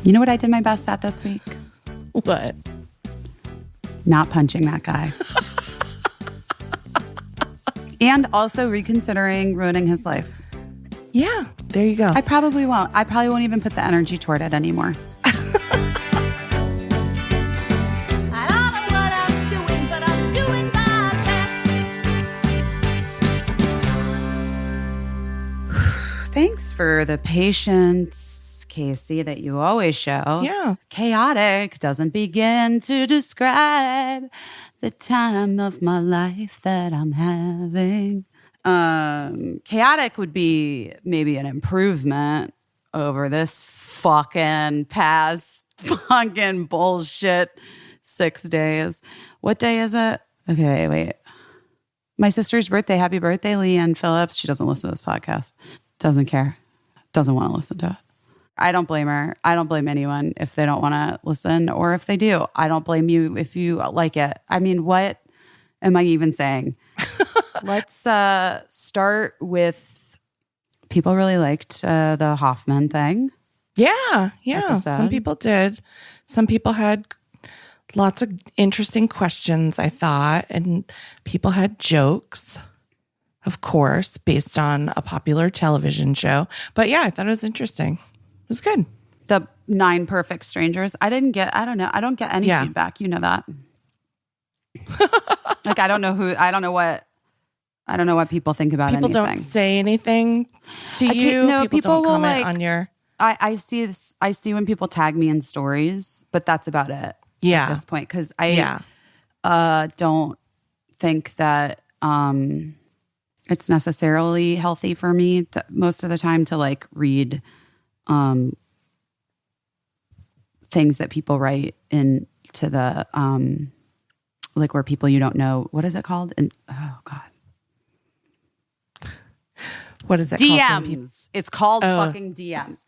You know what I did my best at this week? What? Not punching that guy. And also reconsidering ruining his life. Yeah, there you go. I probably won't. I probably won't even put the energy toward it anymore. Thanks for the patience, Caissie, that you always show. Yeah. Chaotic doesn't begin to describe the time of my life that I'm having. Chaotic would be maybe an improvement over this fucking past fucking bullshit 6 days. What day is it? Okay, wait. My sister's birthday. Happy birthday, Leanne Phillips. She doesn't listen to this podcast. Doesn't care. Doesn't want to listen to it. I don't blame her. I don't blame anyone if they don't want to listen, or if they do. I don't blame you if you like it. I mean, what am I even saying? Let's start with, people really liked the Hoffman thing. Yeah. Episode. Some people did. Some people had lots of interesting questions, I thought, and people had jokes. Of course, based on a popular television show. But yeah, I thought it was interesting. It was good. The 9 Perfect Strangers. I don't get any feedback. You know that. Like, I don't know what people think about people anything. People don't say anything to you. No, people don't will comment like, on your... I see this. I see when people tag me in stories, but that's about it. Yeah. At this point, because I don't think that it's necessarily healthy for me most of the time to like read things that people write into the like where people you don't know. What is it called? Oh God. What is it DMs. called? It's called fucking DMs.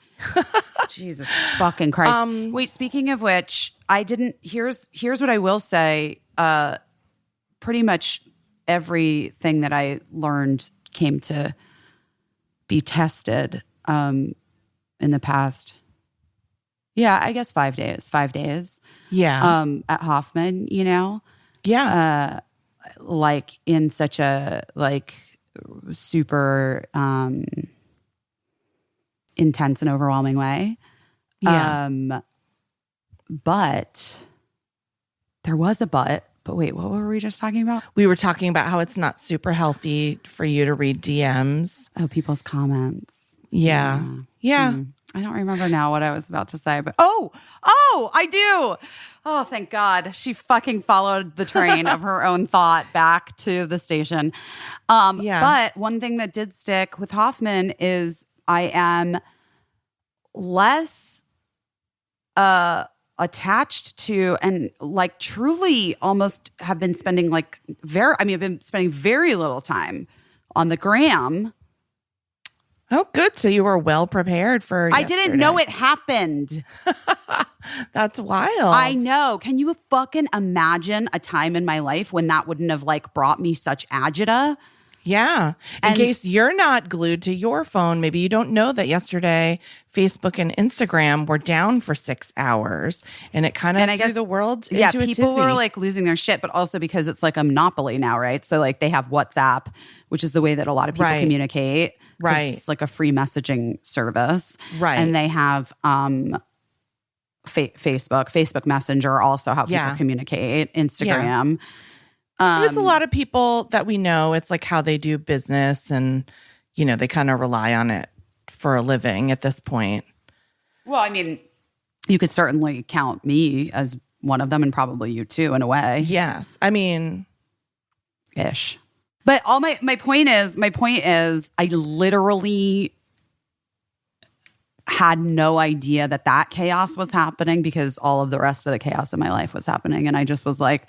Jesus fucking Christ. Wait, speaking of which, here's what I will say. Pretty much everything that I learned came to be tested in the past. Yeah, I guess 5 days. 5 days. Yeah. At Hoffman, you know? Yeah. Like in such a like super intense and overwhelming way. Yeah. But there was a but wait, what were we just talking about? We were talking about how it's not super healthy for you to read DMs. Oh, people's comments. Yeah. I don't remember now what I was about to say, but oh, I do. Oh, thank God. She fucking followed the train of her own thought back to the station. But one thing that did stick with Hoffman is I am less attached to, and like truly almost have been spending I've been spending very little time on the gram. Oh, good. So you were well prepared for I didn't know it happened. That's wild. I know. Can you fucking imagine a time in my life when that wouldn't have like brought me such agita? Yeah. In case you're not glued to your phone, maybe you don't know that yesterday Facebook and Instagram were down for 6 hours, and it kind of threw the world into a tizzy. People were like losing their shit, but also because it's like a monopoly now, right? So like they have WhatsApp, which is the way that a lot of people communicate. Right. It's like a free messaging service. Right. And they have Facebook Messenger also how people communicate, Instagram. Yeah. And it's a lot of people that we know. It's like how they do business, and you know, they kind of rely on it for a living at this point. Well, I mean, you could certainly count me as one of them, and probably you too, in a way. Yes, I mean, ish. But all my point is, I literally had no idea that chaos was happening because all of the rest of the chaos in my life was happening, and I just was like,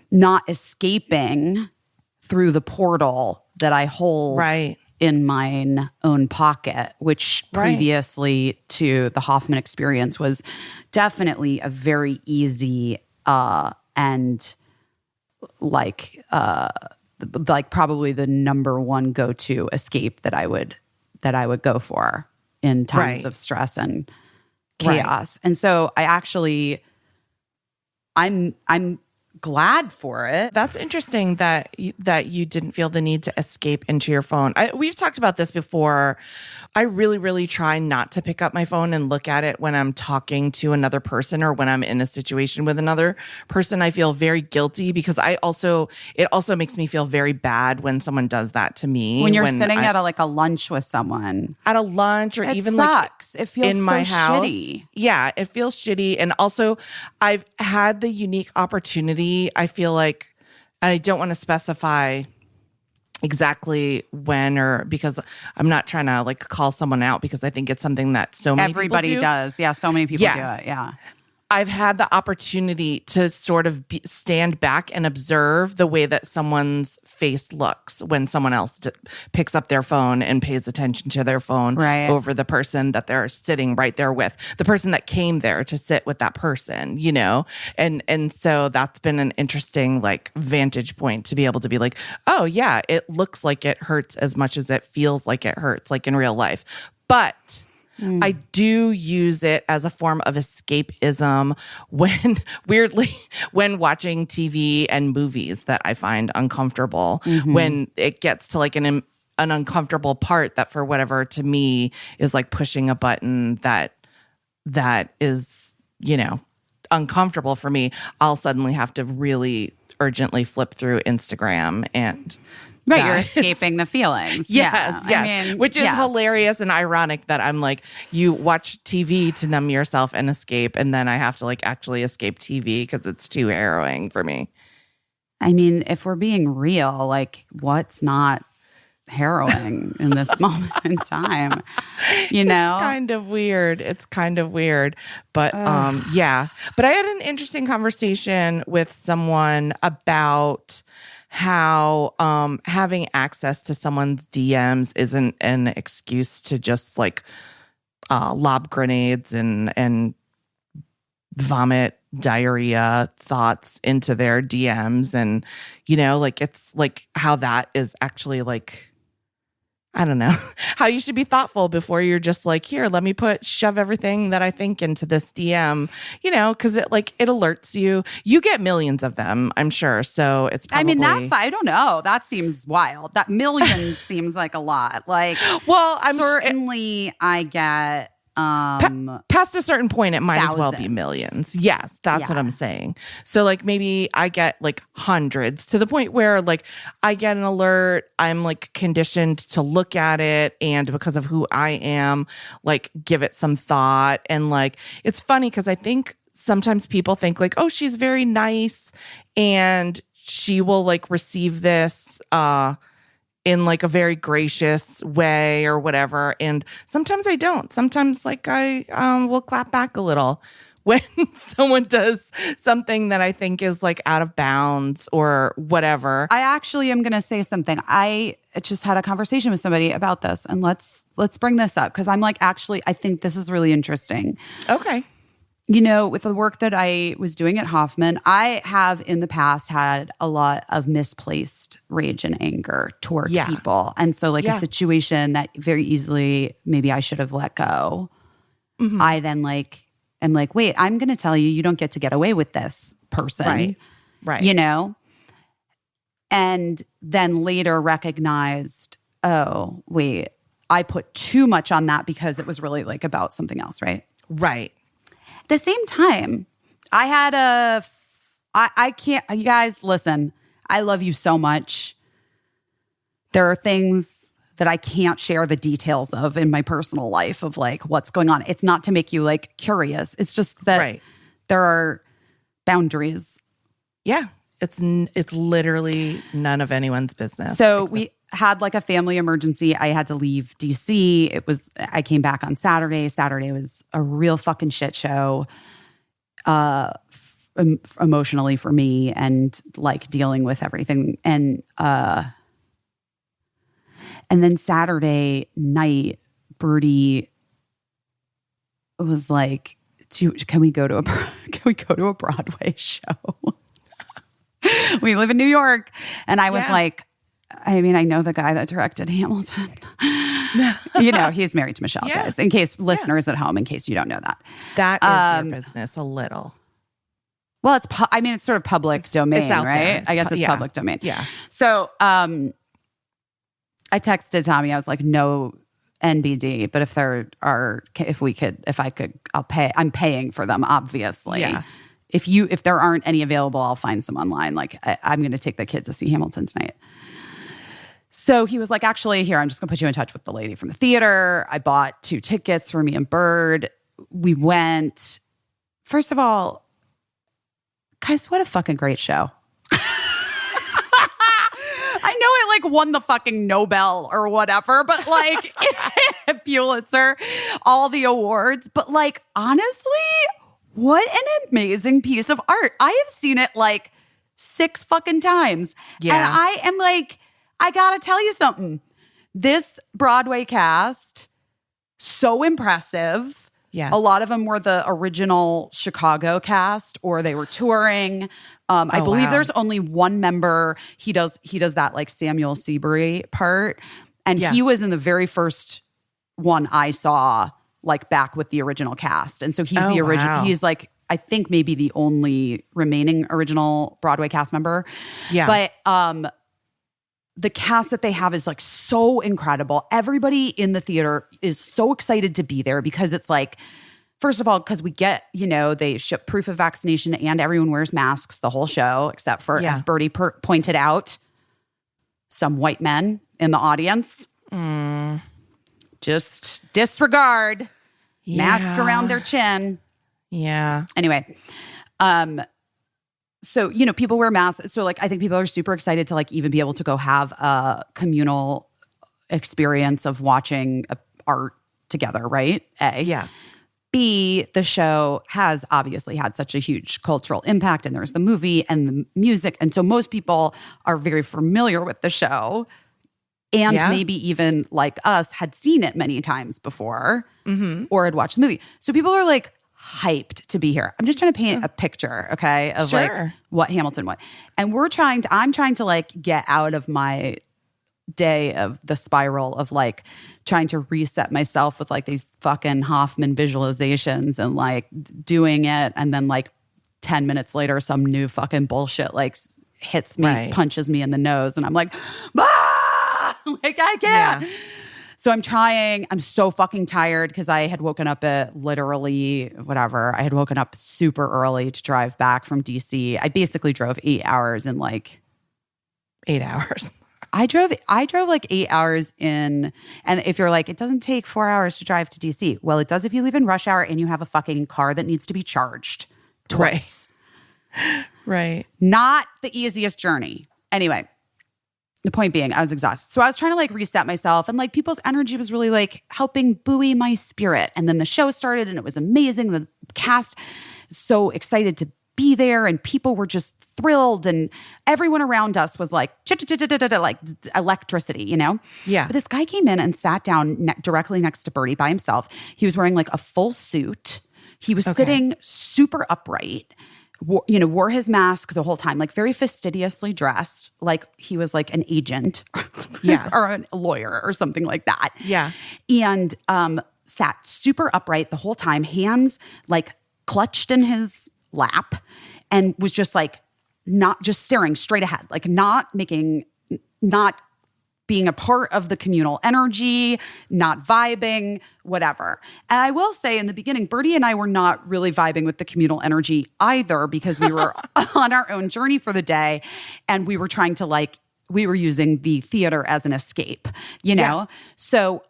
not escaping through the portal that I hold in my own pocket, which previously to the Hoffman experience was definitely a very easy and like probably the number one go-to escape that I would go for in times of stress and chaos. And so I'm glad for it. That's interesting that you didn't feel the need to escape into your phone. We've talked about this before. I really, really try not to pick up my phone and look at it when I'm talking to another person or when I'm in a situation with another person. I feel very guilty because it also makes me feel very bad when someone does that to me. When you're sitting at a lunch with someone. At a lunch or it even sucks. It feels in my so house. Shitty. Yeah, it feels shitty. And also I've had the unique opportunity, I feel like, and I don't want to specify exactly when or because I'm not trying to like call someone out because I think it's something that so many everybody people do. does. Yeah, so many people do it. Yeah. I've had the opportunity to sort of stand back and observe the way that someone's face looks when someone else picks up their phone and pays attention to their phone over the person that they're sitting right there with, the person that came there to sit with that person, you know? And so that's been an interesting like vantage point to be able to be like, oh yeah, it looks like it hurts as much as it feels like it hurts, like in real life. But I do use it as a form of escapism when, weirdly, when watching TV and movies that I find uncomfortable, when it gets to like an uncomfortable part that for whatever to me is like pushing a button that is, you know, uncomfortable for me, I'll suddenly have to really urgently flip through Instagram and... Right, you're escaping the feelings. Yes, yeah. yes. I mean, which is hilarious and ironic that I'm like, you watch TV to numb yourself and escape, and then I have to like actually escape TV because it's too harrowing for me. I mean, if we're being real, like what's not harrowing in this moment in time? You know? It's kind of weird. But yeah. But I had an interesting conversation with someone about how having access to someone's DMs isn't an excuse to just like lob grenades and vomit diarrhea thoughts into their DMs. And, you know, like it's like how that is actually like, I don't know, how you should be thoughtful before you're just like, here, let me shove everything that I think into this DM, you know, because it alerts you. You get millions of them, I'm sure. So it's probably... I mean, I don't know. That seems wild. That millions seems like a lot. Like, well, I get... past a certain point, it might thousands. As well be millions. Yes, that's what I'm saying. So like maybe I get like hundreds to the point where like I get an alert, I'm like conditioned to look at it, and because of who I am, like give it some thought. And like it's funny because I think sometimes people think like, oh, she's very nice and she will like receive this in like a very gracious way or whatever. And sometimes I don't. Sometimes like I will clap back a little when someone does something that I think is like out of bounds or whatever. I actually am going to say something. I just had a conversation with somebody about this, and let's bring this up because I'm like, actually, I think this is really interesting. Okay. You know, with the work that I was doing at Hoffman, I have in the past had a lot of misplaced rage and anger toward people. And so like a situation that very easily maybe I should have let go. I then like am like, wait, I'm going to tell you, you don't get to get away with this person. Right. You know? And then later recognized, oh, wait, I put too much on that because it was really like about something else, right? Right. At the same time, I had I can't, you guys, listen, I love you so much. There are things that I can't share the details of in my personal life of like what's going on. It's not to make you like curious. It's just that there are boundaries. Yeah. It's literally none of anyone's business. So we had like a family emergency. I had to leave DC. I came back on Saturday. Saturday was a real fucking shit show, emotionally for me, and like dealing with everything. And then Saturday night, Birdie was like, can we go to a Broadway show? We live in New York. And I was like, I mean, I know the guy that directed Hamilton. He's married to Michelle, guys. In case listeners at home, in case you don't know that. That is your business a little. Well, it's sort of public domain, it's out right? there. I guess it's public domain. Yeah. So I texted Tommy. I was like, no NBD, but if I could, I'll pay. I'm paying for them, obviously. Yeah. If there aren't any available, I'll find some online. Like I'm going to take the kid to see Hamilton tonight. So he was like, actually, here, I'm just going to put you in touch with the lady from the theater. I bought 2 tickets for me and Bird. We went. First of all, guys, what a fucking great show. I know it like won the fucking Nobel or whatever, but like Pulitzer, all the awards. But like, honestly, what an amazing piece of art. I have seen it like 6 fucking times. Yeah. And I am like, I gotta tell you something. This Broadway cast, so impressive. Yes. A lot of them were the original Chicago cast, or they were touring. I believe there's only one member. He does that like Samuel Seabury part. And he was in the very first one I saw, like back with the original cast. And so he's the original. Wow. He's like, I think maybe the only remaining original Broadway cast member. Yeah. But the cast that they have is like so incredible. Everybody in the theater is so excited to be there because it's like, first of all, because we get, they ship proof of vaccination and everyone wears masks the whole show, except for, as Birdie pointed out, some white men in the audience. Just disregard. Mask around their chin. Yeah. Anyway, so, people wear masks. So, like, I think people are super excited to, like, even be able to go have a communal experience of watching art together, right? A. Yeah. B, the show has obviously had such a huge cultural impact, and there's the movie and the music. And so most people are very familiar with the show and maybe even like us had seen it many times before or had watched the movie. So people are like, hyped to be here. I'm just trying to paint a picture, okay, of like what Hamilton was. And I'm trying to like get out of my day of the spiral of like trying to reset myself with like these fucking Hoffman visualizations and like doing it. And then like 10 minutes later, some new fucking bullshit like hits me, punches me in the nose. And I'm like, ah! Like I can't. Yeah. So I'm so fucking tired because I had woken up at literally whatever. I had woken up super early to drive back from DC. I basically drove 8 hours in like 8 hours. I drove like 8 hours in. And if you're like, it doesn't take 4 hours to drive to DC. Well, it does if you leave in rush hour and you have a fucking car that needs to be charged twice. Right. Not the easiest journey. Anyway. The point being, I was exhausted. So I was trying to like reset myself and like people's energy was really like helping buoy my spirit. And then the show started and it was amazing. The cast was so excited to be there and people were just thrilled and everyone around us was like, like electricity, Yeah. But this guy came in and sat down directly next to Birdie by himself. He was wearing like a full suit. He was sitting super upright. Wore his mask the whole time, like very fastidiously dressed, like he was like an agent or a lawyer or something like that. Yeah. And sat super upright the whole time, hands like clutched in his lap and was just like not just staring straight ahead, like not being a part of the communal energy, not vibing, whatever. And I will say in the beginning, Birdie and I were not really vibing with the communal energy either because we were on our own journey for the day and we were trying to we were using the theater as an escape, Yes. So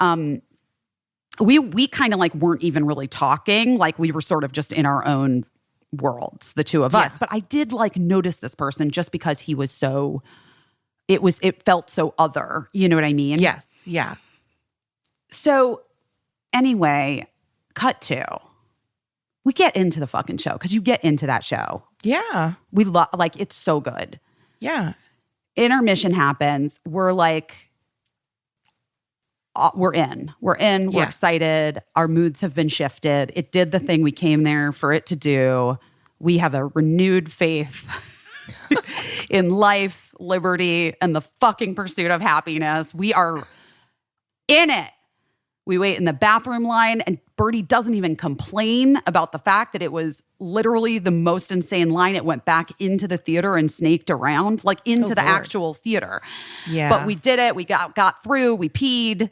we kind of like weren't even really talking. Like we were sort of just in our own worlds, the two of us. But I did like notice this person just because he was so... It felt so other, you know what I mean? Yes. Yeah. So anyway, cut to, we get into the fucking show because you get into that show. Yeah. We like, it's so good. Yeah. Intermission happens. We're like, we're in, we're excited. Our moods have been shifted. It did the thing we came there for it to do. We have a renewed faith in life, liberty, and the fucking pursuit of happiness. We are in it. We wait in the bathroom line, and Birdie doesn't even complain about the fact that it was literally the most insane line. It went back into the theater and snaked around, like into the actual theater. Yeah. But we did it. We got through. We peed.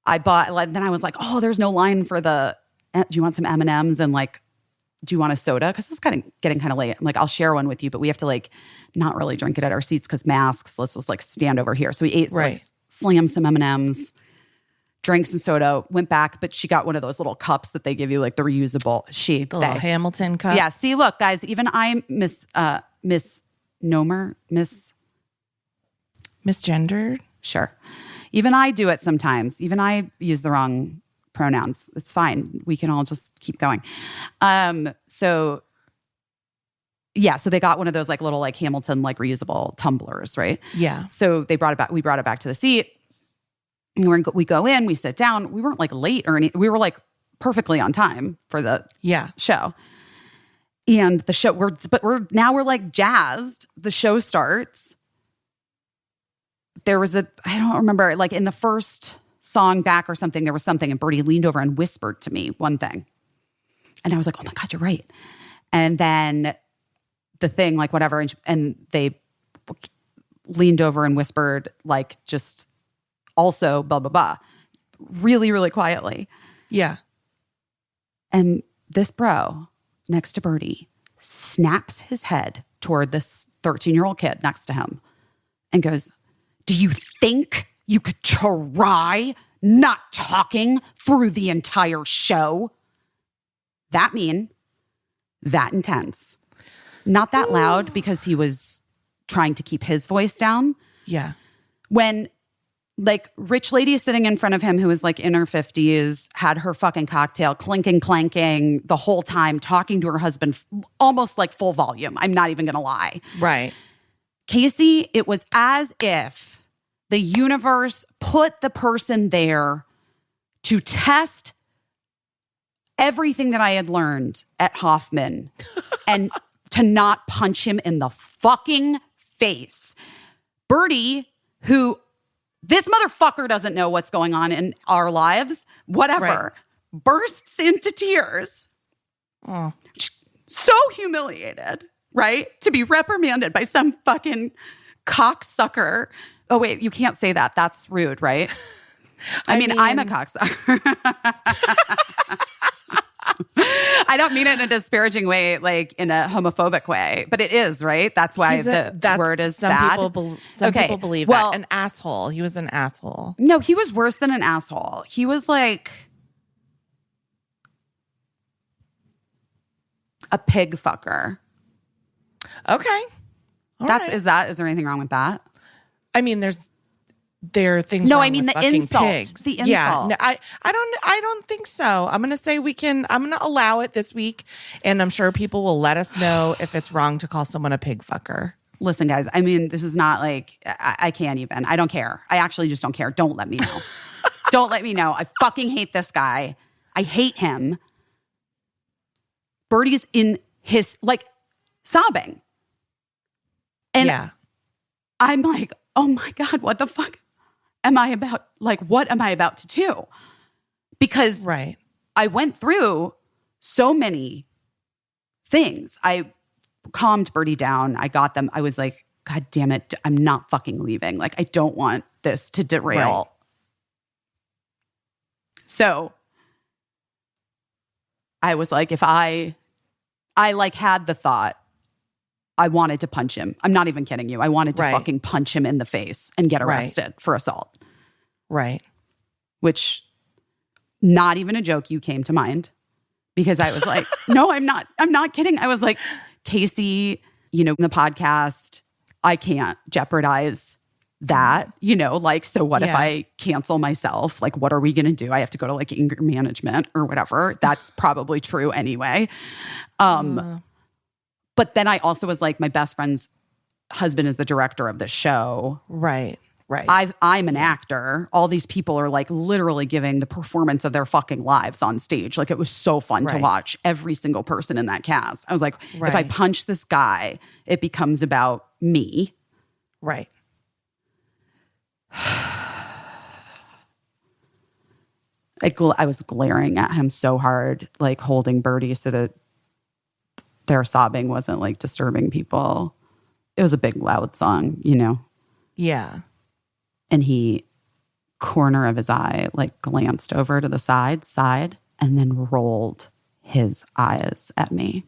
Then I was like, oh, there's no line for do you want some M&Ms? And like, do you want a soda? Because it's getting kind of late. I'm like, I'll share one with you, but we have to like not really drink it at our seats because masks. Let's just like stand over here. So we ate, like, slammed some M&Ms. Drank some soda, went back, but she got one of those little cups that they give you, like the reusable. The little Hamilton cup. Yeah. See, look, guys, even I Misgendered. Sure. Even I do it sometimes. Even I use the wrong pronouns. It's fine. We can all just keep going. So they got one of those like little like Hamilton like reusable tumblers, right? Yeah. So they brought it back. We brought it back to the seat. And we go in, we sit down. We weren't like late or anything. We were like perfectly on time for the show. And the show, we're like jazzed. The show starts. There was I don't remember, like in the first song back or something, there was something, and Birdie leaned over and whispered to me one thing. And I was like, oh my God, you're right. And then the thing, like whatever, and they leaned over and whispered like just also blah, blah, blah, really, really quietly. Yeah. And this bro next to Birdie snaps his head toward this 13-year-old kid next to him and goes, do you think you could try not talking through the entire show? That mean, that intense. Not that loud because he was trying to keep his voice down. Yeah. When like rich lady sitting in front of him who was like in her 50s, had her fucking cocktail clinking, clanking the whole time, talking to her husband almost like full volume. I'm not even going to lie. Right. Caissie, it was as if the universe put the person there to test everything that I had learned at Hoffman and to not punch him in the fucking face. Birdie, who this motherfucker doesn't know what's going on in our lives, whatever, bursts into tears. Oh. So humiliated, right? To be reprimanded by some fucking cocksucker. Oh, wait, you can't say that. That's rude, right? I mean, I'm a cocksucker. I don't mean it in a disparaging way, like in a homophobic way, but it is, right? That's why the word is bad. Some people believe that. An asshole. He was an asshole. No, he was worse than an asshole. He was like a pig fucker. Okay. Is there anything wrong with that? I mean, there are things. No, wrong I mean with the fucking insult. Pigs. The insult. Yeah, no, I don't think so. I'm gonna say I'm gonna allow it this week, and I'm sure people will let us know if it's wrong to call someone a pig fucker. Listen, guys. I mean, this is not like I can't even. I don't care. I actually just don't care. Don't let me know. Don't let me know. I fucking hate this guy. I hate him. Birdie's in his like sobbing, and I'm like, oh my God, what the fuck am I about? Like, what am I about to do? Because I went through so many things. I calmed Birdie down. I got them. I was like, God damn it. I'm not fucking leaving. Like, I don't want this to derail. So I was like, if I like had the thought, I wanted to punch him. I'm not even kidding you. I wanted to fucking punch him in the face and get arrested for assault. Right. Which, not even a joke, you came to mind. Because I was like, no, I'm not kidding. I was like, Caissie, in the podcast, I can't jeopardize that, like, so what if I cancel myself? Like, what are we going to do? I have to go to like anger management or whatever. That's probably true anyway. But then I also was like, my best friend's husband is the director of the show. Right. Right. I'm an actor. All these people are like literally giving the performance of their fucking lives on stage. Like it was so fun to watch every single person in that cast. I was like, if I punch this guy, it becomes about me. Right. I was glaring at him so hard, like holding Birdie so that their sobbing wasn't like disturbing people. It was a big, loud song, you know? Yeah. And he, corner of his eye, like glanced over to the side, and then rolled his eyes at me.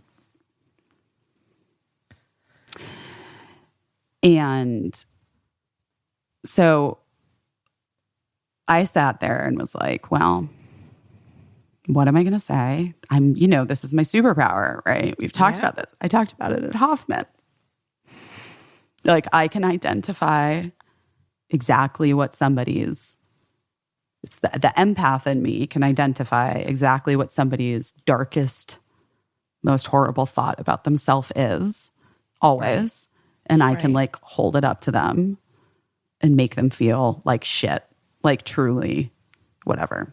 And so I sat there and was like, well, what am I going to say? This is my superpower, right? We've talked about this. I talked about it at Hoffman. Like, I can identify exactly what somebody's, it's the empath in me can identify exactly what somebody's darkest, most horrible thought about themselves is, always. And I can like hold it up to them and make them feel like shit, like truly whatever.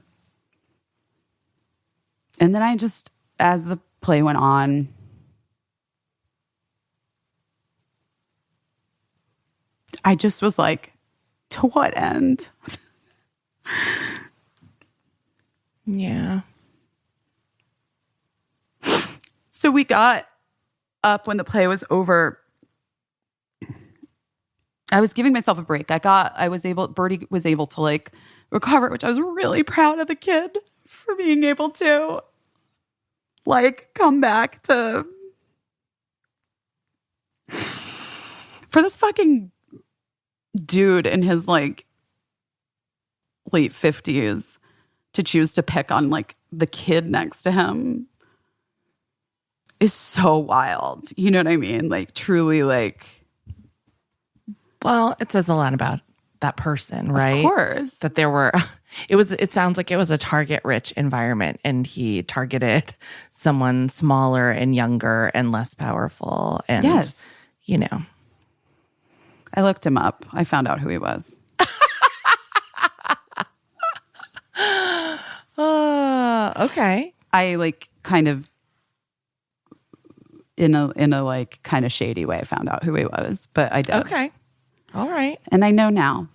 And then I just, as the play went on, I just was like, to what end? Yeah. So we got up when the play was over. I was giving myself a break. Birdie was able to like recover, which I was really proud of the kid for being able to like come back to, for this fucking dude in his like late 50s to choose to pick on like the kid next to him is so wild. You know what I mean? Like truly like. Well, it says a lot about that person, right? Of course. That it sounds like it was a target rich environment and he targeted someone smaller and younger and less powerful. And, yes. You know. I looked him up. I found out who he was. Okay. I like kind of in a like kind of shady way found out who he was, but I did. Okay. All right. And I know now.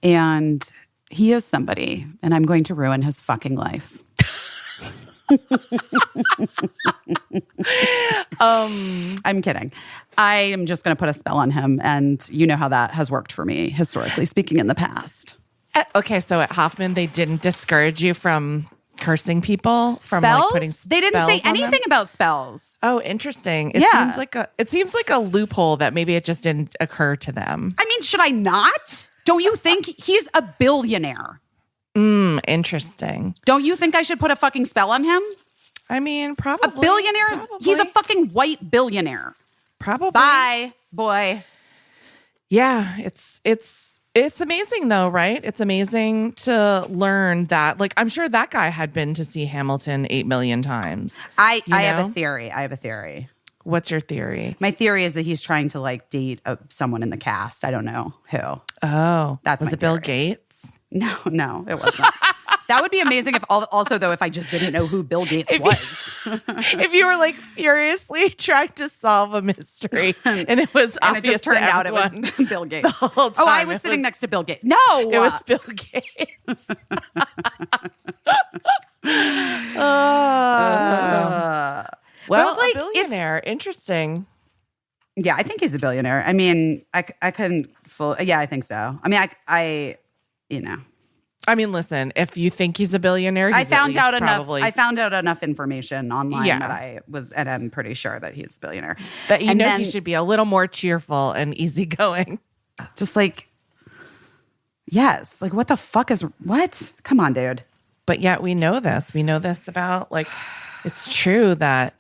And he is somebody, and I'm going to ruin his fucking life. I'm kidding. I am just going to put a spell on him, and you know how that has worked for me, historically speaking, in the past. Okay, so at Hoffman, they didn't discourage you from cursing people from spells? Like putting they didn't say spells on them? anything about spells. Oh, interesting. It seems like a loophole that maybe it just didn't occur to them. I mean, should I not? Don't you think he's a billionaire? Interesting. Don't you think I should put a fucking spell on him? I mean, probably. A billionaire? He's a fucking white billionaire. Probably. Bye, boy. Yeah, it's amazing though, right? It's amazing to learn that. Like, I'm sure that guy had been to see Hamilton 8 million times. I have a theory. What's your theory? My theory is that he's trying to like date someone in the cast. I don't know who. Oh, was it Bill Gates? No, it wasn't. That would be amazing if if I just didn't know who Bill Gates was. If you were like furiously trying to solve a mystery and it was and it obvious just turned out it was Bill Gates. I was sitting next to Bill Gates. No, it was Bill Gates. Well, like, a billionaire. Interesting. Yeah, I think he's a billionaire. I mean, I couldn't yeah, I think so. I mean, I I mean, listen, if you think he's a billionaire, I found out enough information online that I'm pretty sure that he's a billionaire. That he should be a little more cheerful and easygoing. Just like, yes, like what the fuck is what? Come on, dude. But yet we know this. We know this about like, it's true that.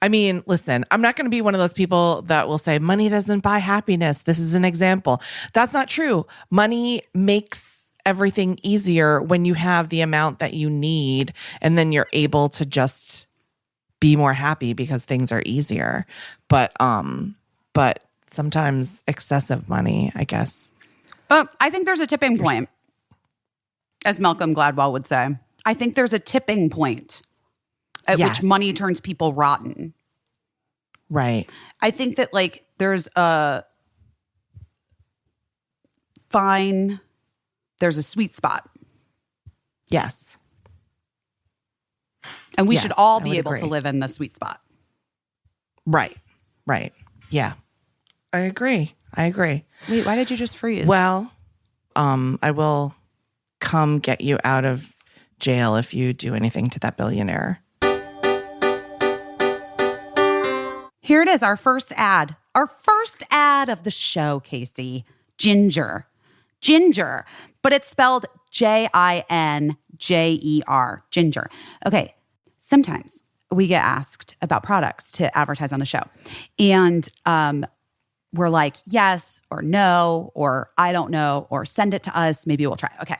I mean, listen, I'm not going to be one of those people that will say money doesn't buy happiness. This is an example. That's not true. Money makes everything easier when you have the amount that you need, and then you're able to just be more happy because things are easier. But sometimes excessive money, I guess, I think there's a tipping point, as Malcolm Gladwell would say. I think there's a tipping point at which money turns people rotten. Right. I think that like there's a sweet spot. Yes. And we should all be able to live in the sweet spot. Right. Right. Yeah. I agree. Wait, why did you just freeze? Well, I will come get you out of jail if you do anything to that billionaire. Here it is, our first ad. Our first ad of the show, Caissie. Ginger. But it's spelled Jinjer. Ginger. Okay, sometimes we get asked about products to advertise on the show. And we're like, yes or no, or I don't know, or send it to us. Maybe we'll try. Okay.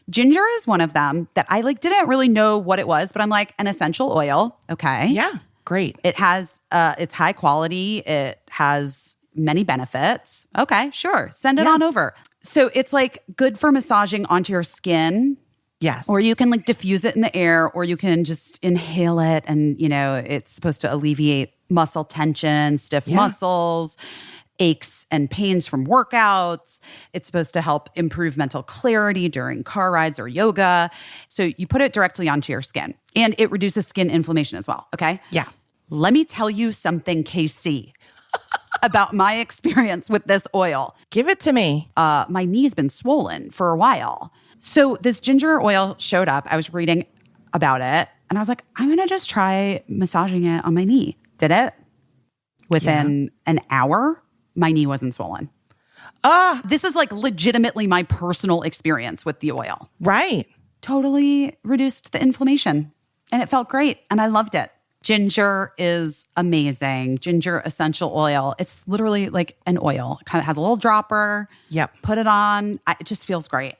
Ginger is one of them that I like didn't really know what it was, but I'm like, an essential oil. Okay. Yeah. Great. It has, it's high quality. It has many benefits. Okay, sure. Send it on over. So it's like good for massaging onto your skin. Yes. Or you can like diffuse it in the air, or you can just inhale it. And, you know, it's supposed to alleviate muscle tension, stiff muscles, aches and pains from workouts. It's supposed to help improve mental clarity during car rides or yoga. So you put it directly onto your skin, and it reduces skin inflammation as well. Okay. Yeah. Let me tell you something, Caissie, about my experience with this oil. Give it to me. My knee's been swollen for a while. So this ginger oil showed up. I was reading about it, and I was like, I'm going to just try massaging it on my knee. Did it? Within an hour, my knee wasn't swollen. This is like legitimately my personal experience with the oil. Right. Totally reduced the inflammation, and it felt great, and I loved it. Ginger is amazing. Ginger essential oil. It's literally like an oil. It kind of has a little dropper. Yep. Put it on. It just feels great.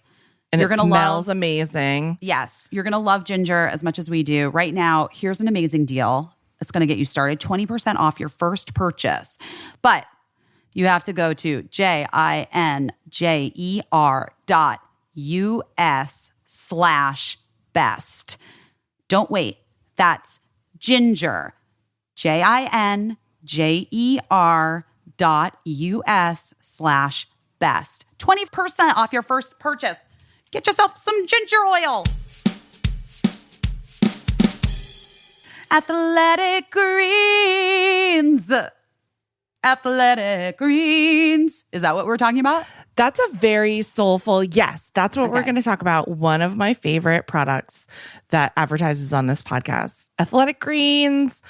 And it smells amazing. Yes. You're going to love ginger as much as we do. Right now, here's an amazing deal. It's going to get you started. 20% off your first purchase. But you have to go to jinjer.us/best. Don't wait. That's Ginger, JINJER.US/best. 20% off your first purchase. Get yourself some ginger oil. Athletic Greens. Athletic Greens. Is that what we're talking about? That's a very soulful, yes, that's what we're going to talk about. One of my favorite products that advertises on this podcast, Athletic Greens.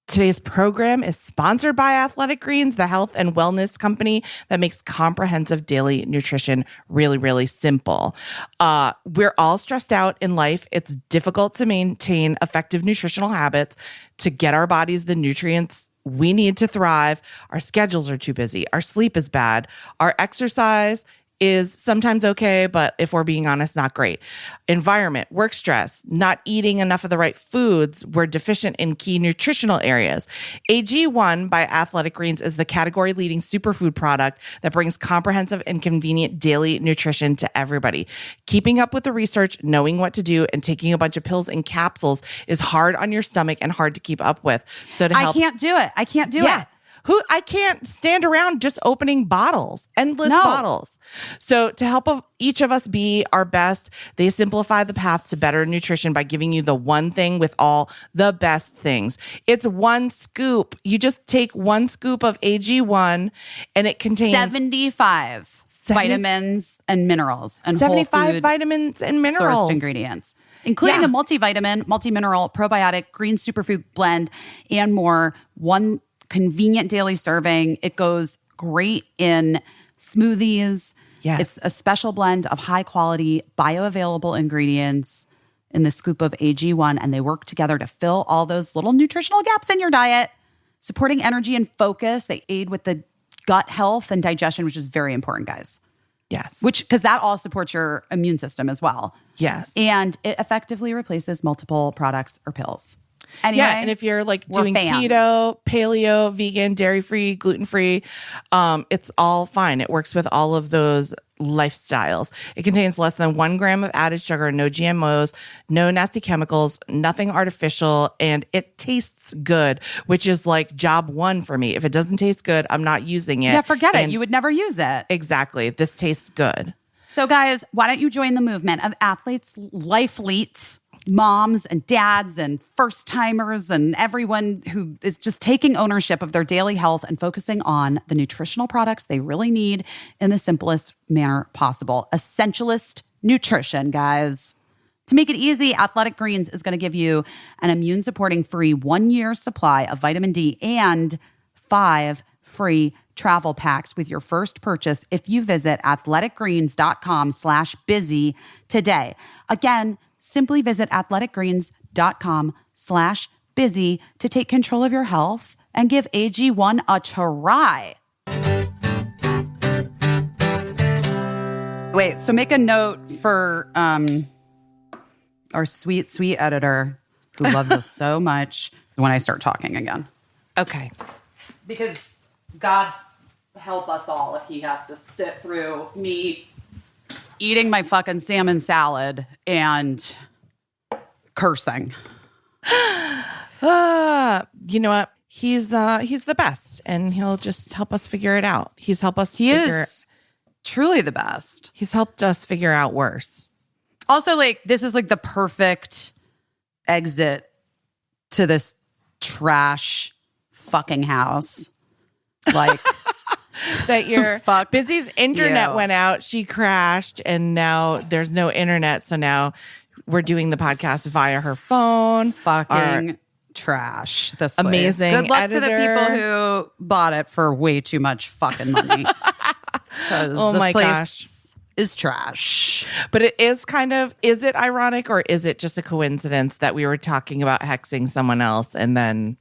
Today's program is sponsored by Athletic Greens, the health and wellness company that makes comprehensive daily nutrition really, really simple. We're all stressed out in life. It's difficult to maintain effective nutritional habits to get our bodies the nutrients we need to thrive. Our schedules are too busy. Our sleep is bad. Our exercise is sometimes okay, but if we're being honest, not great. Environment, work stress, not eating enough of the right foods. We're deficient in key nutritional areas. AG1 by Athletic Greens is the category-leading superfood product that brings comprehensive and convenient daily nutrition to everybody. Keeping up with the research, knowing what to do, and taking a bunch of pills and capsules is hard on your stomach and hard to keep up with. So to help, I can't do it. I can't do it. I can't stand around just opening bottles, endless bottles. So to help each of us be our best, they simplify the path to better nutrition by giving you the one thing with all the best things. It's one scoop. You just take one scoop of AG1 and it contains 75 vitamins and minerals and 75 vitamins and minerals. Sourced ingredients, including a multivitamin, multi-mineral, probiotic, green superfood blend, and more. One convenient daily serving. It goes great in smoothies. Yes. It's a special blend of high quality, bioavailable ingredients in the scoop of AG1, and they work together to fill all those little nutritional gaps in your diet, supporting energy and focus. They aid with the gut health and digestion, which is very important, guys. Yes. Because that all supports your immune system as well. Yes. And it effectively replaces multiple products or pills. Anyway, Yeah, and if you're like we're doing fans. keto, paleo, vegan, dairy-free, gluten-free, it's all fine. It works with all of those lifestyles. It contains less than 1 gram of added sugar, no GMOs, no nasty chemicals, nothing artificial, and it tastes good, which is like job one for me. If it doesn't taste good, I'm not using it. Yeah, forget it. You would never use it. Exactly. This tastes good. So guys, why don't you join the movement of athletes, lifeleets, moms and dads and first timers and everyone who is just taking ownership of their daily health and focusing on the nutritional products they really need in the simplest manner possible. Essentialist nutrition, guys. To make it easy, Athletic Greens is going to give you an immune supporting free 1-year supply of vitamin D and 5 free travel packs with your first purchase if you visit athleticgreens.com/busy today. Again, simply visit athleticgreens.com/busy to take control of your health and give AG1 a try. Wait, so make a note for our sweet, sweet editor who loves us so much when I start talking again. Okay. Because God help us all if he has to sit through me eating my fucking salmon salad and cursing. You know what? He's the best, and he'll just help us figure it out. He's helped us. He is truly the best. He's helped us figure out worse. Also, like, this is like the perfect exit to this trash fucking house. Like, that your fuck Busy's internet you. went out. She crashed, and now there's no internet. So now we're doing the podcast via her phone. Fucking trash. This place. Amazing Good luck to the editor. people who bought it for way too much fucking money. Oh this my place gosh. is trash. But it is kind of, is it ironic or is it just a coincidence that we were talking about hexing someone else and then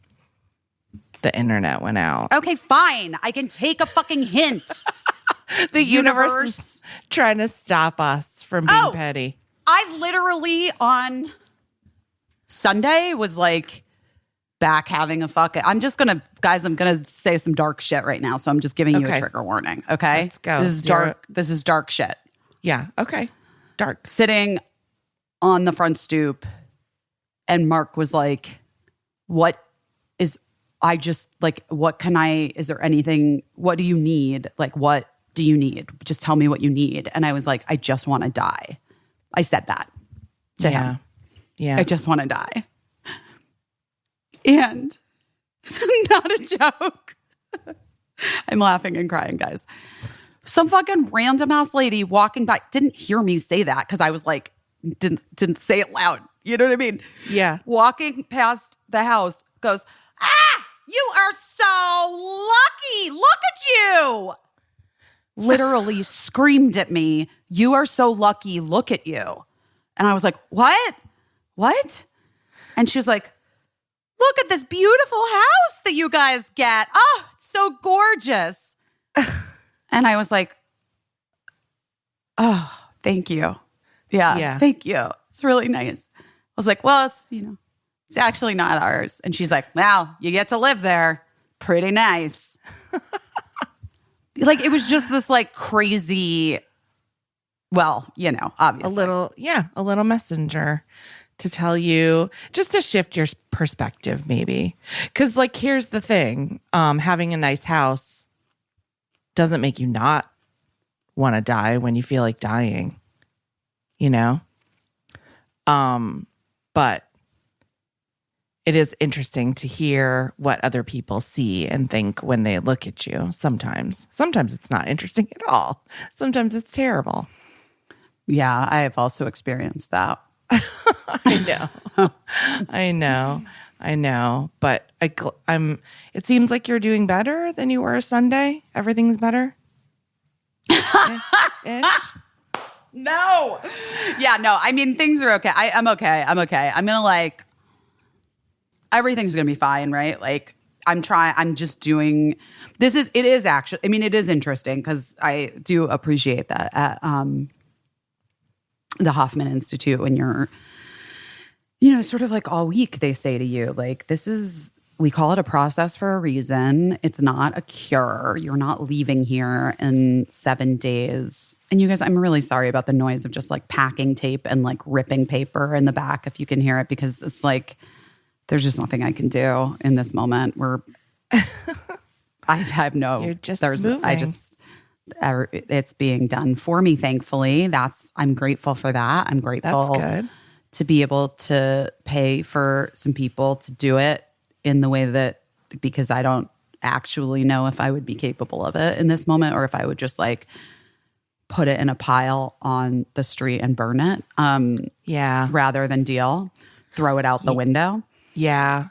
the internet went out? Okay, fine. I can take a fucking hint. The universe is trying to stop us from being petty. I literally on Sunday was like back having a fucking. I'm gonna say some dark shit right now. So I'm just giving you a trigger warning. Okay, let's go. This is dark. This is dark shit. Yeah. Okay. Dark. Sitting on the front stoop, and Mark was like, "What is? I just like. What can I? Is there anything? What do you need? Like, what do you need? Just tell me what you need." And I was like, "I just want to die." I said that to him. Yeah. I just want to die. And not a joke. I'm laughing and crying, guys. Some fucking random ass lady walking by didn't hear me say that because I was like, didn't say it loud. You know what I mean? Yeah. Walking past the house goes, you are so lucky. Look at you. Literally screamed at me, "You are so lucky. Look at you." And I was like, "What? What?" And she was like, "Look at this beautiful house that you guys get. Oh, it's so gorgeous." And I was like, "Oh, thank you. Yeah, thank you. It's really nice." I was like, "Well, it's actually not ours." And she's like, "Wow, you get to live there. Pretty nice." Like, it was just this like crazy, obviously. A little messenger to tell you, just to shift your perspective maybe. Because like, here's the thing. Having a nice house doesn't make you not want to die when you feel like dying, but it is interesting to hear what other people see and think when they look at you. Sometimes it's not interesting at all. Sometimes it's terrible. Yeah, I have also experienced that. I know. But it seems like you're doing better than you were Sunday. Everything's better. Ish. No. Yeah, no. I mean, things are okay. I'm okay. I'm gonna everything's gonna be fine, right? Like, I'm just doing this. It is actually, it is interesting because I do appreciate that at the Hoffman Institute when you're sort of like all week they say to you, like, we call it a process for a reason. It's not a cure. You're not leaving here in 7 days. And you guys, I'm really sorry about the noise of just like packing tape and like ripping paper in the back if you can hear it, because it's like, there's just nothing I can do in this moment where I have no, You're just it's being done for me, thankfully. I'm grateful for that. I'm grateful That's good. to be able to pay for some people to do it in the way that, because I don't actually know if I would be capable of it in this moment, or if I would just like put it in a pile on the street and burn it. Rather than throw it out the window. Yeah.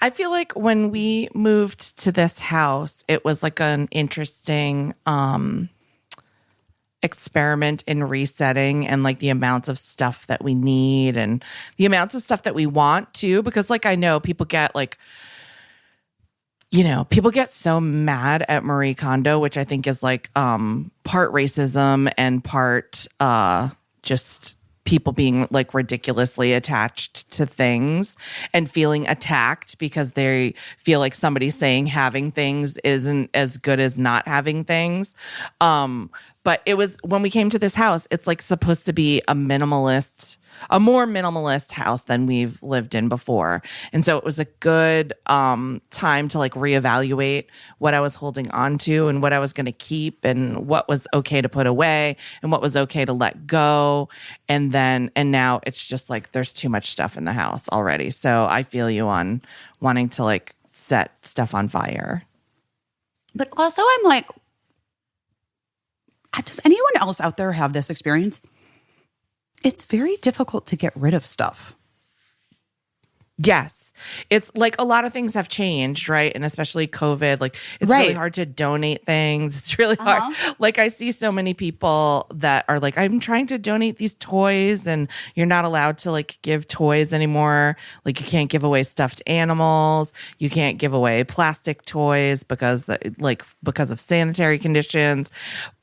I feel like when we moved to this house, it was like an interesting experiment in resetting and like the amounts of stuff that we need and the amounts of stuff that we want to, because like I know people get like, people get so mad at Marie Kondo, which I think is like part racism and part just people being like ridiculously attached to things and feeling attacked because they feel like somebody saying having things isn't as good as not having things. But it was, when we came to this house, it's like supposed to be a more minimalist house than we've lived in before. And so it was a good time to like reevaluate what I was holding on to and what I was going to keep and what was okay to put away and what was okay to let go. And now it's just like there's too much stuff in the house already. So I feel you on wanting to like set stuff on fire. But also I'm like, does anyone else out there have this experience? It's very difficult to get rid of stuff. Yes. It's like a lot of things have changed, right? And especially COVID, like it's really hard to donate things. It's really hard. Like I see so many people that are like, I'm trying to donate these toys and you're not allowed to like give toys anymore. Like you can't give away stuffed animals. You can't give away plastic toys because of sanitary conditions.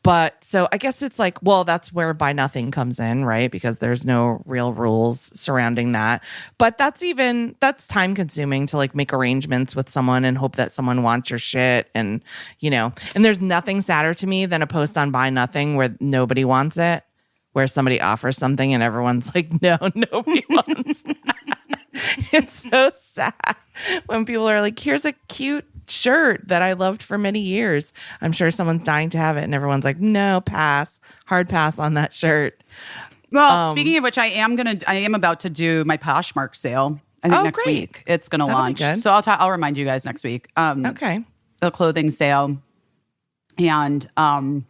But so I guess it's like, well, that's where Buy Nothing comes in, right? Because there's no real rules surrounding that. But that's time consuming to like make arrangements with someone and hope that someone wants your shit. And, and there's nothing sadder to me than a post on Buy Nothing where nobody wants it, where somebody offers something and everyone's like, no, nobody wants that. It's so sad when people are like, here's a cute shirt that I loved for many years. I'm sure someone's dying to have it and everyone's like, no, pass, hard pass on that shirt. Well, speaking of which, I am about to do my Poshmark sale. I think next week it's going to launch. So I'll remind you guys next week. Okay. The clothing sale. And I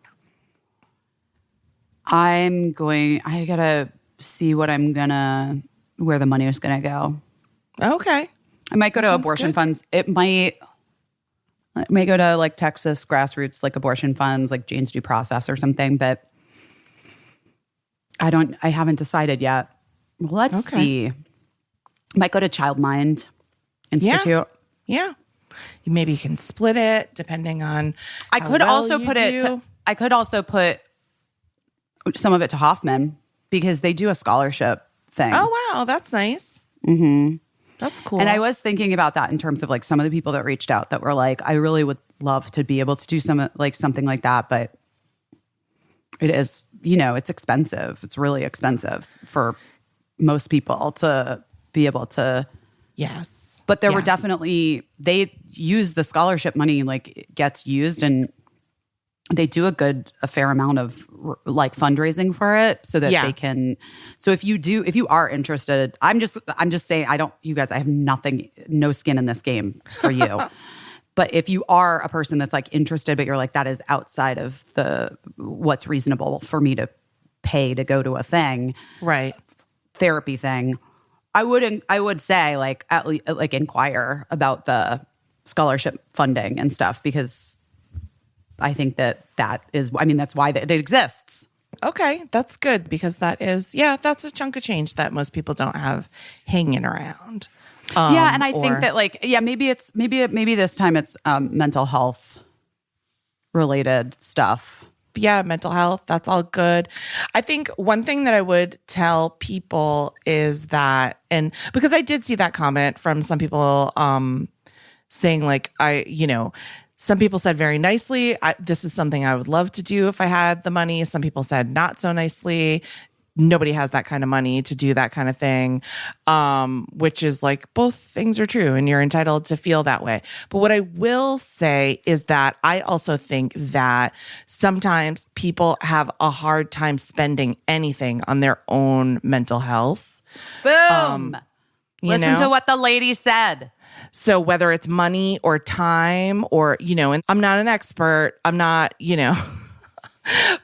got to see where the money is going to go. Okay. I might go to abortion funds. It might go to like Texas grassroots, like abortion funds, like Jane's Due Process or something, but I haven't decided yet. Let's see. Might go to Child Mind Institute. Yeah. Maybe you can split it depending on I could also put some of it to Hoffman because they do a scholarship thing. Oh, wow. That's nice. Mm-hmm. That's cool. And I was thinking about that in terms of like some of the people that reached out that were like, I really would love to be able to do something like that, but it is, it's expensive. It's really expensive for most people to be able to. Yes. But there were definitely, they use the scholarship money, like it gets used and they do a fair amount of like fundraising for it so that they can. So if you are interested, I'm just saying, you guys, I have no skin in this game for you. But if you are a person that's like interested, but you're like, that is outside of what's reasonable for me to pay to go to a thing, right? Therapy thing, I would say like at least like inquire about the scholarship funding and stuff because I think that is, that's why it exists. Okay, that's good because that's a chunk of change that most people don't have hanging around. And I think that maybe this time it's mental health related stuff. yeah, mental health, that's all good. I think one thing that I would tell people is that, and because I did see that comment from some people saying like, some people said very nicely, this is something I would love to do if I had the money. Some people said not so nicely. Nobody has that kind of money to do that kind of thing, which is like both things are true and you're entitled to feel that way. But what I will say is that I also think that sometimes people have a hard time spending anything on their own mental health. Boom. Listen to what the lady said. So whether it's money or time or, and I'm not an expert, I'm not,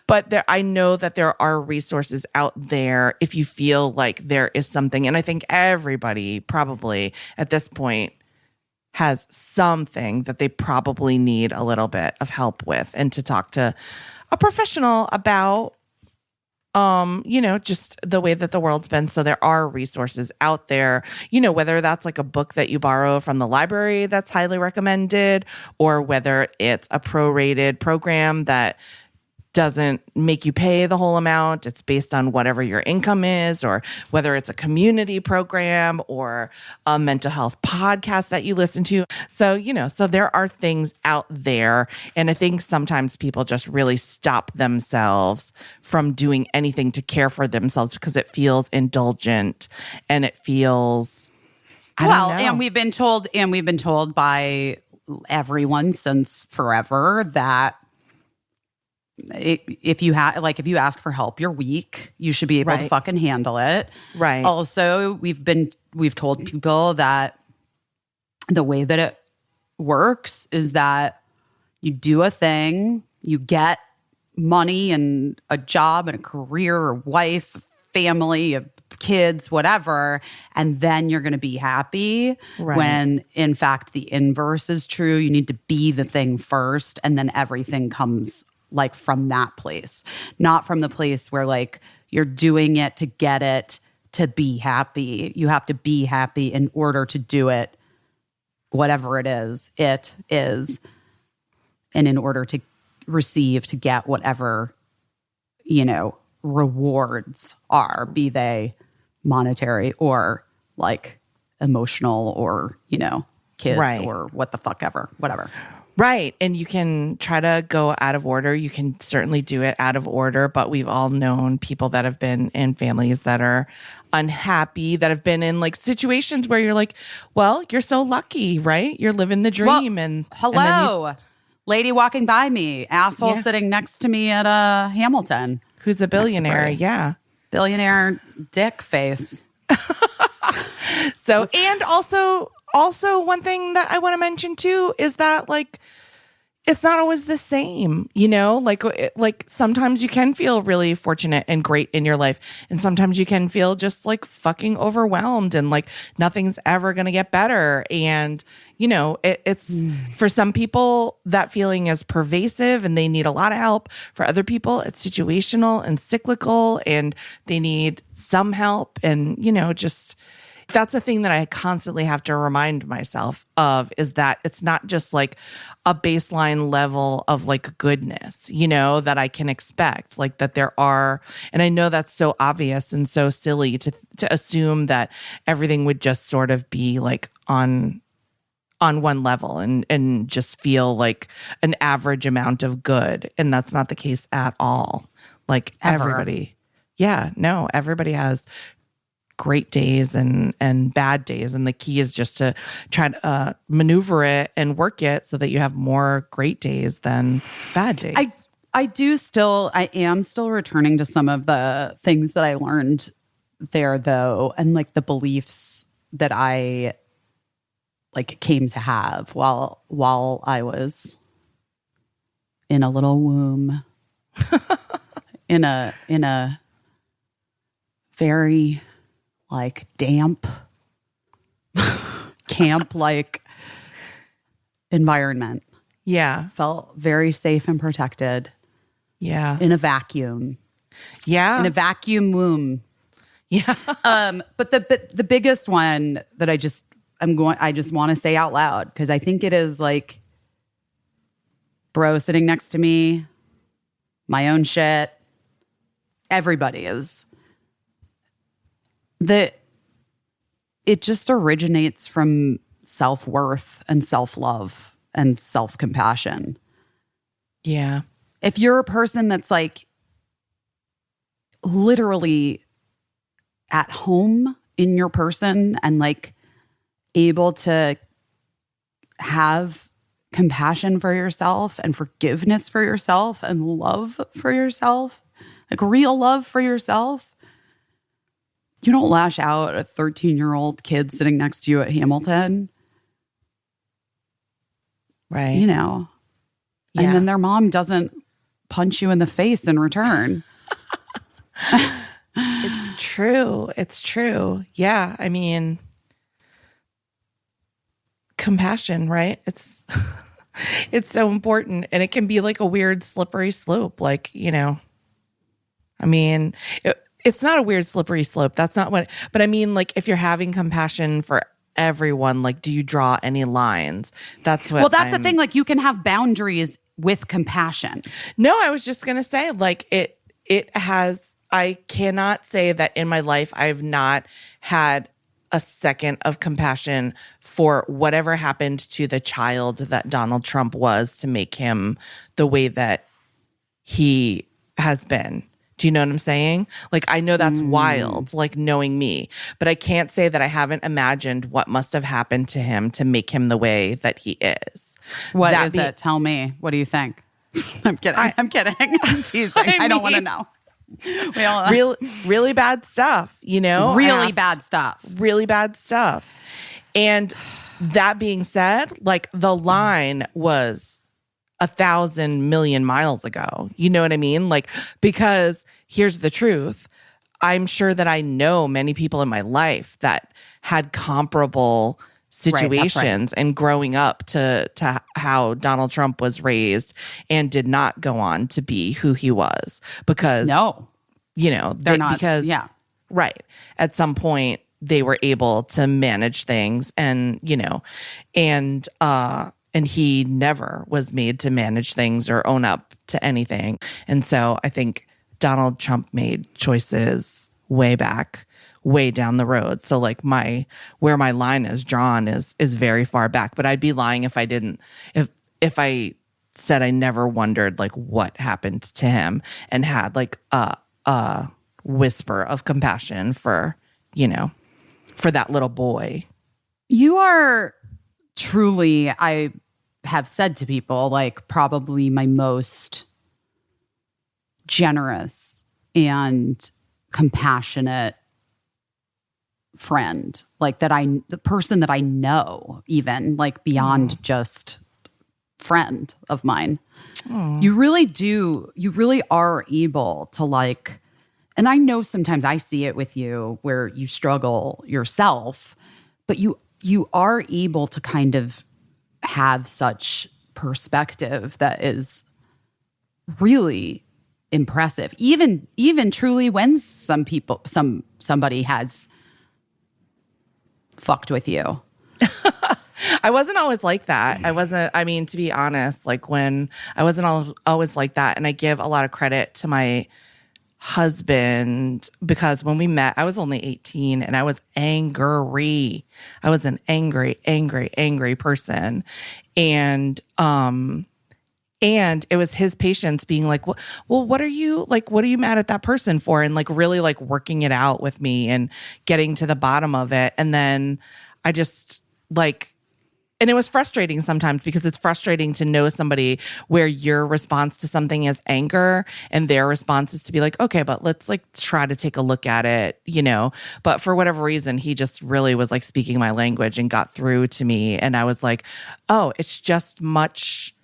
but I know that there are resources out there if you feel like there is something. And I think everybody probably at this point has something that they probably need a little bit of help with and to talk to a professional about, just the way that the world's been. So there are resources out there, whether that's like a book that you borrow from the library that's highly recommended, or whether it's a prorated program that doesn't make you pay the whole amount. It's based on whatever your income is, or whether it's a community program or a mental health podcast that you listen to. So, so there are things out there. And I think sometimes people just really stop themselves from doing anything to care for themselves because it feels indulgent and it feels, I don't know. And we've been told by everyone since forever that if you ask for help, you're weak. You should be able to fucking handle it. Right. Also, we've told people that the way that it works is that you do a thing, you get money and a job and a career or wife, family, kids, whatever, and then you're going to be happy. Right. When in fact the inverse is true. You need to be the thing first, and then everything comes like from that place, not from the place where like you're doing it to get it to be happy. You have to be happy in order to do it, whatever it is, and in order to receive, to get whatever, rewards are, be they monetary or like emotional or, kids or what the fuck ever, whatever. Right. And you can try to go out of order. You can certainly do it out of order, but we've all known people that have been in families that are unhappy, that have been in like situations where you're like, well, you're so lucky, right? You're living the dream. Well, hello. Lady walking by me, asshole sitting next to me at Hamilton. Who's a billionaire. Yeah. Billionaire dick face. So, and also one thing that I want to mention too is that like it's not always the same, like sometimes you can feel really fortunate and great in your life, and sometimes you can feel just like fucking overwhelmed and like nothing's ever going to get better. And it's for some people that feeling is pervasive and they need a lot of help. For other people it's situational and cyclical and they need some help. And just that's a thing that I constantly have to remind myself of, is that it's not just like a baseline level of like goodness, that I can expect, like that there are, and I know that's so obvious and so silly to assume that everything would just sort of be like on one level and just feel like an average amount of good. And that's not the case at all. Like everybody has great days and bad days, and the key is just to try to maneuver it and work it so that you have more great days than bad days. I am still returning to some of the things that I learned there though, and like the beliefs that I like came to have while I was in a little womb in a very like damp camp like environment. Yeah. Felt very safe and protected. Yeah. In a vacuum. Yeah. In a vacuum womb. Yeah. But the biggest one that I just want to say out loud, because I think it is like bro sitting next to me, my own shit. Everybody is. It just originates from self-worth and self-love and self-compassion. Yeah. If you're a person that's like literally at home in your person and like able to have compassion for yourself and forgiveness for yourself and love for yourself, like real love for yourself, you don't lash out at a 13-year-old kid sitting next to you at Hamilton. Right. You know, Yeah. and then their mom doesn't punch you in the face in return. It's true. It's true. Yeah. I mean, compassion, right? It's it's so important, and it can be like a weird slippery slope. Like, you know, I mean, it's not a weird slippery slope. That's not what, but I mean, like if you're having compassion for everyone, like, do you draw any lines? That's what. Well, that's the thing. Like, you can have boundaries with compassion. No, I was just gonna say, like, it has. I cannot say that in my life I've not had a second of compassion for whatever happened to the child that Donald Trump was to make him the way that he has been. Do you know what I'm saying? Like, I know that's wild, like knowing me, but I can't say that I haven't imagined what must have happened to him to make him the way that he is. What is it? Tell me. What do you think? I'm kidding. I'm kidding. I'm teasing. I don't want to know. We all really bad stuff, you know? Really bad stuff. Really bad stuff. And that being said, like the line was 1,000 million miles ago. You know what I mean? Like, because here's the truth. I'm sure that I know many people in my life that had comparable situations and growing up to how Donald Trump was raised and did not go on to be who he was because you know, they're not, because right. At some point they were able to manage things and, you know, and he never was made to manage things or own up to anything. And so I think Donald Trump made choices way down the road. So like where my line is drawn is very far back, but I'd be lying if I didn't, if I said I never wondered like what happened to him and had like a whisper of compassion for, you know, for that little boy. You are truly, I have said to people, like probably my most generous and compassionate friend, like the person that I know, even like beyond just friend of mine. You really are able to like, and I know sometimes I see it with you where you struggle yourself, but you are able to kind of have such perspective that is really impressive. Even truly when somebody has fucked with you. I wasn't always like that. I mean, to be honest, like when I wasn't always like that. And I give a lot of credit to my husband because when we met, I was only 18 and I was angry. I was an angry person. And it was his patience being like, well, what are you mad at that person for? And like really like working it out with me and getting to the bottom of it. And then I just like, and it was frustrating sometimes because it's frustrating to know somebody where your response to something is anger and their response is to be like, okay, but let's like try to take a look at it, you know? But for whatever reason, he just really was like speaking my language and got through to me. And I was like, oh, it's just much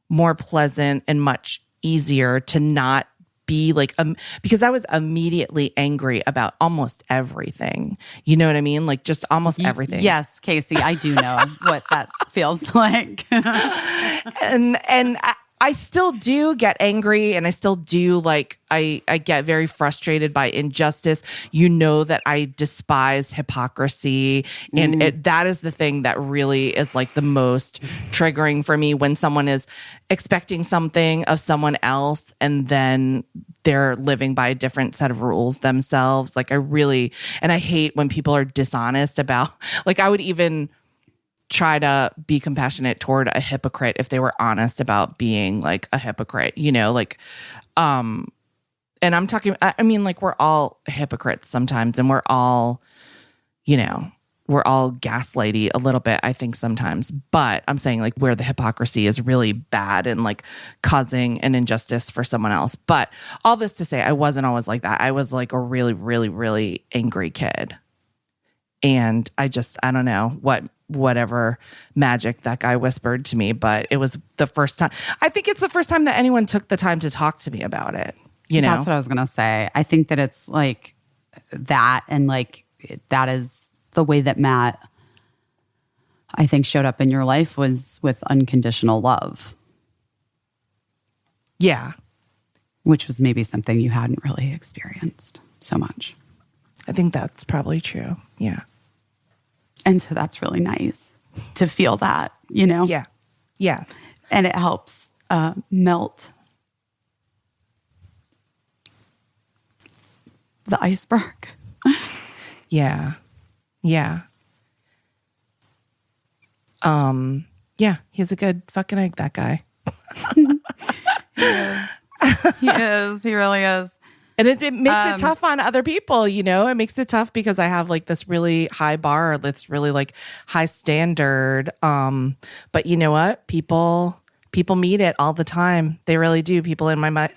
more pleasant and much easier to not be like, because I was immediately angry about almost everything. You know what I mean? Like just almost everything. Yes, Caissie, I do know what that feels like. and I still do get angry, and I still do like I get very frustrated by injustice. You know that I despise hypocrisy, and that is the thing that really is like the most triggering for me, when someone is expecting something of someone else and then they're living by a different set of rules themselves. Like I hate when people are dishonest about, like, I would even try to be compassionate toward a hypocrite if they were honest about being like a hypocrite, like, and I'm talking, I mean, like, we're all hypocrites sometimes, and we're all gaslighty a little bit, I think, sometimes. But I'm saying, like, where the hypocrisy is really bad and like causing an injustice for someone else. But all this to say, I wasn't always like that. I was like a really, really, really angry kid. And I don't know whatever magic that guy whispered to me, but it was the first time. I think it's the first time that anyone took the time to talk to me about it. That's what I was going to say. I think that it's like that, and like that is the way that Matt, I think, showed up in your life, was with unconditional love. Yeah. Which was maybe something you hadn't really experienced so much. I think that's probably true. Yeah. And so that's really nice to feel that, Yeah. Yeah. And it helps melt the iceberg. Yeah. Yeah. Yeah, he's a good fucking egg, that guy. He is. He really is. And it makes it tough on other people, It makes it tough because I have like this really high bar, that's really like high standard. But you know what? People meet it all the time. They really do. People in my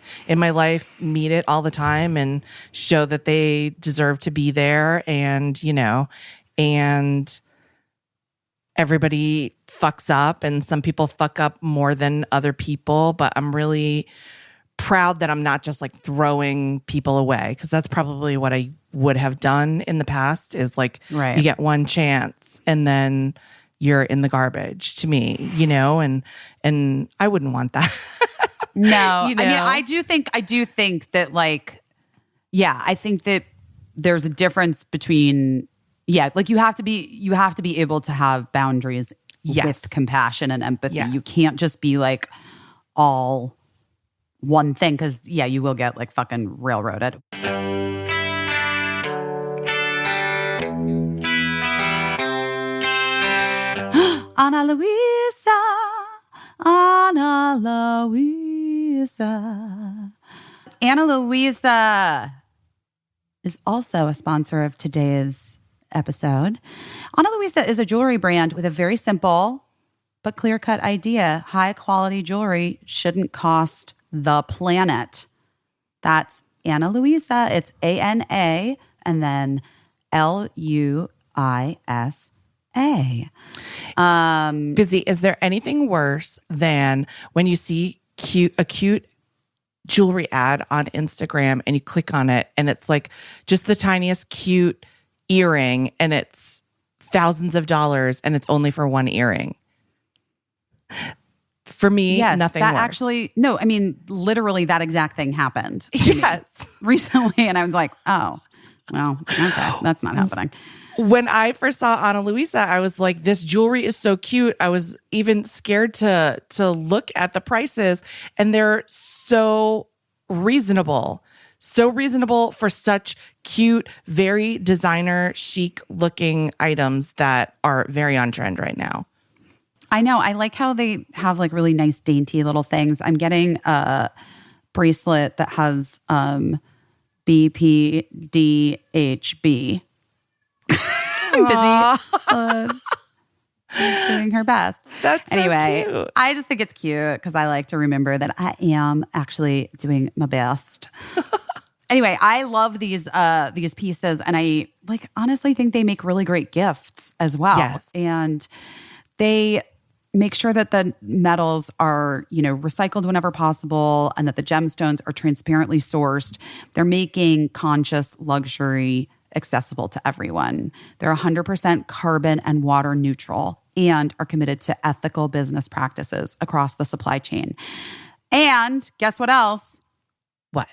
life meet it all the time and show that they deserve to be there. And, and everybody fucks up, and some people fuck up more than other people. But I'm really proud that I'm not just like throwing people away, because that's probably what I would have done in the past, is like, right, you get one chance and then you're in the garbage to me, and I wouldn't want that. No, I mean, I do think that, like, yeah, I think that there's a difference between, like you have to be able to have boundaries with compassion and empathy. Yes. You can't just be like all one thing, because you will get like fucking railroaded. Ana Luisa. Ana Luisa is also a sponsor of today's episode. Ana Luisa is a jewelry brand with a very simple but clear-cut idea. High-quality jewelry shouldn't cost the planet. That's Ana Luisa. It's ANA and then LUISA. Busy, is there anything worse than when you see a cute jewelry ad on Instagram and you click on it and it's like just the tiniest cute earring and it's thousands of dollars and it's only for one earring? For me, nothing that worse. Actually, no, I mean, literally that exact thing happened recently. And I was like, oh, well, okay, that's not happening. When I first saw Ana Luisa, I was like, this jewelry is so cute. I was even scared to look at the prices, and they're so reasonable. So reasonable for such cute, very designer chic looking items that are very on trend right now. I know. I like how they have like really nice, dainty little things. I'm getting a bracelet that has BPDHB. Busy doing her best. That's anyway, so cute. I just think it's cute because I like to remember that I am actually doing my best. Anyway, I love these pieces, and I like honestly think they make really great gifts as well. Yes. And they make sure that the metals are, recycled whenever possible, and that the gemstones are transparently sourced. They're making conscious luxury accessible to everyone. They're 100% carbon and water neutral and are committed to ethical business practices across the supply chain. And guess what else? What?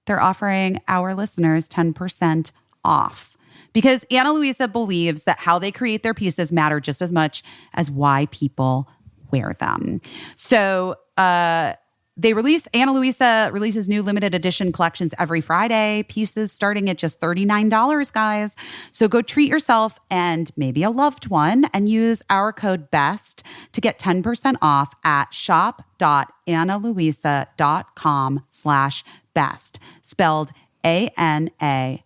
They're offering our listeners 10% off because Ana Luisa believes that how they create their pieces matter just as much as why people wear them. So, Ana Luisa releases new limited edition collections every Friday, pieces starting at just $39, guys. So go treat yourself and maybe a loved one and use our code BEST to get 10% off at shop.analuisa.com/best, spelled ANALUISA.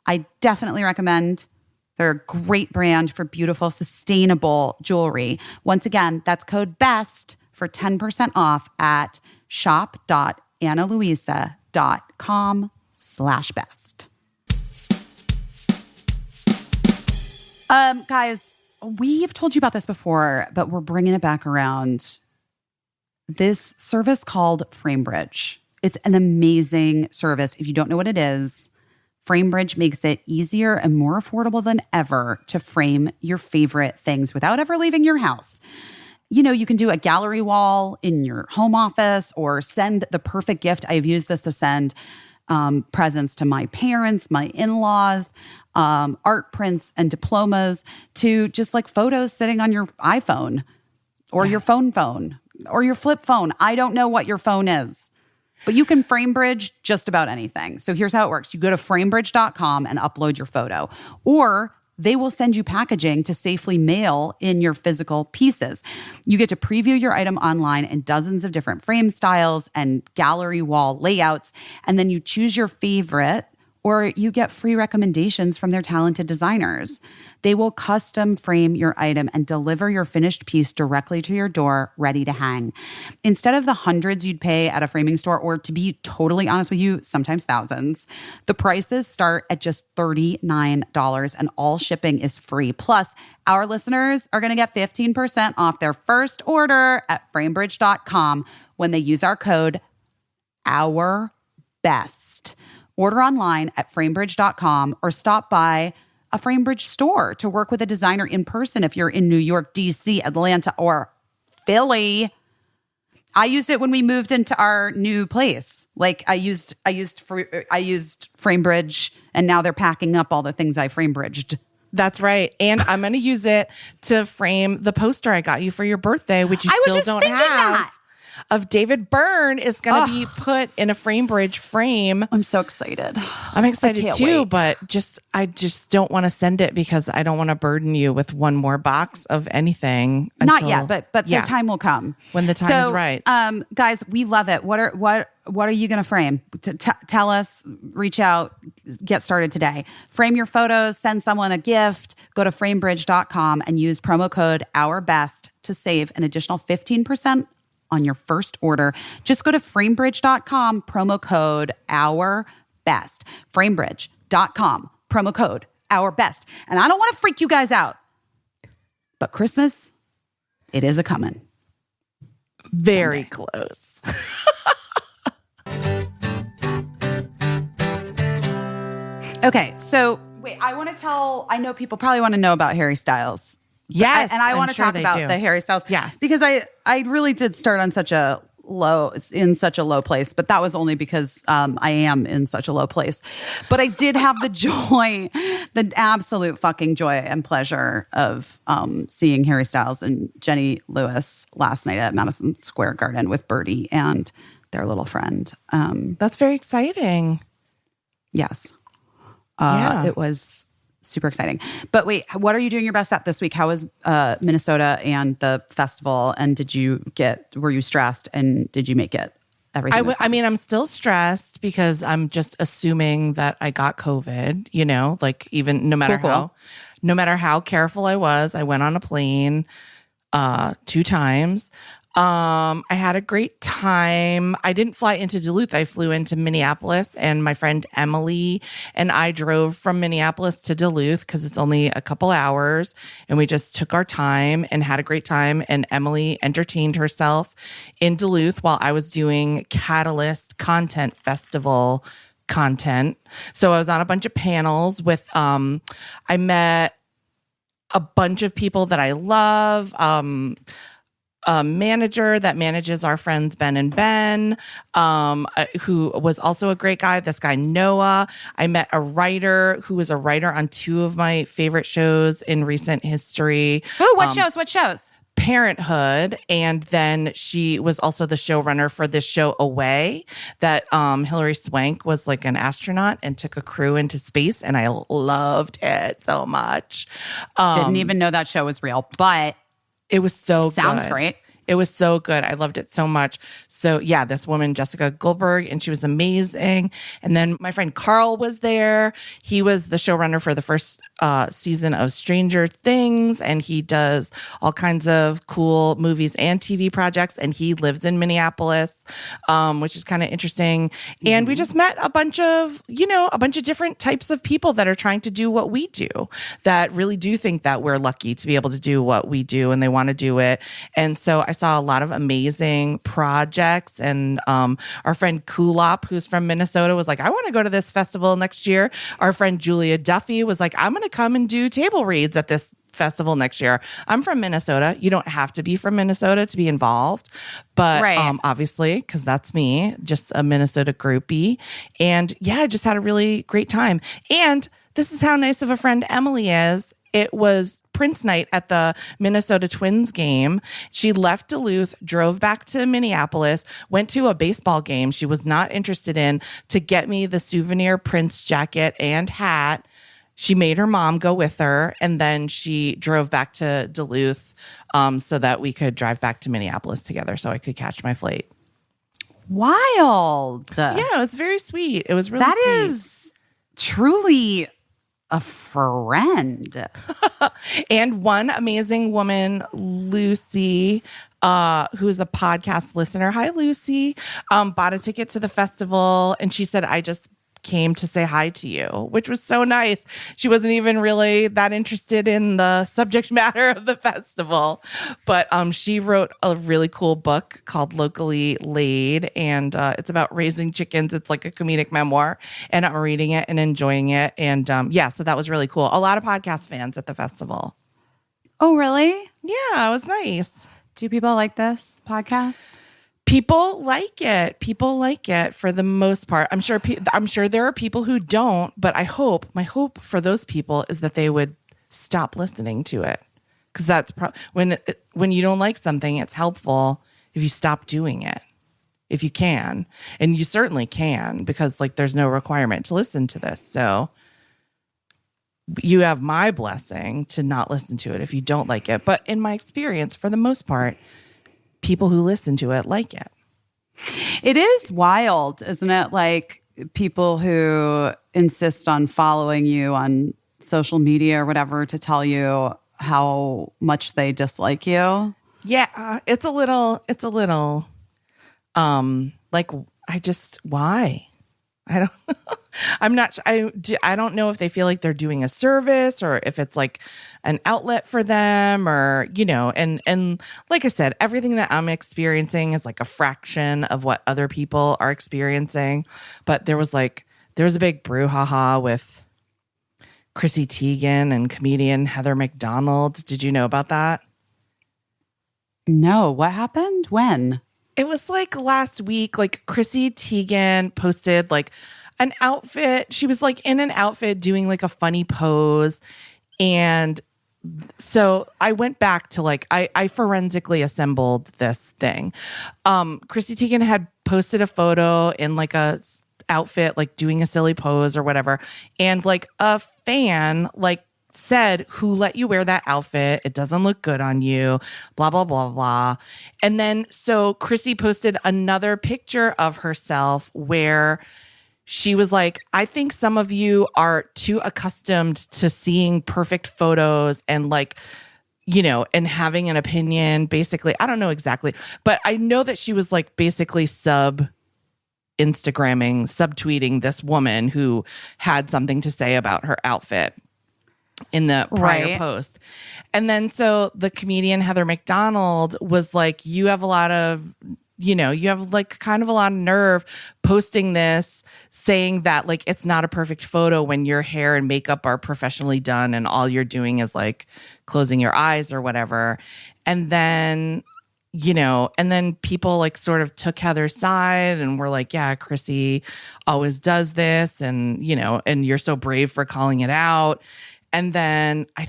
I definitely recommend. They're a great brand for beautiful, sustainable jewelry. Once again, that's code BEST for 10% off at shop.analuisa.com/best. Guys, we've told you about this before, but we're bringing it back around. This service called FrameBridge. It's an amazing service. If you don't know what it is, FrameBridge makes it easier and more affordable than ever to frame your favorite things without ever leaving your house. You know, you can do a gallery wall in your home office or send the perfect gift. I've used this to send presents to my parents, my in-laws, art prints and diplomas, to just like photos sitting on your iPhone or your phone or your flip phone. I don't know what your phone is. But you can FrameBridge just about anything. So here's how it works. You go to framebridge.com and upload your photo. Or they will send you packaging to safely mail in your physical pieces. You get to preview your item online in dozens of different frame styles and gallery wall layouts. And then you choose your favorite, or you get free recommendations from their talented designers. They will custom frame your item and deliver your finished piece directly to your door, ready to hang. Instead of the hundreds you'd pay at a framing store, or to be totally honest with you, sometimes thousands, the prices start at just $39 and all shipping is free. Plus, our listeners are going to get 15% off their first order at framebridge.com when they use our code OURBEST. Order online at framebridge.com or stop by a FrameBridge store to work with a designer in person if you're in New York, DC, Atlanta, or Philly. I used it when we moved into our new place. Like I used FrameBridge, and now they're packing up all the things I FrameBridged. That's right. And I'm going to use it to frame the poster I got you for your birthday, which you still don't have. That. Of David Byrne is going to be put in a FrameBridge frame. I'm so excited. I'm excited too, wait. But I just don't want to send it because I don't want to burden you with one more box of anything. Not yet, but the time will come when the time is right. Guys, we love it. What are you going to frame? Tell us. Reach out. Get started today. Frame your photos. Send someone a gift. Go to framebridge.com and use promo code OURBEST to save an additional 15% on your first order. Just go to framebridge.com, promo code OURBEST. Framebridge.com, promo code OURBEST. And I don't want to freak you guys out, but Christmas, it is a-coming. Very close. Okay, so wait, I know people probably want to know about Harry Styles. Yes, and I want to talk about the Harry Styles. Yes, because I really did start on such a low place, but that was only because I am in such a low place. But I did have the joy, the absolute fucking joy and pleasure of seeing Harry Styles and Jenny Lewis last night at Madison Square Garden with Birdie and their little friend. That's very exciting. Yes, it was super exciting. But wait, what are you doing your best at this week? How was Minnesota and the festival? And were you stressed? And did you make it? Everything? I mean, I'm still stressed because I'm just assuming that I got COVID, like even no matter how careful I was, I went on a plane 2 times. I had a great time. I didn't fly into Duluth. I flew into Minneapolis, and my friend Emily and I drove from Minneapolis to Duluth because it's only a couple hours, and we just took our time and had a great time. And Emily entertained herself in Duluth while I was doing Catalyst Content Festival content. So I was on a bunch of panels with, I met a bunch of people that I love. a manager that manages our friends Ben and Ben, who was also a great guy. This guy, Noah. I met a writer who was a writer on 2 of my favorite shows in recent history. Ooh, what shows? What shows? Parenthood, and then she was also the showrunner for this show Away that Hilary Swank was like an astronaut and took a crew into space, and I loved it so much. Didn't even know that show was real, but it was so sounds good. great. It was so good. I loved it so much. So yeah, this woman, Jessica Goldberg, and she was amazing. And then my friend Carl was there. He was the showrunner for the first season of Stranger Things, and he does all kinds of cool movies and TV projects. And he lives in Minneapolis, which is kind of interesting. And we just met a bunch of different types of people that are trying to do what we do, that really do think that we're lucky to be able to do what we do, and they want to do it. And so I saw a lot of amazing projects, and our friend Kulop, who's from Minnesota, was like, I want to go to this festival next year. Our friend Julia Duffy was like, I'm going to come and do table reads at this festival next year. I'm from Minnesota. You don't have to be from Minnesota to be involved, but obviously, because that's me, just a Minnesota groupie. And yeah, I just had a really great time. And this is how nice of a friend Emily is. It was Prince night at the Minnesota Twins game. She left Duluth, drove back to Minneapolis, went to a baseball game she was not interested in to get me the souvenir Prince jacket and hat. She made her mom go with her, and then she drove back to Duluth so that we could drive back to Minneapolis together so I could catch my flight. Wild. Yeah, it was very sweet. It was really That sweet. is truly a friend. And one amazing woman, Lucy, who's a podcast listener. Hi, Lucy. Bought a ticket to the festival, and she said, I just came to say hi to you, which was so nice. She wasn't even really that interested in the subject matter of the festival, but she wrote a really cool book called Locally Laid, and it's about raising chickens. It's like a comedic memoir, and I'm reading it and enjoying it. And so that was really cool. A lot of podcast fans at the festival. Oh, really? Yeah, it was nice. Do people like this podcast? People like it. People like it for the most part. I'm sure there are people who don't, but my hope for those people is that they would stop listening to it. Because that's when you don't like something, it's helpful if you stop doing it, if you can. And you certainly can, because like there's no requirement to listen to this. So you have my blessing to not listen to it if you don't like it. But in my experience, for the most part, people who listen to it like it. It is wild, isn't it? Like people who insist on following you on social media or whatever to tell you how much they dislike you. Yeah, it's a little like why? I don't know if they feel like they're doing a service or if it's like an outlet for them, or, and like I said, everything that I'm experiencing is like a fraction of what other people are experiencing. But there was a big brouhaha with Chrissy Teigen and comedian Heather McDonald. Did you know about that? No, what happened? When? It was like last week. Like Chrissy Teigen posted like an outfit. She was like in an outfit doing like a funny pose. And so I went back to like, I forensically assembled this thing. Chrissy Teigen had posted a photo in like a outfit, like doing a silly pose or whatever. And like a fan like said, who let you wear that outfit? It doesn't look good on you, blah, blah, blah, blah. And then so Chrissy posted another picture of herself where she was like, I think some of you are too accustomed to seeing perfect photos and like, and having an opinion, basically. I don't know exactly, but I know that she was like basically subtweeting this woman who had something to say about her outfit in the prior post. And then so the comedian Heather McDonald was like, you have like kind of a lot of nerve posting this, saying that like it's not a perfect photo when your hair and makeup are professionally done and all you're doing is like closing your eyes or whatever. And then and then people like sort of took Heather's side and were like, yeah, Chrissy always does this. And, and you're so brave for calling it out. And then I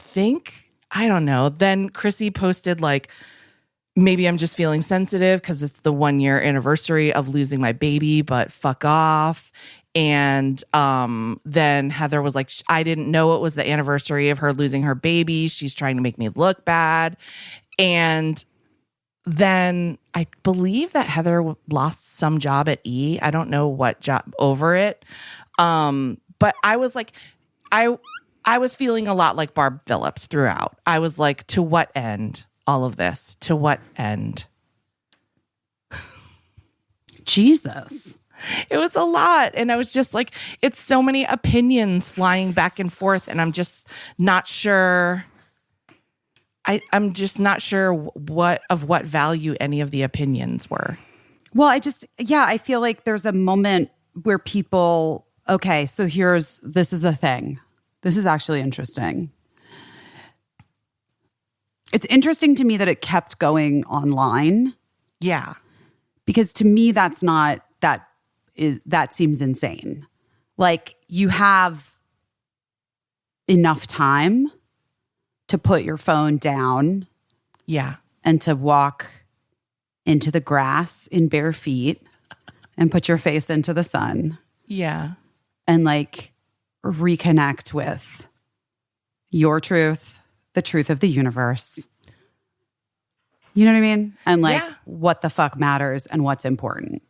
don't know, then Chrissy posted like, maybe I'm just feeling sensitive because it's the 1-year anniversary of losing my baby, but fuck off. And then Heather was like, I didn't know it was the anniversary of her losing her baby. She's trying to make me look bad. And then I believe that Heather lost some job at E. I don't know what job over it. But I was like, I was feeling a lot like Barb Phillips throughout. I was like, to what end? All of this. To what end? Jesus. It was a lot. And I was just like, it's so many opinions flying back and forth. And I'm just not sure. I'm just not sure what value any of the opinions were. Well, I feel like there's a moment where people, okay, so this is a thing. This is actually interesting. It's interesting to me that it kept going online. Yeah. Because to me, that seems insane. Like, you have enough time to put your phone down. Yeah. And to walk into the grass in bare feet and put your face into the sun. Yeah. And like reconnect with your truth, the truth of the universe. You know what I mean? And like what the fuck matters and what's important.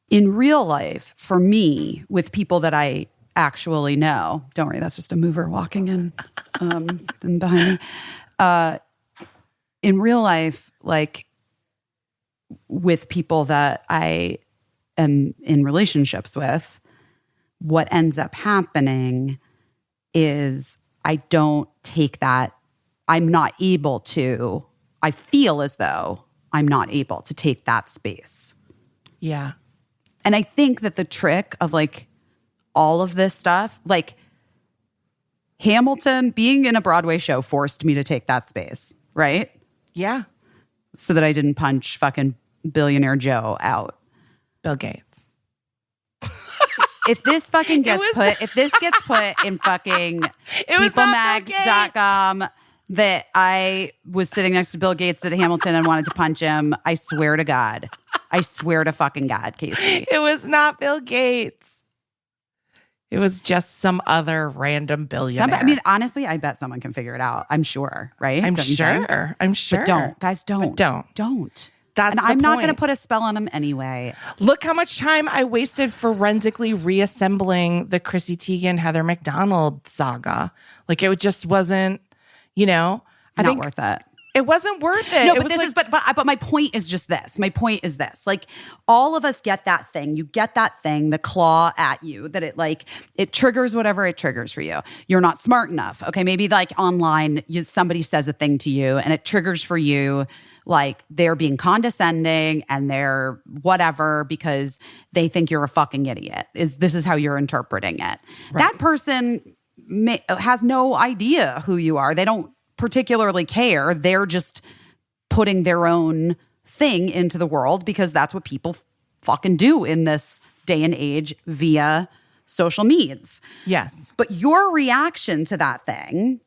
In real life, for me, with people that I actually know, don't worry, that's just a mover walking in and behind me. In real life, like with people that I am in relationships with, what ends up happening is I don't take that. I'm not able to. I feel as though I'm not able to take that space. Yeah. And I think that the trick of like all of this stuff, like Hamilton, being in a Broadway show forced me to take that space, right? Yeah. So that I didn't punch fucking billionaire Joe out. Bill Gates. If this fucking gets put in fucking peoplemag.com that I was sitting next to Bill Gates at Hamilton and wanted to punch him, I swear to God. I swear to fucking God, Caissie. It was not Bill Gates. It was just some other random billionaire. Honestly, I bet someone can figure it out. I'm sure, right? I'm sure. But don't. Guys, don't. Don't. That's and I'm not going to put a spell on him anyway. Look how much time I wasted forensically reassembling the Chrissy Teigen, Heather McDonald saga. Like, it just wasn't, I think worth it. It wasn't worth it. No, it but my point is just this. My point is this. Like, all of us get that thing. You get that thing, the claw at you, that it triggers whatever it triggers for you. You're not smart enough. Okay, maybe like online, somebody says a thing to you and it triggers for you like they're being condescending and they're whatever because they think you're a fucking idiot. This is how you're interpreting it. Right. That person has no idea who you are. They don't particularly care. They're just putting their own thing into the world because that's what people fucking do in this day and age via social medias. Yes. But your reaction to that thing,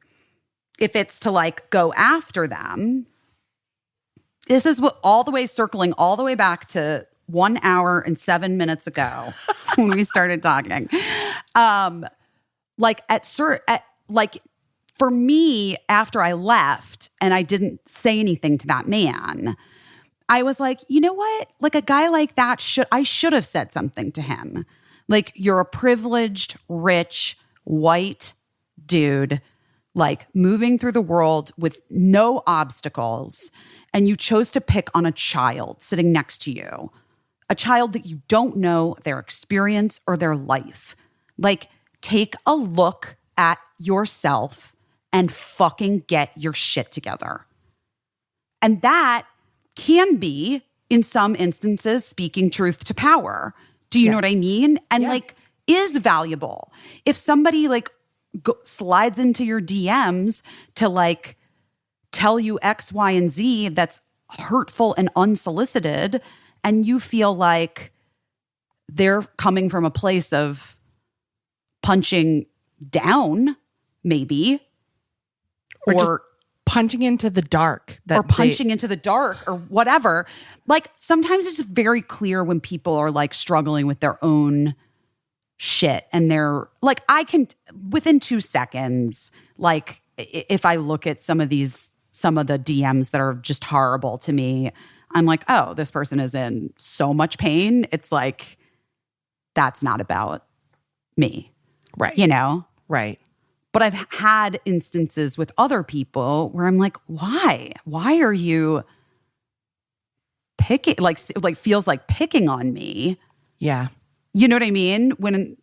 if it's to like go after them, this is what circling all the way back to 1 hour and 7 minutes ago when we started talking. For me, after I left and I didn't say anything to that man, I was like, you know what? Like, a guy like that I should have said something to him. Like, you're a privileged, rich, white dude, like moving through the world with no obstacles. And you chose to pick on a child sitting next to you, a child that you don't know their experience or their life. Like, take a look at yourself and fucking get your shit together. And that can be, in some instances, speaking truth to power. Do you know what I mean? And is valuable. If somebody slides into your DMs to tell you X, Y, and Z that's hurtful and unsolicited, and you feel like they're coming from a place of punching down, maybe, or just punching into the dark, into the dark or whatever. Like sometimes it's very clear when people are like struggling with their own shit, and they're like, I can within 2 seconds, like if I look at some of the DMs that are just horrible to me, I'm like, oh, this person is in so much pain. It's like, that's not about me. Right. You know? Right. But I've had instances with other people where I'm like, why? Why are you picking, like feels like picking on me? Yeah. You know what I mean? When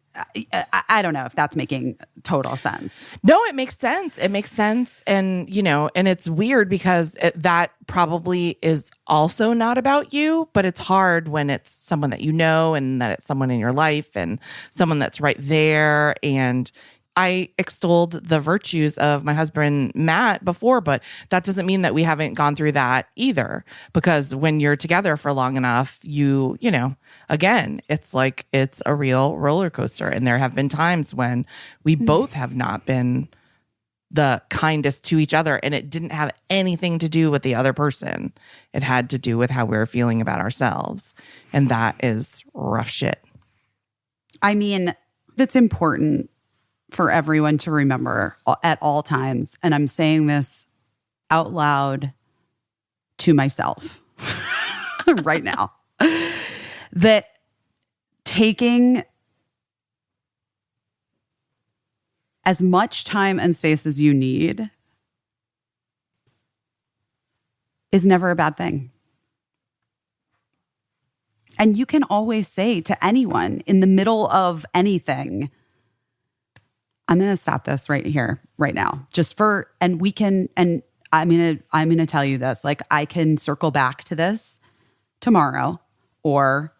I don't know if that's making total sense. No, it makes sense. It makes sense. And, and it's weird because that probably is also not about you, but it's hard when it's someone that you know and that it's someone in your life and someone that's right there. And I extolled the virtues of my husband, Matt, before, but that doesn't mean that we haven't gone through that either. Because when you're together for long enough, again, it's like it's a real roller coaster. And there have been times when we both have not been the kindest to each other. And it didn't have anything to do with the other person. It had to do with how we were feeling about ourselves. And that is rough shit. I mean, it's important for everyone to remember at all times, and I'm saying this out loud to myself right now, that taking as much time and space as you need is never a bad thing. And you can always say to anyone in the middle of anything, I'm going to stop this right here, right now, I'm going to tell you this, like I can circle back to this tomorrow or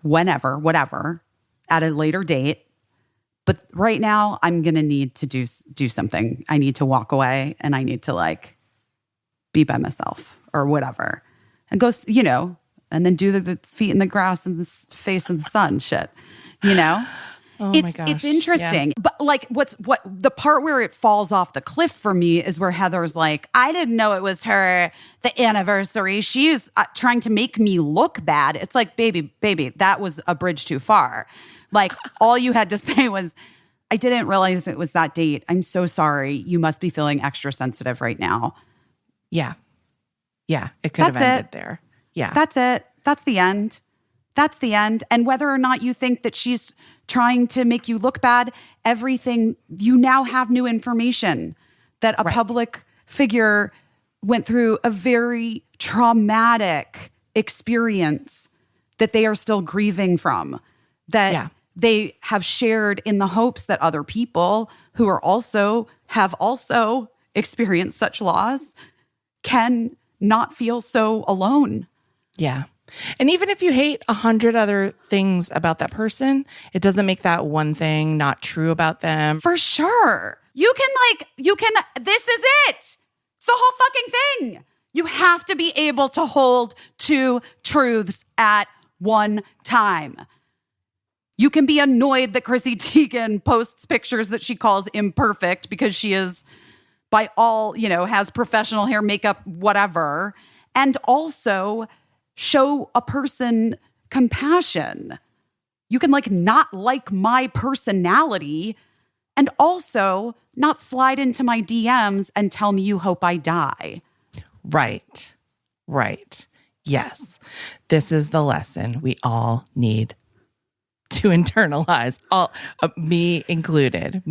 whenever, whatever, at a later date. But right now I'm going to need to do something. I need to walk away and I need to like be by myself or whatever and go, and then do the feet in the grass and the face in the sun shit, Oh my gosh. It's interesting. Yeah. But like what the part where it falls off the cliff for me is where Heather's like, I didn't know it was the anniversary. She was trying to make me look bad. It's like, baby, that was a bridge too far. Like all you had to say was, I didn't realize it was that date. I'm so sorry. You must be feeling extra sensitive right now. Yeah. Yeah. It could have ended there. Yeah. That's it. That's the end. That's the end. And whether or not you think that she's trying to make you look bad, everything, you now have new information that a public figure went through a very traumatic experience that they are still grieving from, that they have shared in the hopes that other people who have also experienced such loss can not feel so alone. Yeah. And even if you hate 100 other things about that person, it doesn't make that one thing not true about them. For sure. This is it. It's the whole fucking thing. You have to be able to hold two truths at one time. You can be annoyed that Chrissy Teigen posts pictures that she calls imperfect because she is, by all, has professional hair, makeup, whatever. And also show a person compassion. You can not like my personality and also not slide into my DMs and tell me you hope I die. Right. Yes. This is the lesson we all need to internalize. Me included.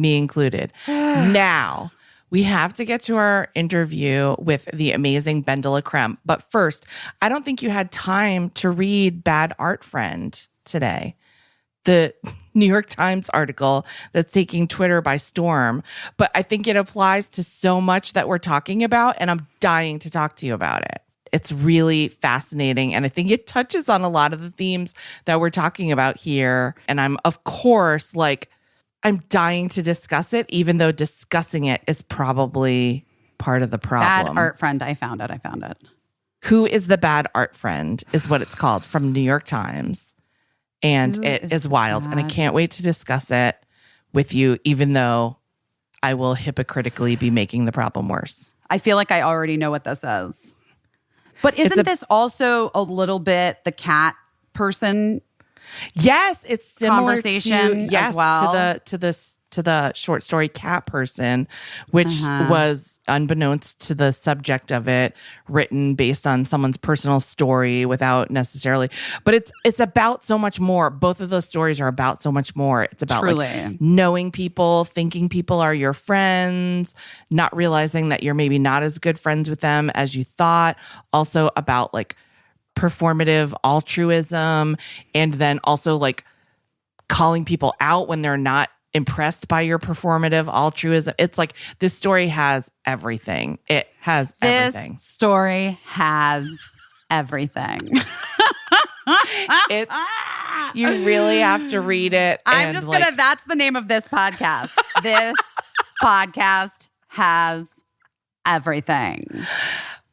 Now, we have to get to our interview with the amazing BenDeLaCreme. But first, I don't think you had time to read Bad Art Friend today. The New York Times article that's taking Twitter by storm. But I think it applies to so much that we're talking about, and I'm dying to talk to you about it. It's really fascinating. And I think it touches on a lot of the themes that we're talking about here. And I'm, of course, I'm dying to discuss it, even though discussing it is probably part of the Bad problem. art friend. I found it. Who is the bad art friend is what it's called from New York Times. And Who it is is wild. And I can't wait to discuss it with you, even though I will hypocritically be making the problem worse. I feel like I already know what this is. But isn't this also a little bit the cat person? Yes, it's similar conversation as well. to the short story Cat Person, which was, unbeknownst to the subject of it, written based on someone's personal story without necessarily. But it's about so much more. Both of those stories are about so much more. It's about like knowing people, thinking people are your friends, not realizing that you're maybe not as good friends with them as you thought. Also about like performative altruism, and then also like calling people out when they're not impressed by your performative altruism. It's like this story has everything. It has everything. This story has everything. It's you really have to read it. I'm just gonna that's the name of this podcast. This podcast has everything.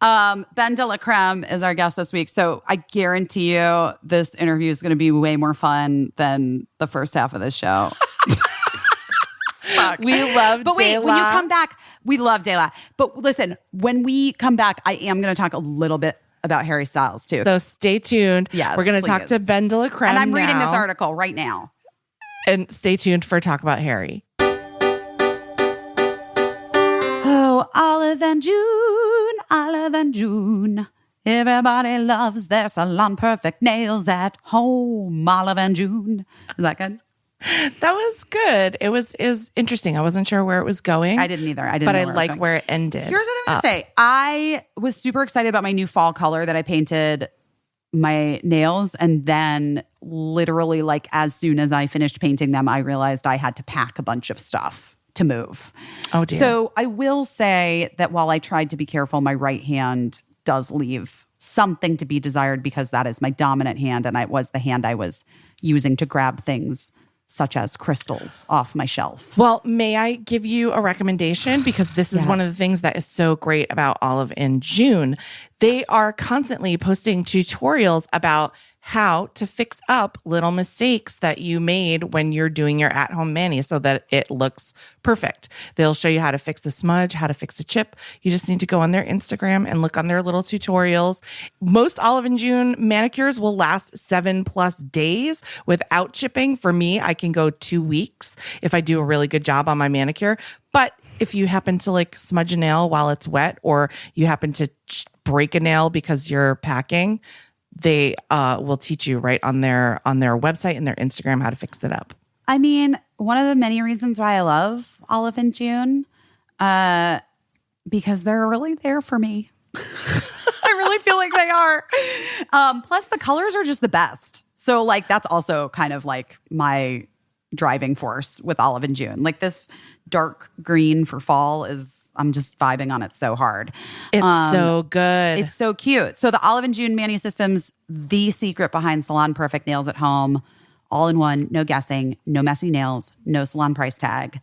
BenDeLaCreme is our guest this week. So I guarantee you this interview is going to be way more fun than the first half of this show. We love But wait, De La. when you come back, we love De La. But listen, when we come back, I am going to talk a little bit about Harry Styles too. So stay tuned. Yes, we're going to talk to please. BenDeLaCreme And I'm reading this now. article right now. And stay tuned for Talk About Harry. Oh, Olive and June, Olive and June. Everybody loves their salon perfect nails at home. Olive and June. Is that good? That was good. It was interesting. I wasn't sure where it was going. I didn't either. But I like where it ended. Here's what I'm going to say. I was super excited about my new fall color that I painted my nails. And then literally like as soon as I finished painting them, I realized I had to pack a bunch of stuff to move. Oh, dear. So I will say that while I tried to be careful, my right hand does leave something to be desired because that is my dominant hand. And it was the hand I was using to grab things such as crystals off my shelf. Well, may I give you a recommendation? Because this is one of the things that is so great about Olive and June. They are constantly posting tutorials about how to fix up little mistakes that you made when you're doing your at-home mani so that it looks perfect. They'll show you how to fix a smudge, how to fix a chip. You just need to go on their Instagram and look on their little tutorials. Most Olive and June manicures will last 7+ days without chipping. For me, I can go 2 weeks if I do a really good job on my manicure. But if you happen to like smudge a nail while it's wet, or you happen to break a nail because you're packing, they will teach you right on their website and their Instagram how to fix it up. I mean, one of the many reasons why I love Olive and June, because they're really there for me. I really feel like they are. Plus, the colors are just the best. So, like, that's also kind of like my driving force with Olive and June. Like this dark green for fall I'm just vibing on it so hard. It's so good. It's so cute. So the Olive and June Mani System's the secret behind salon perfect nails at home. All in one, no guessing, no messy nails, no salon price tag.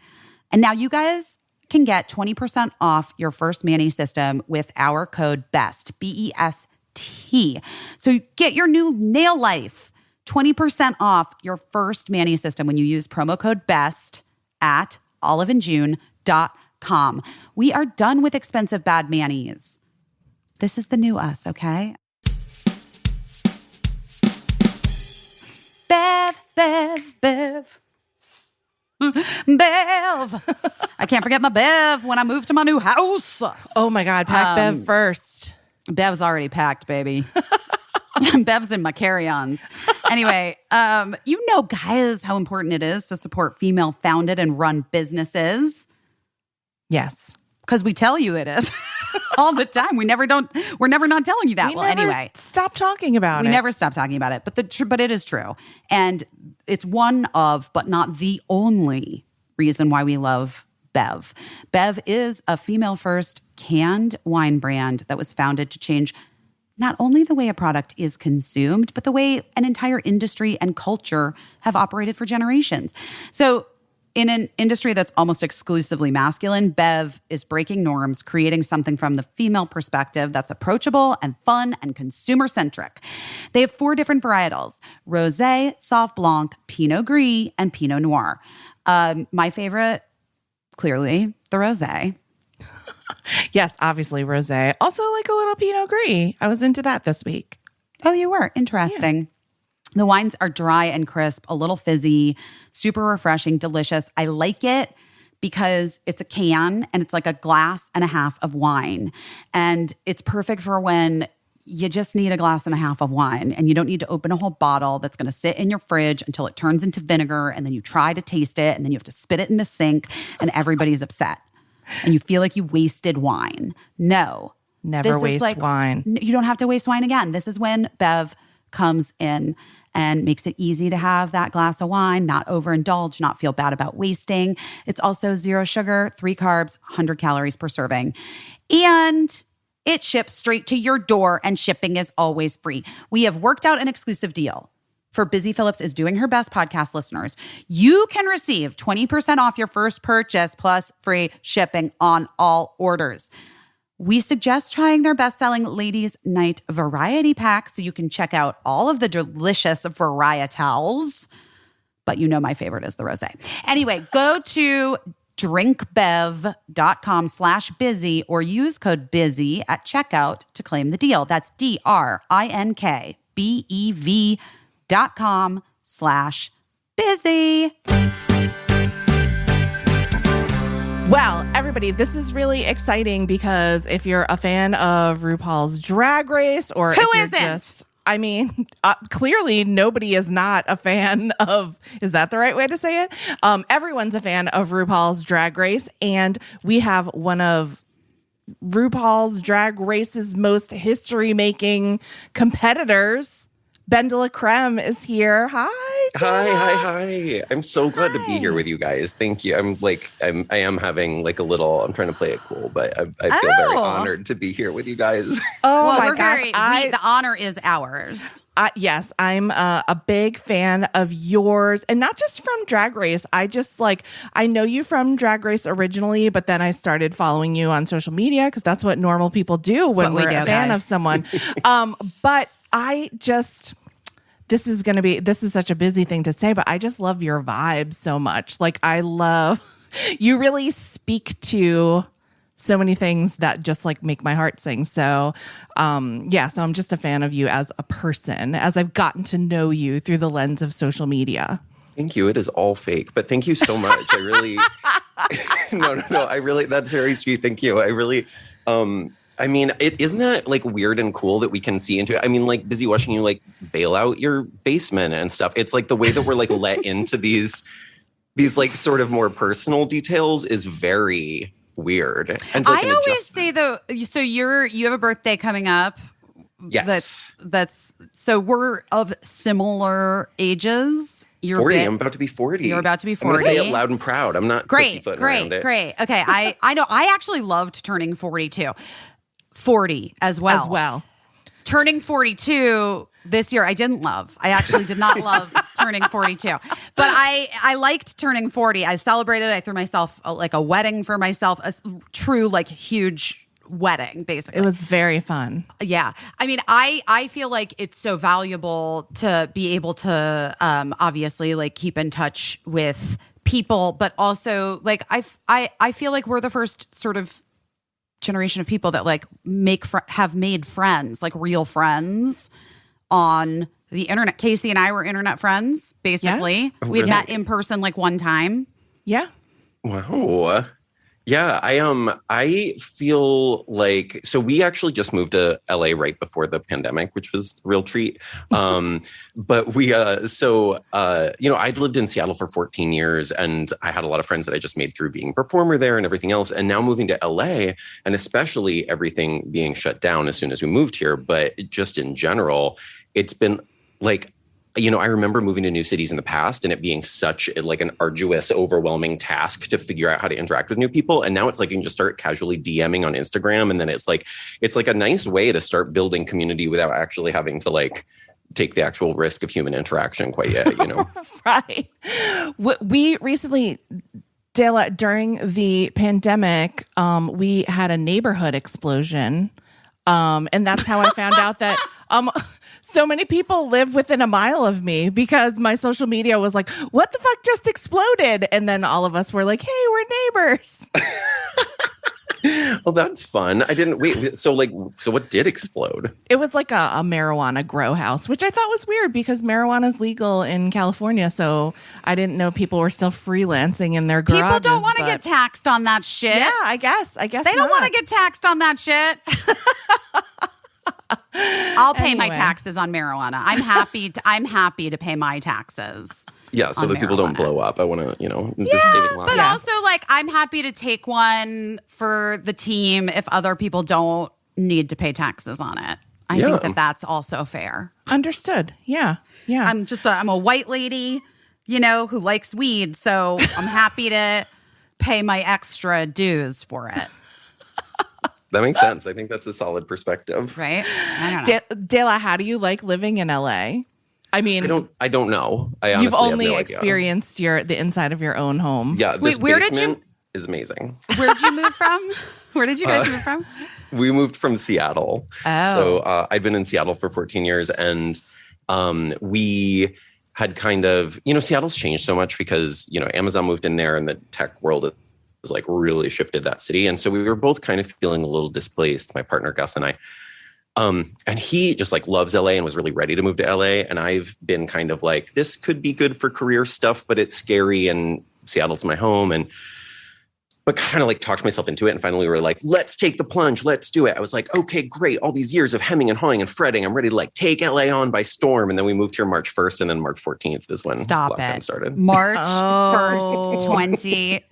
And now you guys can get 20% off your first Mani System with our code BEST, BEST. So get your new nail life. 20% off your first Mani System when you use promo code BEST at oliveandjune.com. We are done with expensive bad manis. This is the new us, okay? Bev. Bev. I can't forget my Bev when I move to my new house. Oh my God, pack Bev first. Bev's already packed, baby. Bev's in my carry-ons. Anyway, you know, guys, how important it is to support female-founded and run businesses. Yes. Because we tell you it is all the time. We're never not telling you that. Anyway. Stop talking about it. We never stop talking about it. But it is true. And it's one of, but not the only reason why we love Bev. Bev is a female-first canned wine brand that was founded to change not only the way a product is consumed, but the way an entire industry and culture have operated for generations. So in an industry that's almost exclusively masculine, Bev is breaking norms, creating something from the female perspective that's approachable and fun and consumer-centric. They have 4 different varietals: Rosé, Sauv Blanc, Pinot Gris, and Pinot Noir. My favorite, clearly, the Rosé. Yes, obviously rosé. Also like a little Pinot Gris. I was into that this week. Oh, you were? Interesting. Yeah. The wines are dry and crisp, a little fizzy, super refreshing, delicious. I like it because it's a can and it's like a glass and a half of wine. And it's perfect for when you just need a glass and a half of wine and you don't need to open a whole bottle that's going to sit in your fridge until it turns into vinegar, and then you try to taste it and then you have to spit it in the sink and everybody's upset. And you feel like you wasted wine. No. Never waste wine. You don't have to waste wine again. This is when Bev comes in and makes it easy to have that glass of wine, not overindulge, not feel bad about wasting. It's also 0 sugar, 3 carbs, 100 calories per serving. And it ships straight to your door, and shipping is always free. We have worked out an exclusive deal for Busy Phillips is Doing Her Best podcast listeners. You can receive 20% off your first purchase plus free shipping on all orders. We suggest trying their best-selling Ladies Night Variety Pack so you can check out all of the delicious varietals. But you know my favorite is the rosé. Anyway, go to drinkbev.com/busy or use code BUSY at checkout to claim the deal. That's drinkbev.com/busy. Well, everybody, this is really exciting because if you're a fan of RuPaul's Drag Race, or who if you're isn't? just, I mean, clearly nobody is not a fan of, is that the right way to say it? Everyone's a fan of RuPaul's Drag Race, and we have one of RuPaul's Drag Race's most history-making competitors. BenDeLaCreme is here. Hi. Hi. I'm so glad to be here with you guys. Thank you. I am having like a little, I'm trying to play it cool, but I feel very honored to be here with you guys. Oh, well, my we're gosh. the honor is ours. Yes, I'm a big fan of yours, and not just from Drag Race. I know you from Drag Race originally, but then I started following you on social media because that's what normal people do when we're a fan of someone. But this is such a busy thing to say, but I just love your vibe so much. Like, you really speak to so many things that just like make my heart sing. So, so I'm just a fan of you as a person, as I've gotten to know you through the lens of social media. Thank you. It is all fake, but thank you so much. I really, no, that's very sweet. Thank you. I really, I mean, isn't that like weird and cool that we can see into it? I mean, like busy watching you like bail out your basement and stuff. It's like the way that we're like let into these like sort of more personal details is very weird. And like I always say though, so you have a birthday coming up. Yes. That's so we're of similar ages. You're 40. I'm about to be 40. You're about to be 40. I'm going to say it loud and proud. I'm not pussyfooting around it. Great. Okay. I know. I actually loved turning 42. 40 as well. Turning 42 this year, I didn't love. I actually did not love turning 42. But I liked turning 40. I celebrated. I threw myself like a wedding for myself, a true like huge wedding, basically. It was very fun. Yeah. I mean, I feel like it's so valuable to be able to obviously like keep in touch with people, but also like I feel like we're the first sort of generation of people that like have made friends, like real friends on the internet. Caissie and I were internet friends, basically. Yes. Oh, We'd really? met in person like one time. Yeah. Wow. Yeah, I feel like, so we actually just moved to LA right before the pandemic, which was a real treat. But I'd lived in Seattle for 14 years and I had a lot of friends that I just made through being a performer there and everything else. And now moving to LA, and especially everything being shut down as soon as we moved here, but just in general, it's been like, I remember moving to new cities in the past and it being such like an arduous, overwhelming task to figure out how to interact with new people. And now it's like you can just start casually DMing on Instagram. And then it's like a nice way to start building community without actually having to like take the actual risk of human interaction quite yet, you know? Right. We recently, Dela, during the pandemic, we had a neighborhood explosion. And that's how I found out that so many people live within a mile of me, because my social media was like, what the fuck just exploded? And then all of us were like, hey, we're neighbors. Well, that's fun. I didn't wait. So what did explode? It was like a marijuana grow house, which I thought was weird because marijuana is legal in California. So I didn't know people were still freelancing in their garages. People don't want to get taxed on that shit. Yeah, I guess they don't want to get taxed on that shit. I'll pay my taxes on marijuana. I'm happy to pay my taxes. Yeah, so that people don't blow up. I want to, they're saving lives. But also, I'm happy to take one for the team if other people don't need to pay taxes on it. I think that that's also fair. Understood. Yeah. Yeah. I'm a white lady, who likes weed. So I'm happy to pay my extra dues for it. That makes sense. I think that's a solid perspective. Right? I don't know. Dela, how do you like living in LA? I mean, I don't know. I honestly you've only have no experienced the inside of your own home. Yeah, this basement is amazing. Where did you move from? Where did you guys move from? We moved from Seattle. Oh. So I've been in Seattle for 14 years, and we had kind of, Seattle's changed so much because, Amazon moved in there and the tech world has really shifted that city. And so we were both kind of feeling a little displaced, my partner Gus and I. And he just loves LA and was really ready to move to LA. And I've been kind of this could be good for career stuff, but it's scary and Seattle's my home. But kind of talked myself into it. And finally we were let's take the plunge. Let's do it. I was okay, great. All these years of hemming and hawing and fretting. I'm ready to take LA on by storm. And then we moved here March 1st. And then March 14th is when lockdown started. March 1st,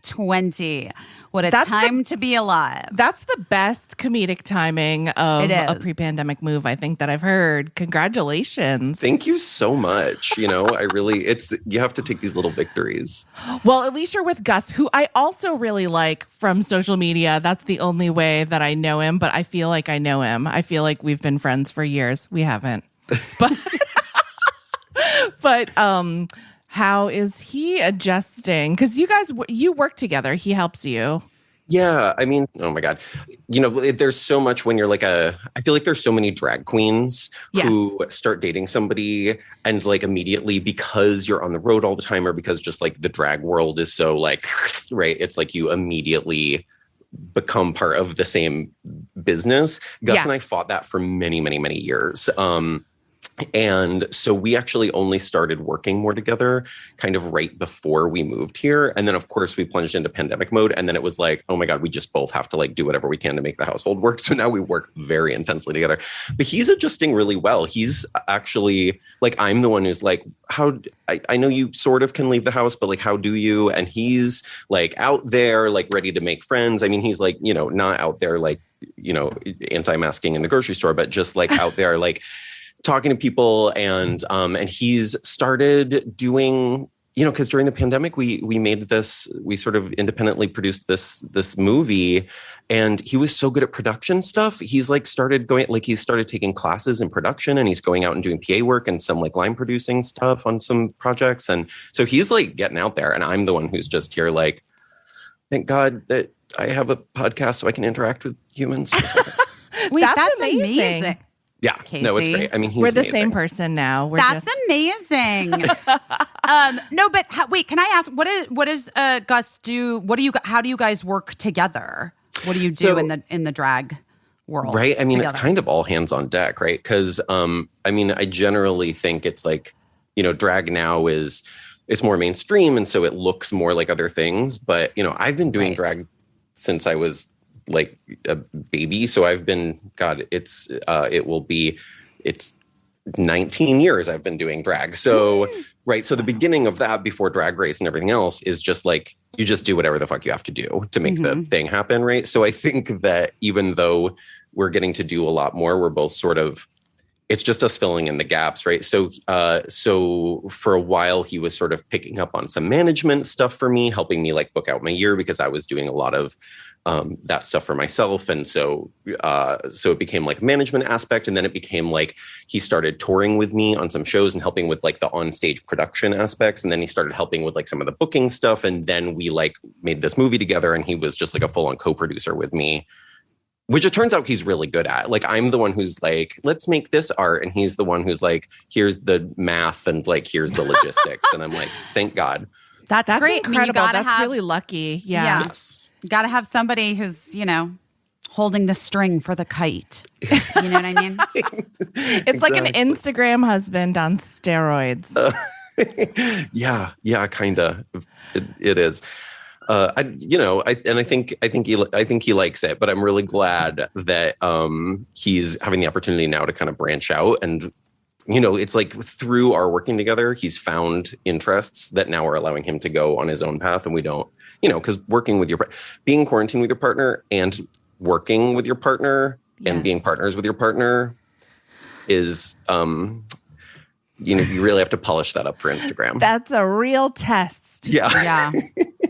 2020. What a time to be alive. That's the best comedic timing of a pre-pandemic move, I think, that I've heard. Congratulations. Thank you so much. You have to take these little victories. Well, at least you're with Gus, who I also really like from social media. That's the only way that I know him, but I feel like I know him. I feel like we've been friends for years. We haven't. But how is he adjusting? Because you work together. He helps you. Yeah. I mean, oh my God. There's so much when you're I feel like there's so many drag queens who start dating somebody and immediately, because you're on the road all the time or because just the drag world is so right. It's you immediately become part of the same business. Gus and I fought that for many, many, many years. And so we actually only started working more together kind of right before we moved here. And then, of course, we plunged into pandemic mode. And then it was oh my God, we just both have to do whatever we can to make the household work. So now we work very intensely together. But he's adjusting really well. He's actually I'm the one who's how I know you sort of can leave the house, but how do you? And he's out there, ready to make friends. I mean, he's not out there anti-masking in the grocery store, but just out there talking to people, and he's started doing, because during the pandemic we sort of independently produced this movie, and he was so good at production stuff. He's started taking classes in production, and he's going out and doing PA work and some line producing stuff on some projects, and so he's getting out there, and I'm the one who's just here thank God that I have a podcast so I can interact with humans. Wait, that's amazing. Yeah, Caissie. No, it's great. I mean, we're the amazing. same person now. That's amazing. No, but wait, can I ask, what does Gus do? How do you guys work together? What do you do in the drag world? Right. I mean, together? It's kind of all hands on deck, right? Because I generally think it's drag now it's more mainstream, and so it looks more like other things. But I've been doing drag since I was a baby. So I've been, it's 19 years I've been doing drag. So, right. So the beginning of that before Drag Race and everything else is just you just do whatever the fuck you have to do to make the thing happen. Right. So I think that even though we're getting to do a lot more, we're both sort of it's just us filling in the gaps, right? So for a while, he was sort of picking up on some management stuff for me, helping me like book out my year because I was doing a lot of that stuff for myself. And so it became like a management aspect. And then it became like he started touring with me on some shows and helping with like the onstage production aspects. And then he started helping with like some of the booking stuff. And then we like made this movie together and he was just like a full on co-producer with me, which it turns out he's really good at. Like, I'm the one who's like, let's make this art. And he's the one who's like, here's the math and like, here's the logistics. And I'm like, thank God. That's great. Incredible. I mean, That's really lucky. Yeah. Yes. You got to have somebody who's, holding the string for the kite. You know what I mean? It's like an Instagram husband on steroids. Yeah, kind of. It is. I think he likes it, but I'm really glad that he's having the opportunity now to kind of branch out. And it's like through our working together, he's found interests that now are allowing him to go on his own path. And we don't, because being quarantined with your partner and working with your partner and being partners with your partner is, you really have to polish that up for Instagram. That's a real test. Yeah.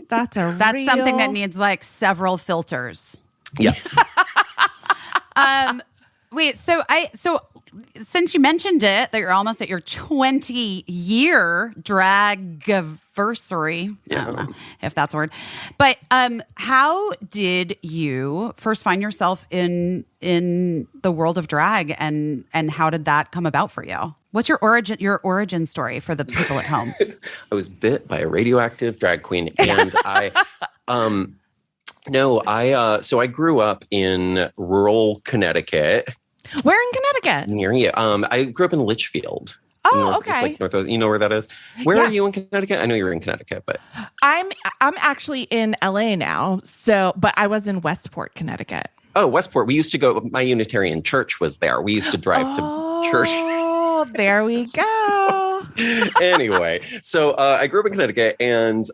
That's something that needs like several filters. Yes. Wait, so since you mentioned it, that you're almost at your 20-year drag-versary, I don't know if that's a word, but how did you first find yourself in the world of drag, and how did that come about for you? What's your origin story for the people at home? I was bit by a radioactive drag queen, and so I grew up in rural Connecticut. Where in Connecticut? Near you. I grew up in Litchfield. Oh, okay. It's like north. You know where that is? Where are you in Connecticut? I know you're in Connecticut, but I'm actually in LA now. But I was in Westport, Connecticut. Oh, Westport. We used to go. My Unitarian church was there. We used to drive to church. Oh, there we go. Anyway, so I grew up in Connecticut, and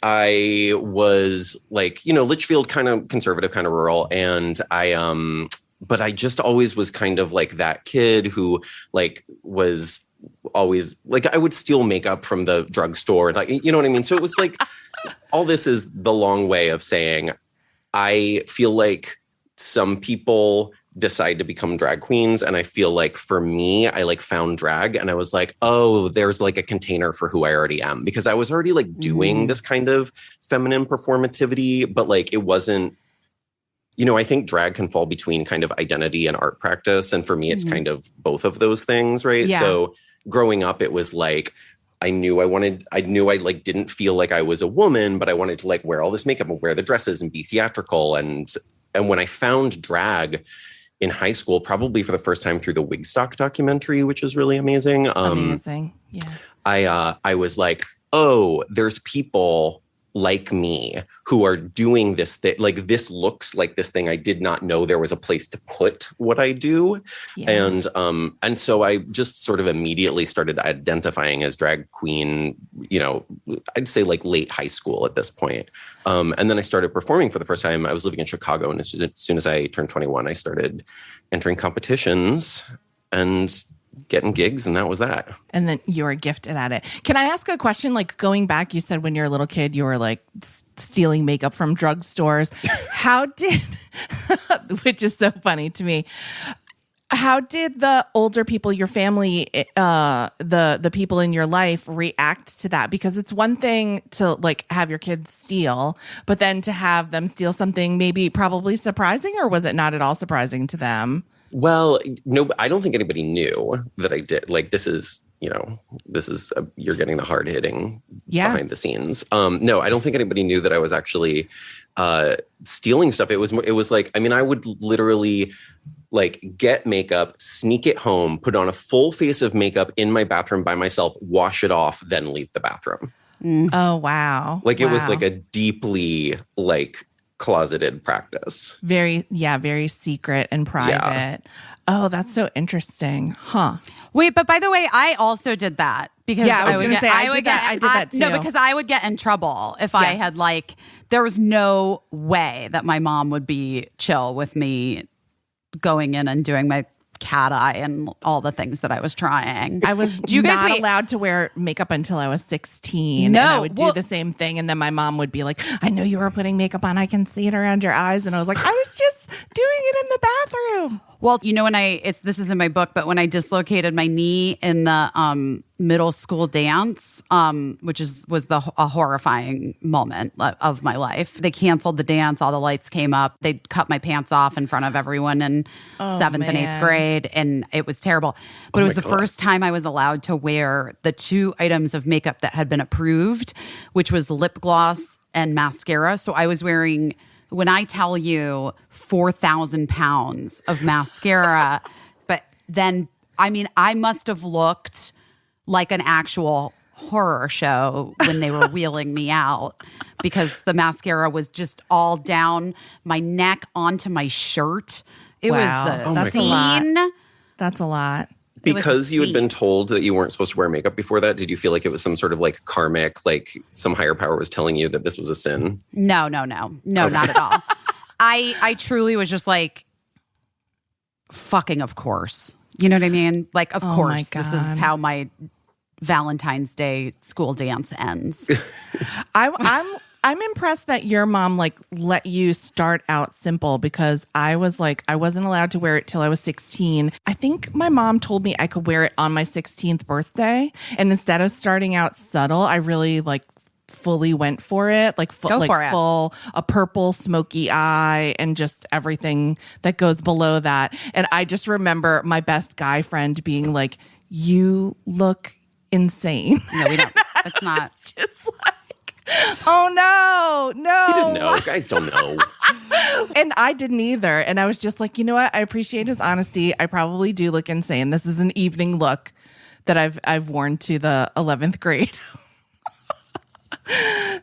I was like, Litchfield, kind of conservative, kind of rural, and but I just always was kind of like that kid who like was always like, I would steal makeup from the drugstore, like, you know what I mean? So it was like, all this is the long way of saying, I feel like some people decide to become drag queens. And I feel like for me, I like found drag and I was like, oh, there's like a container for who I already am, because I was already like doing this kind of feminine performativity, but like, it wasn't, I think drag can fall between kind of identity and art practice. And for me, it's kind of both of those things. Right. Yeah. So growing up, it was like, I knew I like didn't feel like I was a woman, but I wanted to like wear all this makeup and wear the dresses and be theatrical. And when I found drag in high school, probably for the first time through the Wigstock documentary, which is really amazing. Amazing. Yeah. I was like, oh, there's people like me who are doing this thing. Like, this looks like this thing I did not know there was a place to put what I do. Yeah. And so I just sort of immediately started identifying as drag queen, I'd say like late high school at this point. And then I started performing for the first time. I was living in Chicago, and as soon as I turned 21, I started entering competitions and getting gigs, and that was that. And then you were gifted at it. Can I ask a question? Like, going back, you said when you're a little kid, you were like stealing makeup from drugstores. Which is so funny to me. How did the older people, your family, the people in your life react to that? Because it's one thing to like have your kids steal, but then to have them steal something probably surprising, or was it not at all surprising to them? Well, no, I don't think anybody knew that I did. Like, this is you're getting the hard hitting behind the scenes. No, I don't think anybody knew that I was actually stealing stuff. It was like, I mean, I would literally like get makeup, sneak it home, put on a full face of makeup in my bathroom by myself, wash it off, then leave the bathroom. Oh, wow. Like, it was like a deeply like closeted practice. Very secret and private. Yeah. Oh, that's so interesting. Huh. Wait, but by the way, I also did that because I did that too. No, because I would get in trouble if I had like, there was no way that my mom would be chill with me going in and doing my cat eye and all the things that I was trying. I was not allowed to wear makeup until I was 16. No, and I would do the same thing. And then my mom would be like, I know you were putting makeup on. I can see it around your eyes. And I was like, I was just doing it in the bathroom. Well, you know, when this is in my book, but when I dislocated my knee in the middle school dance, which was a horrifying moment of my life. They canceled the dance. All the lights came up. They cut my pants off in front of everyone in 7th and 8th grade. And it was terrible. But it was the first time I was allowed to wear the 2 items of makeup that had been approved, which was lip gloss and mascara. So I was wearing, when I tell you 4,000 pounds of mascara, but then, I mean, I must have looked like an actual horror show when they were wheeling me out, because the mascara was just all down my neck onto my shirt. It was a scene. That's a lot. Because you had been told that you weren't supposed to wear makeup before that, did you feel like it was some sort of like karmic, like some higher power was telling you that this was a sin? No, not at all. I truly was just like, fucking of course. You know what I mean? Like, of course, this is how my Valentine's Day school dance ends. I'm impressed that your mom like let you start out simple, because I was like, I wasn't allowed to wear it till I was 16. I think my mom told me I could wear it on my 16th birthday. And instead of starting out subtle, I really like fully went for it, like full, a purple smoky eye and just everything that goes below that. And I just remember my best guy friend being like, you look insane. No, we don't. That's not. Just like, oh no. You didn't know. Guys don't know. And I didn't either. And I was just like, you know what? I appreciate his honesty. I probably do look insane. This is an evening look that I've worn to the 11th grade.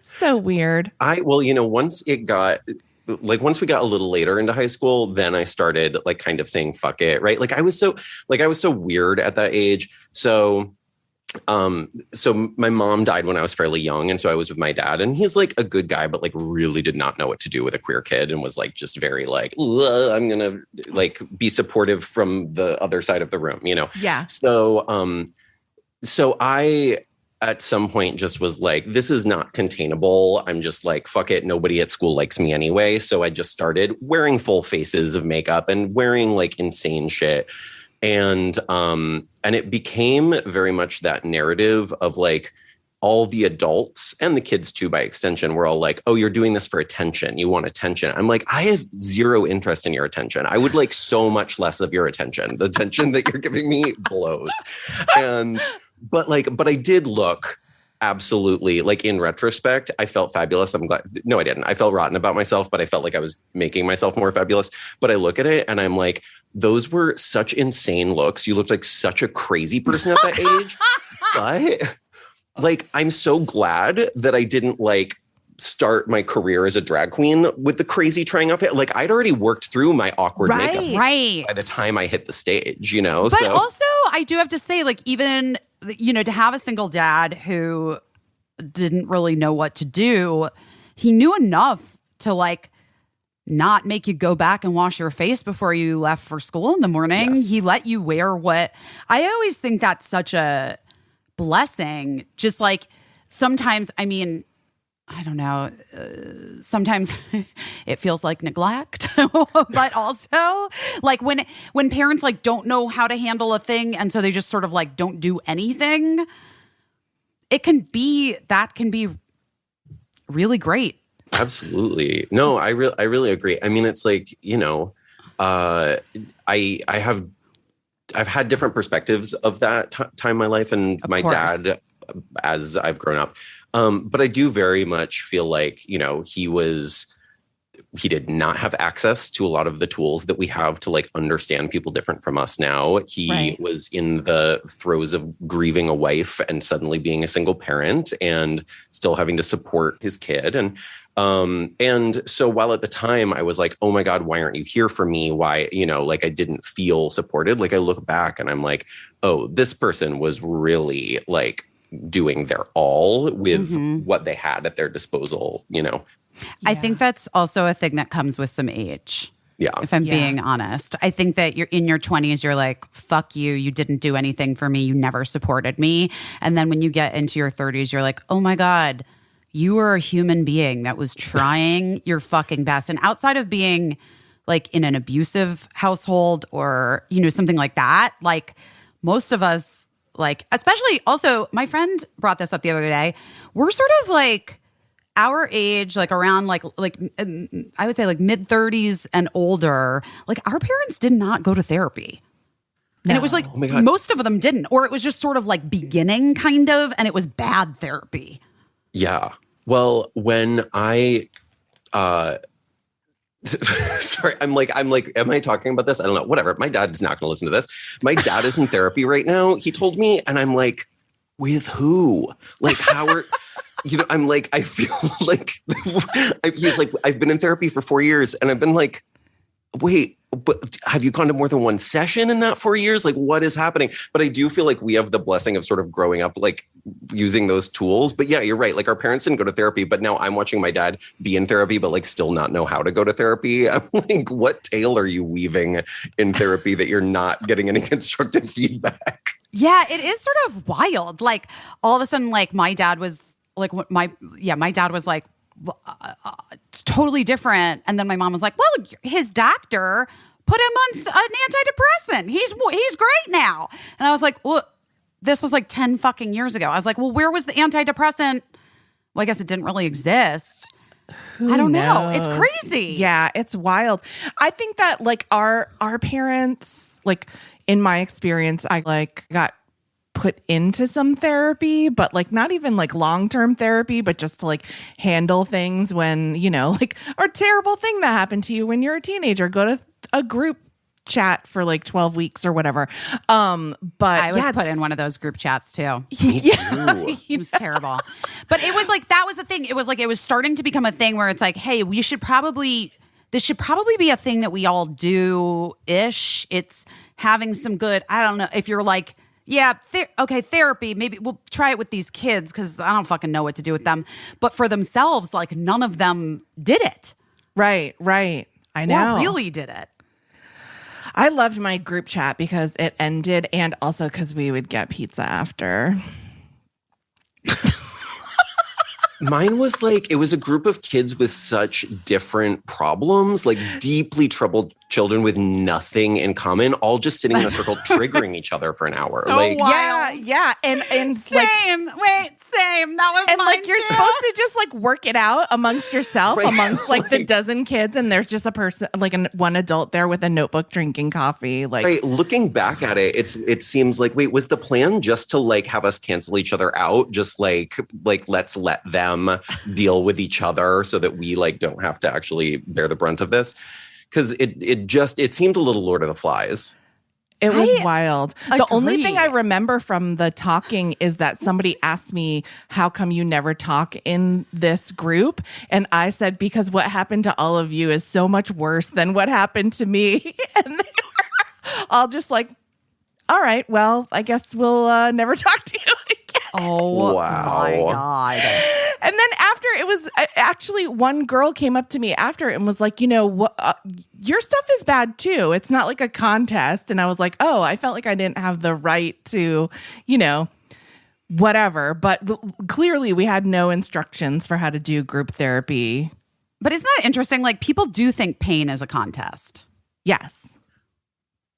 So weird. Once we got a little later into high school, then I started like kind of saying fuck it, right? Like I was so weird at that age. So my mom died when I was fairly young, and so I was with my dad, and he's like a good guy, but like really did not know what to do with a queer kid, and was like just very like, I'm gonna like be supportive from the other side of the room, you know? Yeah. So I at some point just was like, this is not containable. I'm just like, fuck it. Nobody at school likes me anyway. So I just started wearing full faces of makeup and wearing like insane shit. And it became very much that narrative of like all the adults and the kids too, by extension, were all like, oh, you're doing this for attention. You want attention. I'm like, I have zero interest in your attention. I would like so much less of your attention. The attention that you're giving me blows. But I did look absolutely, like in retrospect, I felt fabulous. I'm glad. No, I didn't. I felt rotten about myself, but I felt like I was making myself more fabulous. But I look at it and I'm like, those were such insane looks. You looked like such a crazy person at that age. But like, I'm so glad that I didn't like start my career as a drag queen with the crazy trying outfit. Like I'd already worked through my awkward makeup by the time I hit the stage, you know? But also I do have to say, like, even, you know, to have a single dad who didn't really know what to do, he knew enough to like not make you go back and wash your face before you left for school in the morning. Yes. He let you wear what I always think that's such a blessing. Just like sometimes, I mean, I don't know, sometimes it feels like neglect, but also like when parents like don't know how to handle a thing and so they just sort of like don't do anything, that can be really great. Absolutely. No, I really agree. I mean, it's like, you know, I've had different perspectives of that time in my life and my dad as I've grown up. But I do very much feel like, you know, he did not have access to a lot of the tools that we have to like understand people different from us now. He was in the throes of grieving a wife and suddenly being a single parent and still having to support his kid. And so while at the time I was like, oh my God, why aren't you here for me? Why, you know, like I didn't feel supported. Like I look back and I'm like, oh, this person was really like doing their all with what they had at their disposal, you know? I think that's also a thing that comes with some age. Yeah. If I'm being honest, I think that you're in your 20s, you're like, fuck you. You didn't do anything for me. You never supported me. And then when you get into your 30s, you're like, oh my God, you were a human being that was trying your fucking best. And outside of being like in an abusive household or, you know, something like that, like most of us, like, especially also my friend brought this up the other day. We're sort of like, our age, like around like I would say like mid 30s and older, like our parents did not go to therapy. No. And it was like most of them didn't, or it was just sort of like beginning kind of, and it was bad therapy. Yeah. Well, when I sorry, I'm like, am I talking about this? I don't know. Whatever. My dad's not going to listen to this. My dad is in therapy right now. He told me, and I'm like, with who? Like, how are you know, I'm like, I feel like he's like, I've been in therapy for 4 years. And I've been like, wait, but have you gone to more than one session in that 4 years? Like, what is happening? But I do feel like we have the blessing of sort of growing up, like using those tools. But yeah, you're right. Like our parents didn't go to therapy, but now I'm watching my dad be in therapy, but like still not know how to go to therapy. I'm like, what tale are you weaving in therapy that you're not getting any constructive feedback? Yeah, it is sort of wild. Like all of a sudden, like my dad was like, my dad was like, it's totally different. And then my mom was like, well, his doctor put him on an antidepressant. He's great now. And I was like, well, this was like 10 fucking years ago. I was like, well, where was the antidepressant? Well, I guess it didn't really exist. I don't know. It's crazy. Yeah, it's wild. I think that like our parents, like in my experience, I like got put into some therapy, but like not even like long-term therapy, but just to like handle things when, you know, like a terrible thing that happened to you when you're a teenager, go to a group chat for like 12 weeks or whatever. But I was put in one of those group chats too. Yeah. It was terrible. But it was like, that was the thing. It was like, it was starting to become a thing where it's like, hey, this should probably be a thing that we all do-ish. It's having some good, I don't know, if you're like, yeah, therapy, maybe we'll try it with these kids because I don't fucking know what to do with them. But for themselves, like none of them did it. Right. I know. Or really did it. I loved my group chat because it ended and also because we would get pizza after. Mine was like, it was a group of kids with such different problems, like deeply troubled children with nothing in common, all just sitting in a circle triggering each other for an hour. So like wild. Yeah. And same. That was and mine like you're too. supposed to just like work it out amongst yourself, Right. amongst like the dozen kids, and there's just a person, like one adult there with a notebook drinking coffee. Like, right, looking back at it, it seems like, wait, was the plan just to like have us cancel each other out? Just like let's let them deal with each other so that we like don't have to actually bear the brunt of this? Because it seemed a little Lord of the Flies. it was wild. The only agree. thing I remember from the talking is that somebody asked me, how come you never talk in this group? And I said, because what happened to all of you is so much worse than what happened to me. And they were all just like, all right, well, I guess we'll never talk to you again. Oh, Wow. my God. And then after, it was actually one girl came up to me after and was like, you know, what, your stuff is bad too. It's not like a contest. And I was like, oh, I felt like I didn't have the right to, you know, whatever. But clearly we had no instructions for how to do group therapy. But isn't that interesting? Like people do think pain is a contest. Yes.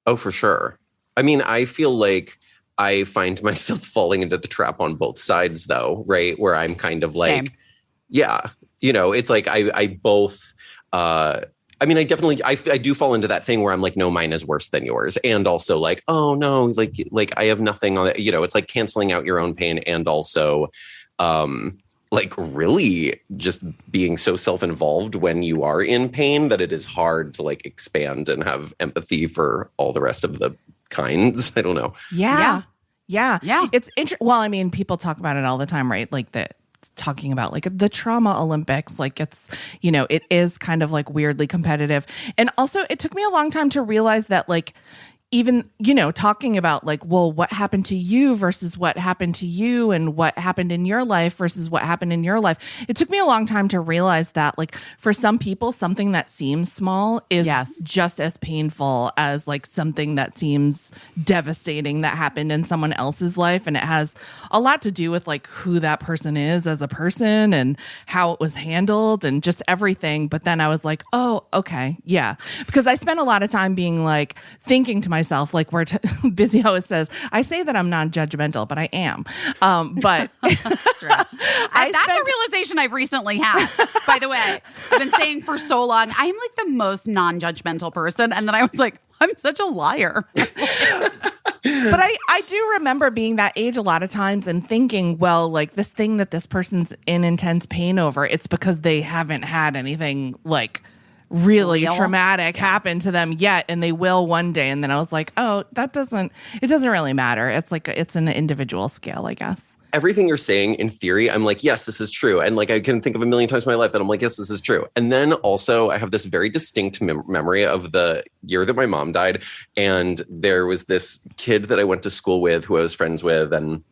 Oh, for sure. I mean, I feel like I find myself falling into the trap on both sides, though, right? Where I'm kind of like, Same. yeah, you know, it's like I both, I mean, I do fall into that thing where I'm like, no, mine is worse than yours. And also like, oh no, like I have nothing on it. You know, it's like canceling out your own pain and also, like really just being so self-involved when you are in pain that it is hard to like expand and have empathy for all the rest of the kinds. I don't know. Yeah. Yeah. It's interesting. Well, I mean, people talk about it all the time, right? Like talking about like the trauma Olympics, like it's, you know, it is kind of like weirdly competitive. And also it took me a long time to realize that like, even, talking about like, well, what happened to you versus what happened to you, and what happened in your life versus what happened in your life. It took me a long time to realize that, like, for some people, something that seems small is just as painful as like something that seems devastating that happened in someone else's life. And it has a lot to do with like who that person is as a person and how it was handled and just everything. But then I was like, oh, okay. Yeah. Because I spent a lot of time being like, thinking to myself, like Busy always says, I say that I'm non-judgmental, but I am. But that's true. That's a realization I've recently had, by the way. I've been saying for so long, I'm like the most non-judgmental person. And then I was like, I'm such a liar. But I do remember being that age a lot of times and thinking, well, like this thing that this person's in intense pain over, it's because they haven't had anything like really traumatic happen to them yet, and they will one day. And then I was like, oh, it doesn't really matter. It's like, it's an individual scale, I guess. Everything you're saying, in theory, I'm like, yes, this is true. And like, I can think of a million times in my life that I'm like, yes, this is true. And then also I have this very distinct memory of the year that my mom died. And there was this kid that I went to school with who I was friends with. And,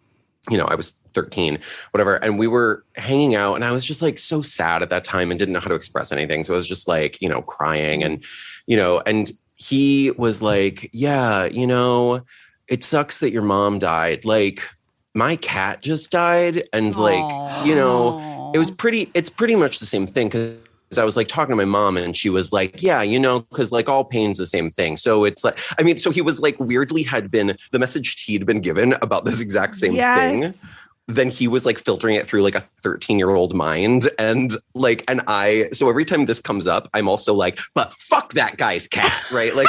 I was 13, whatever. And we were hanging out, and I was just like so sad at that time and didn't know how to express anything. So I was just like, crying and, and he was like, yeah, it sucks that your mom died. Like, my cat just died. And like, it's pretty much the same thing. Cause I was like talking to my mom, and she was like, yeah, cause like all pain's the same thing. So it's like, so he was like, weirdly the message he'd been given about this exact same thing. Then he was like filtering it through like a 13-year-old mind. And like, so every time this comes up, I'm also like, but fuck that guy's cat. Right. Like,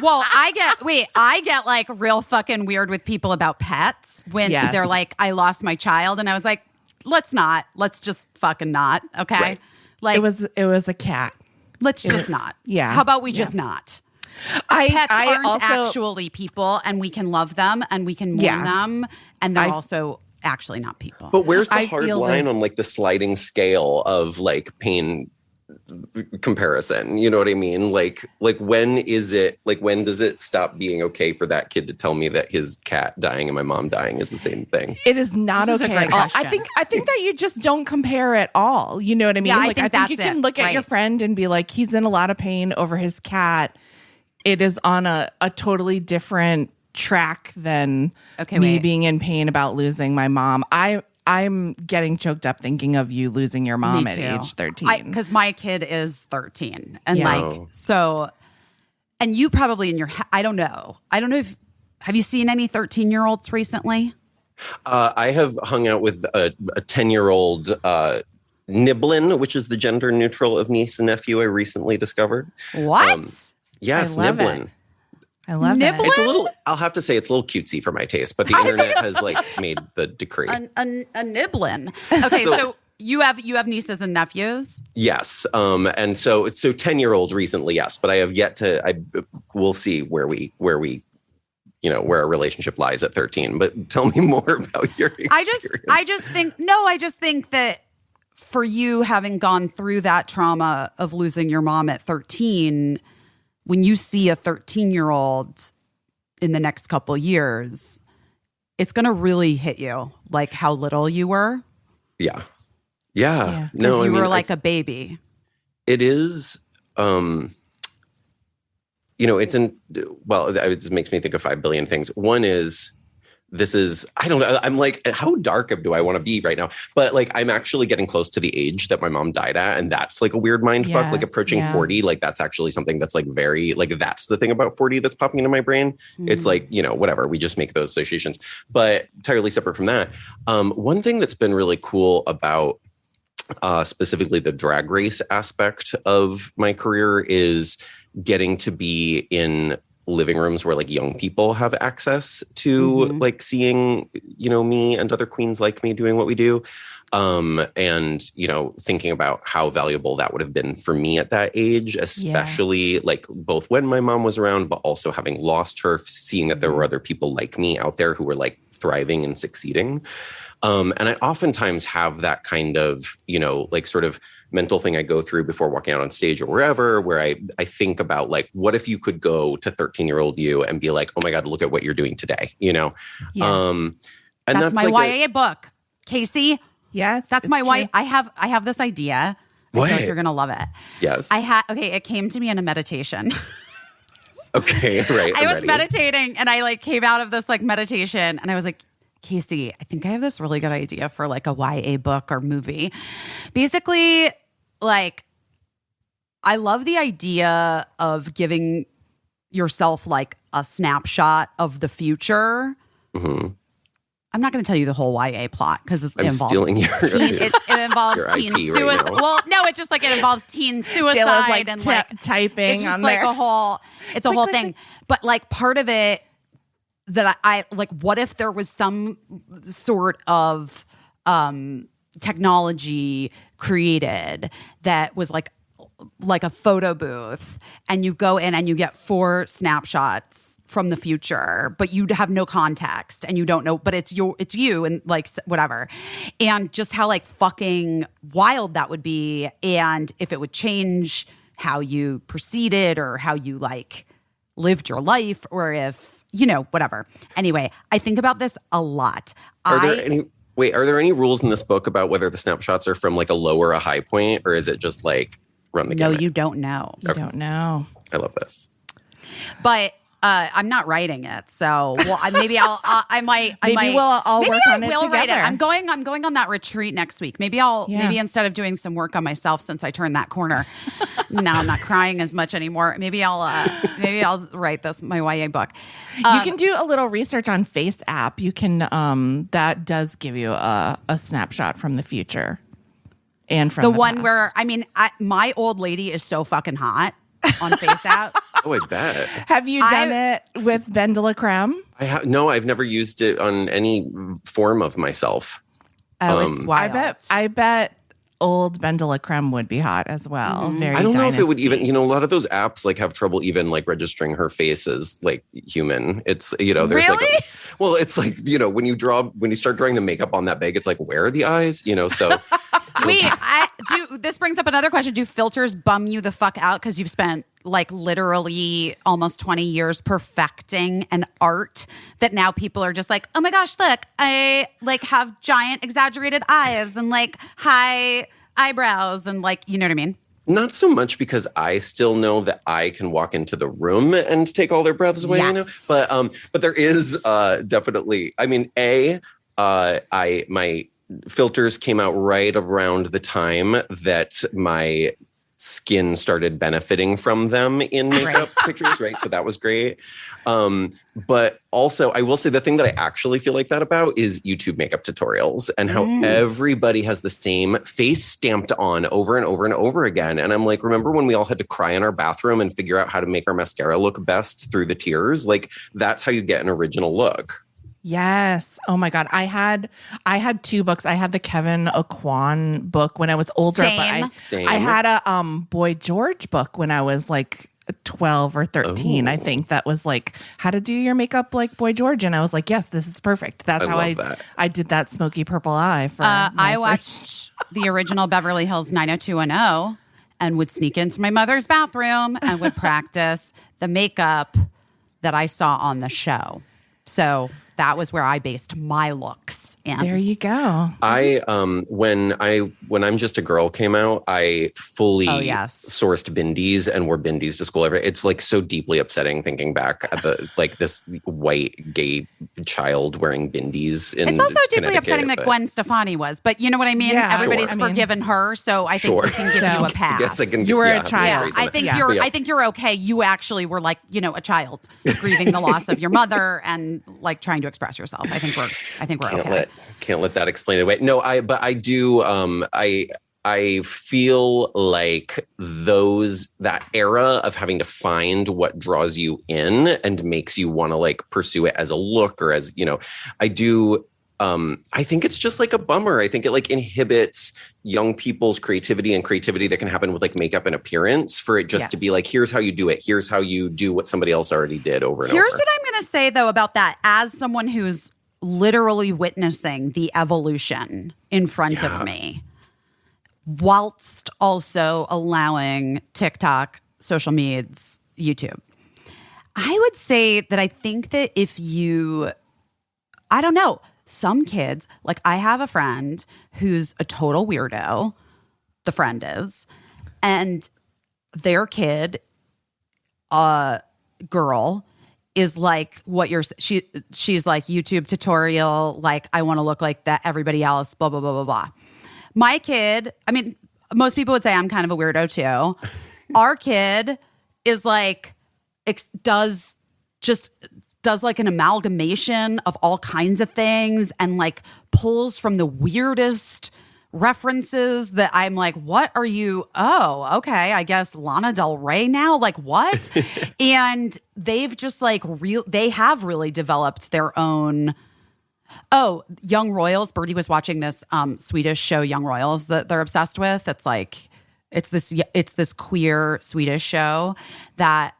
well, I get like real fucking weird with people about pets when they're like, I lost my child. And I was like, let's just fucking not. Okay. Right. Like it was a cat. Let's just not. Yeah. How about we just not? Pets aren't also, actually people, and we can love them and we can mourn them, and they're also actually not people. But where's the hard line on like the sliding scale of like pain comparison? You know what I mean? Like when does it stop being okay for that kid to tell me that his cat dying and my mom dying is the same thing? It is not okay at all. I think that you just don't compare at all. You know what I mean? Yeah, I think you can look at your friend and be like, he's in a lot of pain over his cat. It is on a totally different track than me being in pain about losing my mom. I'm getting choked up thinking of you losing your mom at age 13. Because my kid is 13. And and you probably in your, I don't know if, have you seen any 13-year-olds recently? I have hung out with a 10-year-old Niblin, which is the gender neutral of niece and nephew I recently discovered. What? Yes, Niblin. I love Niblin? it. It's a little, I'll have to say it's a little cutesy for my taste, but the internet has like made the decree. A Niblin. Okay, so you have nieces and nephews? Yes. And so 10-year-old recently, yes, but I have yet to, we'll see where our relationship lies at 13. But tell me more about your experience. I just think that for you having gone through that trauma of losing your mom at 13, when you see a 13-year-old in the next couple years, it's going to really hit you, like how little you were. Yeah. No, because you were like a baby. It is, it makes me think of 5 billion things. One is, I don't know. I'm like, how dark do I want to be right now? But like, I'm actually getting close to the age that my mom died at. And that's like a weird mind fuck, like approaching 40. Like that's actually something that's like very, like that's the thing about 40 that's popping into my brain. Mm-hmm. It's like, whatever, we just make those associations, but entirely separate from that. One thing that's been really cool about specifically the drag race aspect of my career is getting to be in living rooms where like young people have access to like seeing, me and other queens like me doing what we do. And, thinking about how valuable that would have been for me at that age, especially like both when my mom was around, but also having lost her, seeing that there were other people like me out there who were like thriving and succeeding. And I oftentimes have that kind of, like sort of mental thing I go through before walking out on stage or wherever, where I think about like, what if you could go to 13-year-old you and be like, oh my God, look at what you're doing today, Yeah. And that's my like YA book, Caissie. Yes. That's my YA. I have this idea. I What? feel like you're going to love it. Yes. It came to me in a meditation. Okay, right. I was ready. meditating and I like came out of this like meditation and I was like, Caissie, I think I have this really good idea for like a YA book or movie. Basically, like, I love the idea of giving yourself like a snapshot of the future. Mm-hmm. I'm not going to tell you the whole YA plot because it I'm involves stealing your it involves your teen IP right suicide. now. Well, no, it just like it involves teen suicide Dayla's, like, and like typing it's just on like there. it's a whole thing. But like part of it that I like, what if there was some sort of technology created that was like a photo booth, and you go in and you get 4 snapshots from the future, but you have no context and you don't know, but it's you and like whatever. And just how like fucking wild that would be. And if it would change how you proceeded or how you like lived your life, or if, whatever. Anyway, I think about this a lot. Are there any rules in this book about whether the snapshots are from like a low or a high point, or is it just like run the gamut? No, you don't know. You don't know. I love this. But I'm not writing it, so maybe I'll. I might. Maybe we'll all work on it write it. together. I'm going on that retreat next week. Maybe instead of doing some work on myself, since I turned that corner, now I'm not crying as much anymore. Maybe I'll write my YA book. You can do a little research on Face app. You can that does give you a snapshot from the future, and from the the one past. where my old lady is so fucking hot on Face app. Oh, I bet. Have you done it with BenDeLaCreme? No, I've never used it on any form of myself. Oh, it's wild. I bet old BenDeLaCreme would be hot as well. Mm-hmm. Very I don't know if it would dynasty. even, a lot of those apps like have trouble even like registering her face as like human. It's, there's Really? well, it's like, when you start drawing the makeup on that big, it's like, where are the eyes? So. Wait, this brings up another question. Do filters bum you the fuck out because you've spent like literally almost 20 years perfecting an art that now people are just like, oh my gosh, look, I like have giant exaggerated eyes and like high eyebrows and like, you know what I mean? Not so much, because I still know that I can walk into the room and take all their breaths away, Yes. But there is definitely, my filters came out right around the time that my skin started benefiting from them in makeup pictures, right? So that was great. But also, I will say the thing that I actually feel like that about is YouTube makeup tutorials and how everybody has the same face stamped on over and over and over again. And I'm like, remember when we all had to cry in our bathroom and figure out how to make our mascara look best through the tears? Like, that's how you get an original look. Yes. Oh my God. I had 2 books. I had the Kevin Aucoin book when I was older, but Same. I had a Boy George book when I was like 12 or 13. I think that was like how to do your makeup like Boy George. And I was like, yes, this is perfect. That's how I did that smoky purple eye for I watched the original Beverly Hills 90210 and would sneak into my mother's bathroom and would practice the makeup that I saw on the show. So that was where I based my looks. And there you go. I when I'm Just a Girl came out, I fully sourced bindies and wore bindies to school. It's like so deeply upsetting thinking back at the like this white gay child wearing bindies. It's also deeply upsetting that Gwen Stefani was, but you know what I mean. Yeah, everybody's forgiven her, so I think we can give you a pass. Yes, I can. You were a child. I think you're okay. You actually were like a child grieving the loss of your mother and like trying to express yourself. I think we're okay. Can't let that explain it away. No, I do. I feel like that era of having to find what draws you in and makes you want to like pursue it as a look or as, I do. I think it's just like a bummer. I think it like inhibits young people's creativity and creativity that can happen with like makeup and appearance for it just to be like, here's how you do it. Here's how you do what somebody else already did over and over. Here's what I'm going to say though about that as someone who's literally witnessing the evolution in front of me, whilst also allowing TikTok, social medias, YouTube. I would say that I think that I don't know, some kids, like I have a friend who's a total weirdo, the friend is, and their kid, girl, is like what she's like YouTube tutorial, like I want to look like that everybody else, blah, blah, blah, blah, blah. My kid, I mean, most people would say I'm kind of a weirdo too. Our kid is like, does like an amalgamation of all kinds of things and like pulls from the weirdest references that I'm like, what are you? Oh, okay. I guess Lana Del Rey now. Like what? And they've just like they have really developed their own. Oh, Young Royals. Birdie was watching this Swedish show, Young Royals, that they're obsessed with. It's like it's this queer Swedish show that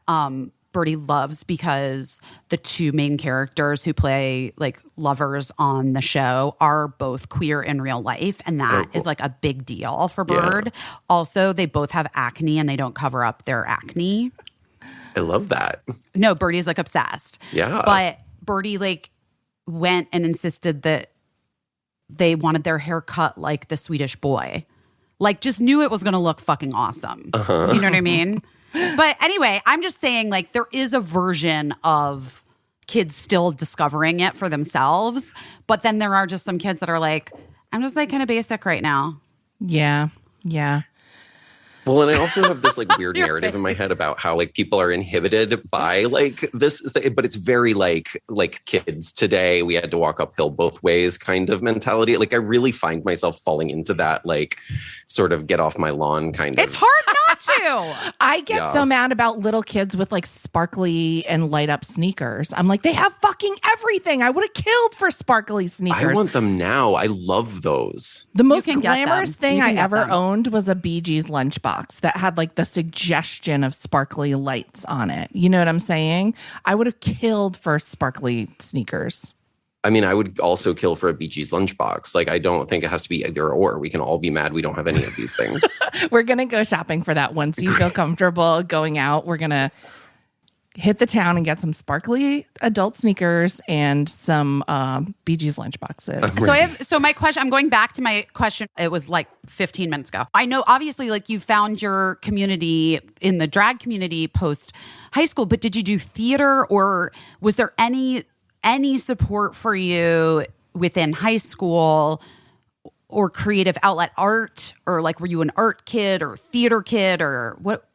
Birdie loves because the two main characters who play like lovers on the show are both queer in real life. And that is like a big deal for Bird. Yeah. Also, they both have acne and they don't cover up their acne. I love that. No, Birdie's like obsessed. Yeah. But Birdie like went and insisted that they wanted their hair cut like the Swedish boy. Like just knew it was going to look fucking awesome. Uh-huh. You know what I mean? But anyway, I'm just saying, like, there is a version of kids still discovering it for themselves. But then there are just some kids that are like, I'm just like kind of basic right now. Yeah. Yeah. Well, and I also have this like weird narrative in my head about how like people are inhibited by like this, but it's very like kids today, we had to walk uphill both ways kind of mentality. Like I really find myself falling into that like sort of get off my lawn kind of. It's hard not to. I get so mad about little kids with like sparkly and light up sneakers. I'm like, they have fucking everything. I would have killed for sparkly sneakers. I want them now. I love those. The most glamorous thing I ever owned was a Bee Gees lunchbox that had like the suggestion of sparkly lights on it. You know what I'm saying? I would have killed for sparkly sneakers. I mean, I would also kill for a Bee Gees lunchbox. Like, I don't think it has to be either or. We can all be mad we don't have any of these things. We're going to go shopping for that once you feel comfortable going out. We're going to hit the town and get some sparkly adult sneakers and some Bee Gees lunchboxes. So my question, I'm going back to my question. It was like 15 minutes ago. I know obviously like you found your community in the drag community post high school, but did you do theater or was there any support for you within high school or creative outlet art, or like were you an art kid or theater kid or what?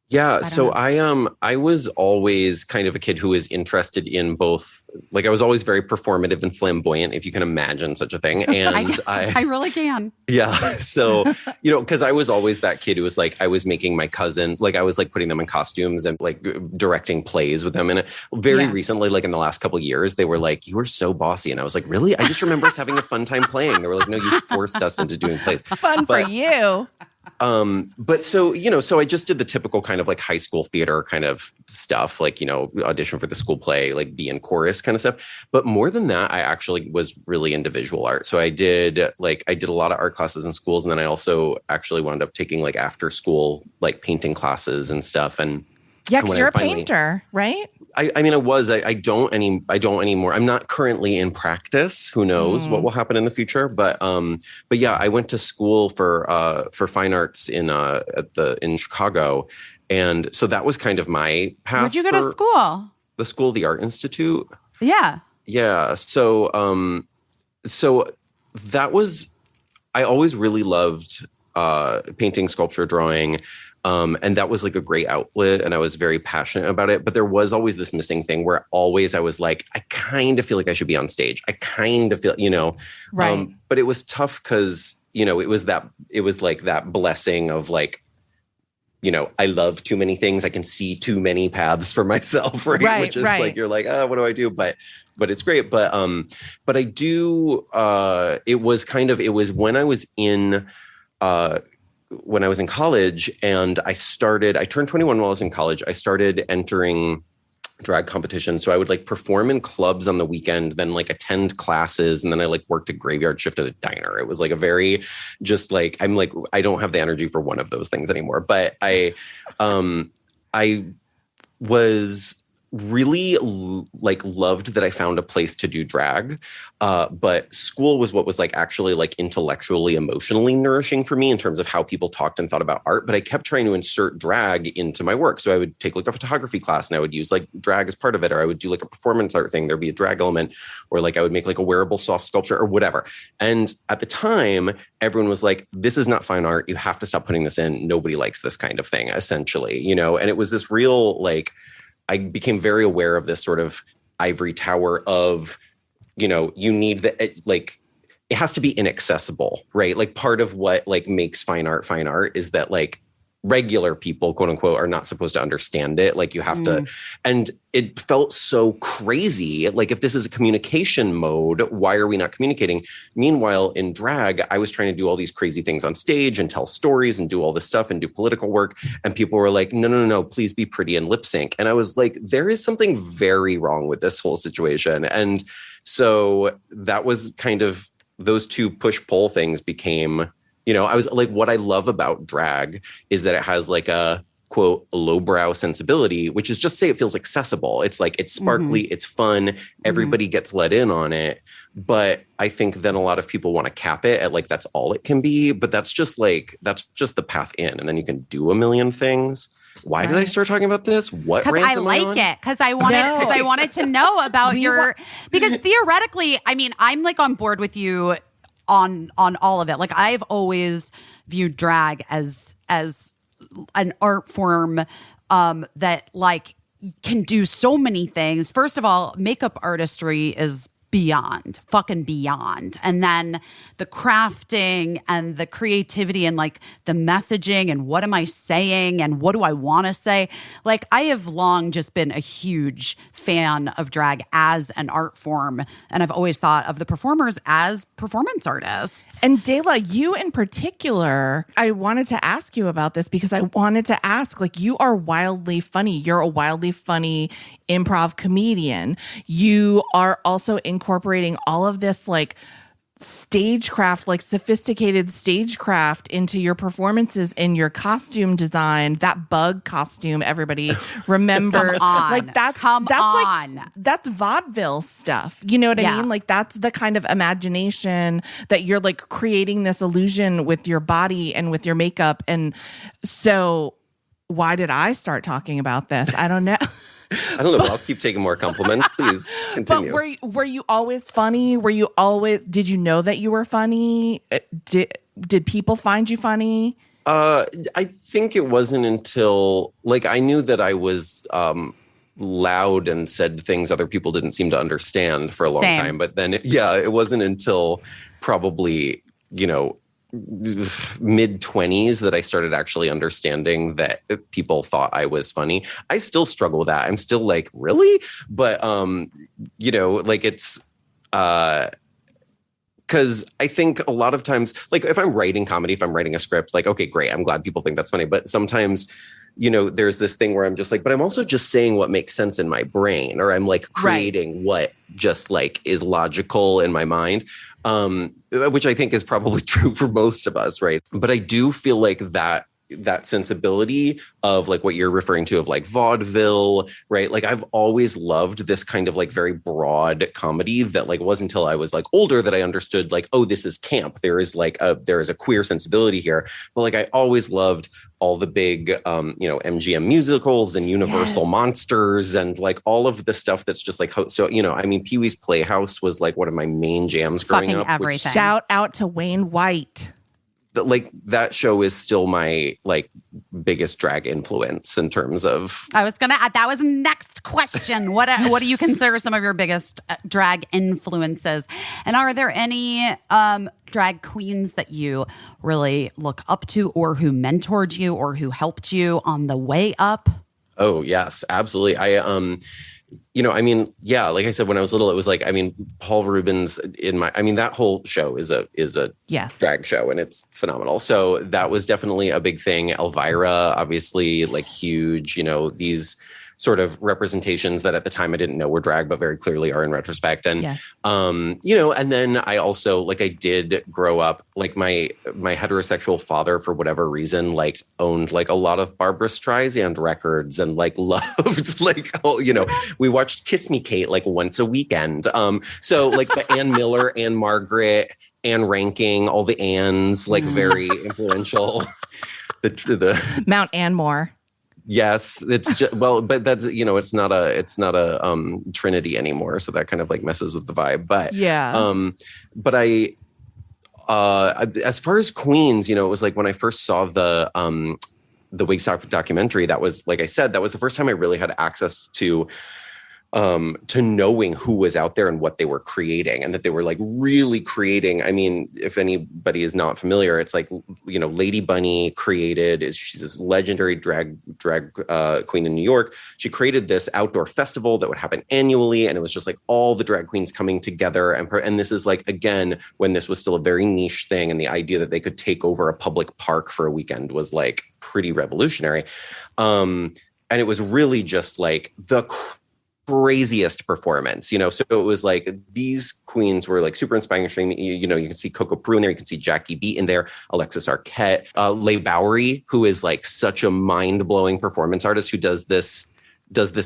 Yeah, so I was always kind of a kid who was interested in both. Like I was always very performative and flamboyant, if you can imagine such a thing. And I really can. Yeah. So, you know, because I was always that kid who was like, I was making my cousins, like I was like putting them in costumes and like directing plays with them. And very recently, like in the last couple of years, they were like, you were so bossy. And I was like, really? I just remember us having a fun time playing. They were like, no, you forced us into doing plays. Fun for you. But so, you know, so I just did the typical kind of like high school theater kind of stuff, like, you know, audition for the school play, like be in chorus kind of stuff. But more than that, I actually was really into visual art. So I did a lot of art classes in schools. And then I also actually wound up taking like after school, like painting classes and stuff. And yeah, because you're a painter, right? I mean, I don't anymore. I'm not currently in practice. Who knows what will happen in the future? But yeah, I went to school for fine arts in Chicago, and so that was kind of my path. Where'd you go to school? The Art Institute. Yeah. Yeah. So that was. I always really loved painting, sculpture, drawing. And that was like a great outlet and I was very passionate about it. But there was always this missing thing where always I was like, I kind of feel like I should be on stage. I kind of feel, you know, right. But it was tough because, you know, it was like that blessing of like, you know, I love too many things. I can see too many paths for myself, right? Which is like, you're like, what do I do? But it's great. But I do, it was when I was in college and I turned 21 while I was in college, I started entering drag competition. So I would like perform in clubs on the weekend, then like attend classes. And then I like worked a graveyard shift at a diner. It was like a very just like, I'm like, I don't have the energy for one of those things anymore. But I was really like loved that I found a place to do drag. But school was what was like actually like intellectually, emotionally nourishing for me in terms of how people talked and thought about art. But I kept trying to insert drag into my work. So I would take like a photography class and I would use like drag as part of it, or I would do like a performance art thing. There'd be a drag element, or like I would make like a wearable soft sculpture or whatever. And at the time, everyone was like, this is not fine art. You have to stop putting this in. Nobody likes this kind of thing, essentially, you know? And it was this real, like, I became very aware of this sort of ivory tower of, you know, you need the, like, it has to be inaccessible, right? Like part of what like makes fine art is that like regular people, quote unquote, are not supposed to understand it. Like you have to, and it felt so crazy. Like if this is a communication mode, why are we not communicating? Meanwhile, in drag, I was trying to do all these crazy things on stage and tell stories and do all this stuff and do political work. And people were like, no, please be pretty and lip sync. And I was like, there is something very wrong with this whole situation. And so that was kind of, those two push-pull things became, you know, I was like, what I love about drag is that it has like a quote lowbrow sensibility, which is just say it feels accessible. It's like, it's sparkly, it's fun, everybody gets let in on it. But I think then a lot of people want to cap it at like, that's all it can be. But that's just the path in. And then you can do a million things. Why did I start talking about this? What? Because I like it. Because I wanted to know about because theoretically, I mean, I'm like on board with you on all of it. Like I've always viewed drag as an art form that like can do so many things. First of all, makeup artistry is fucking beyond. And then the crafting and the creativity and like the messaging and what am I saying and what do I want to say? Like I have long just been a huge fan of drag as an art form. And I've always thought of the performers as performance artists. And Dela, you in particular, I wanted to ask you about this because I wanted to ask, like, you are wildly funny. You're a wildly funny improv comedian. You are also incorporating all of this like stagecraft, like sophisticated stagecraft into your performances in your costume design. That bug costume, everybody remembers. Like that's vaudeville stuff. You know what I mean? Like that's the kind of imagination that you're like creating this illusion with your body and with your makeup. And so why did I start talking about this? I don't know. I don't know, but I'll keep taking more compliments. Please continue. But were you always funny? Did you know that you were funny? Did people find you funny? I think it wasn't until like I knew that I was loud and said things other people didn't seem to understand for a long time. But then it wasn't until probably, you know, mid-20s that I started actually understanding that people thought I was funny. I still struggle with that. I'm still like, really? But, you know, like it's, because I think a lot of times, like if I'm writing comedy, if I'm writing a script, like, okay, great. I'm glad people think that's funny. But sometimes, you know, there's this thing where I'm just like, but I'm also just saying what makes sense in my brain, or I'm like creating what just like is logical in my mind. Which I think is probably true for most of us, right? But I do feel like that sensibility of like what you're referring to of like vaudeville, right? Like I've always loved this kind of like very broad comedy that like wasn't until I was like older that I understood like, oh, this is camp. There is a queer sensibility here. But like I always loved all the big, you know, MGM musicals and Universal monsters and like all of the stuff that's just like, so, you know, I mean, Pee-wee's Playhouse was like one of my main jams growing up. Everything. Shout out to Wayne White. Like that show is still my like biggest drag influence in terms of. I was gonna add, that was next question. What do you consider some of your biggest drag influences? And are there any drag queens that you really look up to, or who mentored you, or who helped you on the way up? Oh yes, absolutely. You know, I mean, yeah, like I said, when I was little, it was like, I mean, Paul Rubens that whole show is a drag show and it's phenomenal. So that was definitely a big thing. Elvira, obviously, like huge, you know, these sort of representations that at the time I didn't know were drag, but very clearly are in retrospect. And, Yes. And then I also, like, I did grow up, like, my heterosexual father, for whatever reason, like, owned, like, a lot of Barbra Streisand records and, like, loved, like, we watched Kiss Me Kate, like, once a weekend. So, like, the Ann Miller, Ann Margaret, Anne Ranking, all the Anns, like, very influential. The Mount Anmore. Yes, it's just, well, but that's, it's not a Trinity anymore, so that kind of like messes with the vibe. But but I as far as queens, it was like when I first saw the Wigstock documentary, that was, like I said, that was the first time I really had access to knowing who was out there and what they were creating, and that they were like really creating. I mean, if anybody is not familiar, it's like, Lady Bunny she's this legendary drag queen in New York. She created this outdoor festival that would happen annually. And it was just like all the drag queens coming together. And this is like, again, when this was still a very niche thing. And the idea that they could take over a public park for a weekend was like pretty revolutionary. And it was really just like the craziest performance, so it was like these queens were like super inspiring. You can see Coco Peru in there, you can see Jackie Beat in there, Alexis Arquette, Leigh Bowery, who is like such a mind-blowing performance artist, who does this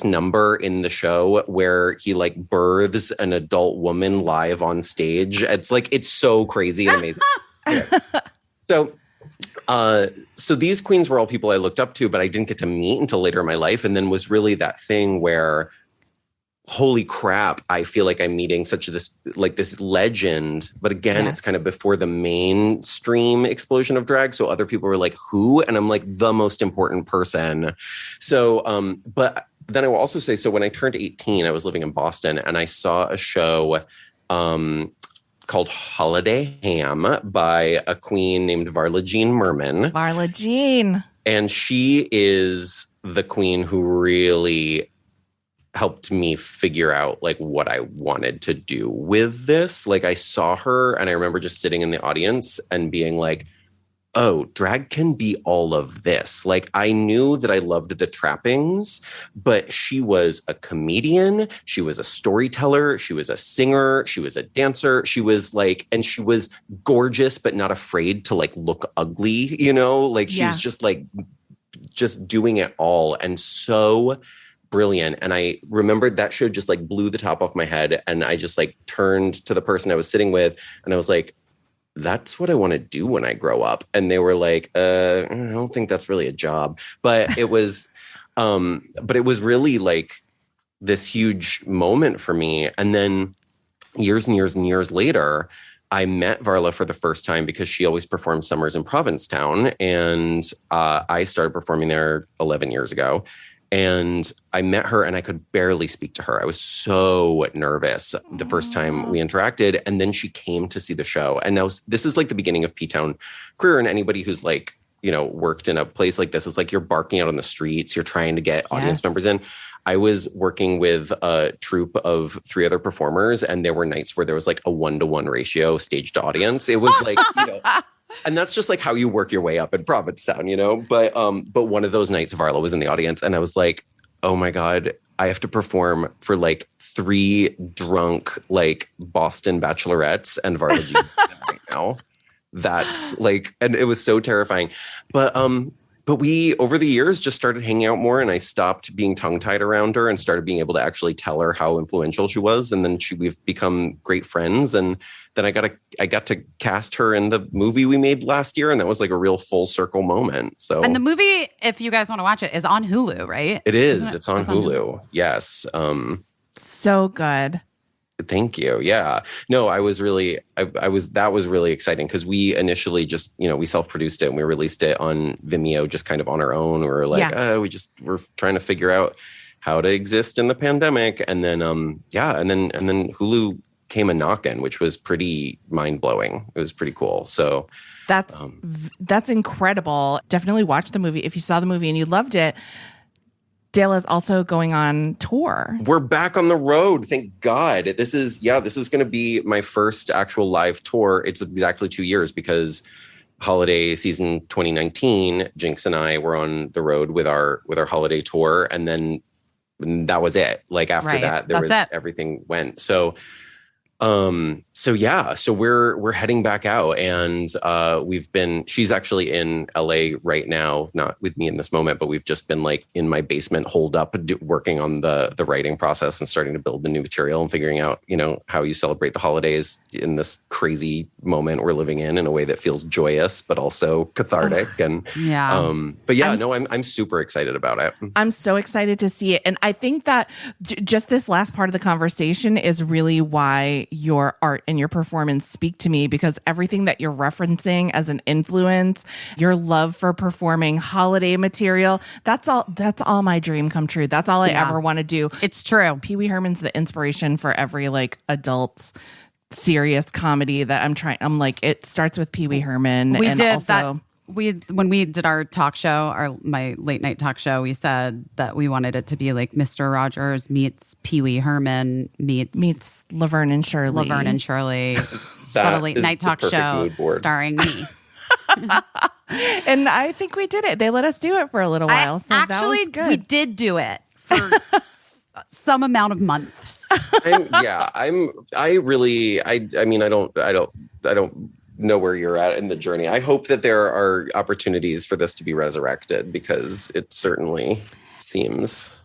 number in the show where he like births an adult woman live on stage. It's like, it's so crazy and amazing. So these queens were all people I looked up to, but I didn't get to meet until later in my life. And then was really that thing where, holy crap, I feel like I'm meeting this legend. But again, It's kind of before the mainstream explosion of drag. So other people were like, who? And I'm like, the most important person. So, but then I will also say, so when I turned 18, I was living in Boston and I saw a show called Holiday Ham by a queen named Varla Jean Merman. Varla Jean. And she is the queen who really helped me figure out like what I wanted to do with this. Like, I saw her and I remember just sitting in the audience and being like, oh, drag can be all of this. Like, I knew that I loved the trappings, but she was a comedian. She was a storyteller. She was a singer. She was a dancer. She was like, and she was gorgeous, but not afraid to like look ugly, like she was just like, just doing it all. And so brilliant. And I remembered that show just like blew the top off my head. And I just like turned to the person I was sitting with and I was like, that's what I want to do when I grow up. And they were like, I don't think that's really a job. But it was, really like this huge moment for me. And then years and years and years later, I met Varla for the first time because she always performed summers in Provincetown. And I started performing there 11 years ago. And I met her and I could barely speak to her. I was so nervous the first time we interacted. And then she came to see the show. And now this is like the beginning of P-Town career. And anybody who's like, worked in a place like this is like you're barking out on the streets. You're trying to get audience members in. I was working with a troupe of 3 other performers. And there were nights where there was like a 1-to-1 ratio stage to audience. It was like, and that's just like how you work your way up in Provincetown, But one of those nights, Varla was in the audience, and I was like, "Oh my god, I have to perform for like 3 drunk like Boston bachelorettes and Varla G right now." That's like, and it was so terrifying. But we, over the years, just started hanging out more, and I stopped being tongue-tied around her and started being able to actually tell her how influential she was. And then we've become great friends. And then I got to cast her in the movie we made last year, and that was like a real full circle moment. So, and the movie, if you guys want to watch it, is on Hulu, right? It is. It's on Hulu. Yes. So good. Thank you. Yeah. No, I was really, that was really exciting because we initially just, we self-produced it and we released it on Vimeo just kind of on our own. We were like, we're trying to figure out how to exist in the pandemic. And then, and then Hulu came a knockin', which was pretty mind blowing. It was pretty cool. So that's incredible. Definitely watch the movie. If you saw the movie and you loved it, Dale is also going on tour. We're back on the road. Thank God. This is going to be my first actual live tour. It's exactly 2 years because holiday season 2019, Jinx and I were on the road with our holiday tour. And then that was it. Like after Right. that, there That's was it. everything went. So yeah, so we're heading back out, and she's actually in LA right now, not with me in this moment, but we've just been like in my basement holed up working on the writing process and starting to build the new material and figuring out, how you celebrate the holidays in this crazy moment we're living in a way that feels joyous but also cathartic. And Yeah. but yeah, I'm super excited about it. I'm so excited to see it. And I think that just this last part of the conversation is really why your art and your performance speak to me, because everything that you're referencing as an influence, your love for performing holiday material, that's all my dream come true. That's all I ever want to do. It's true. Pee Wee Herman's the inspiration for every like adult serious comedy that I'm like, it starts with Pee Wee Herman. We and did also, that. When we did our talk show, my late night talk show, we said that we wanted it to be like Mr. Rogers meets Pee Wee Herman meets Laverne and Shirley. Laverne and Shirley. That Got a late is night the talk perfect show mood board. starring me. And I think we did it. They let us do it for a little while. So that was good. We did do it for some amount of months. I mean, I don't know where you're at in the journey. I hope that there are opportunities for this to be resurrected, because it certainly seems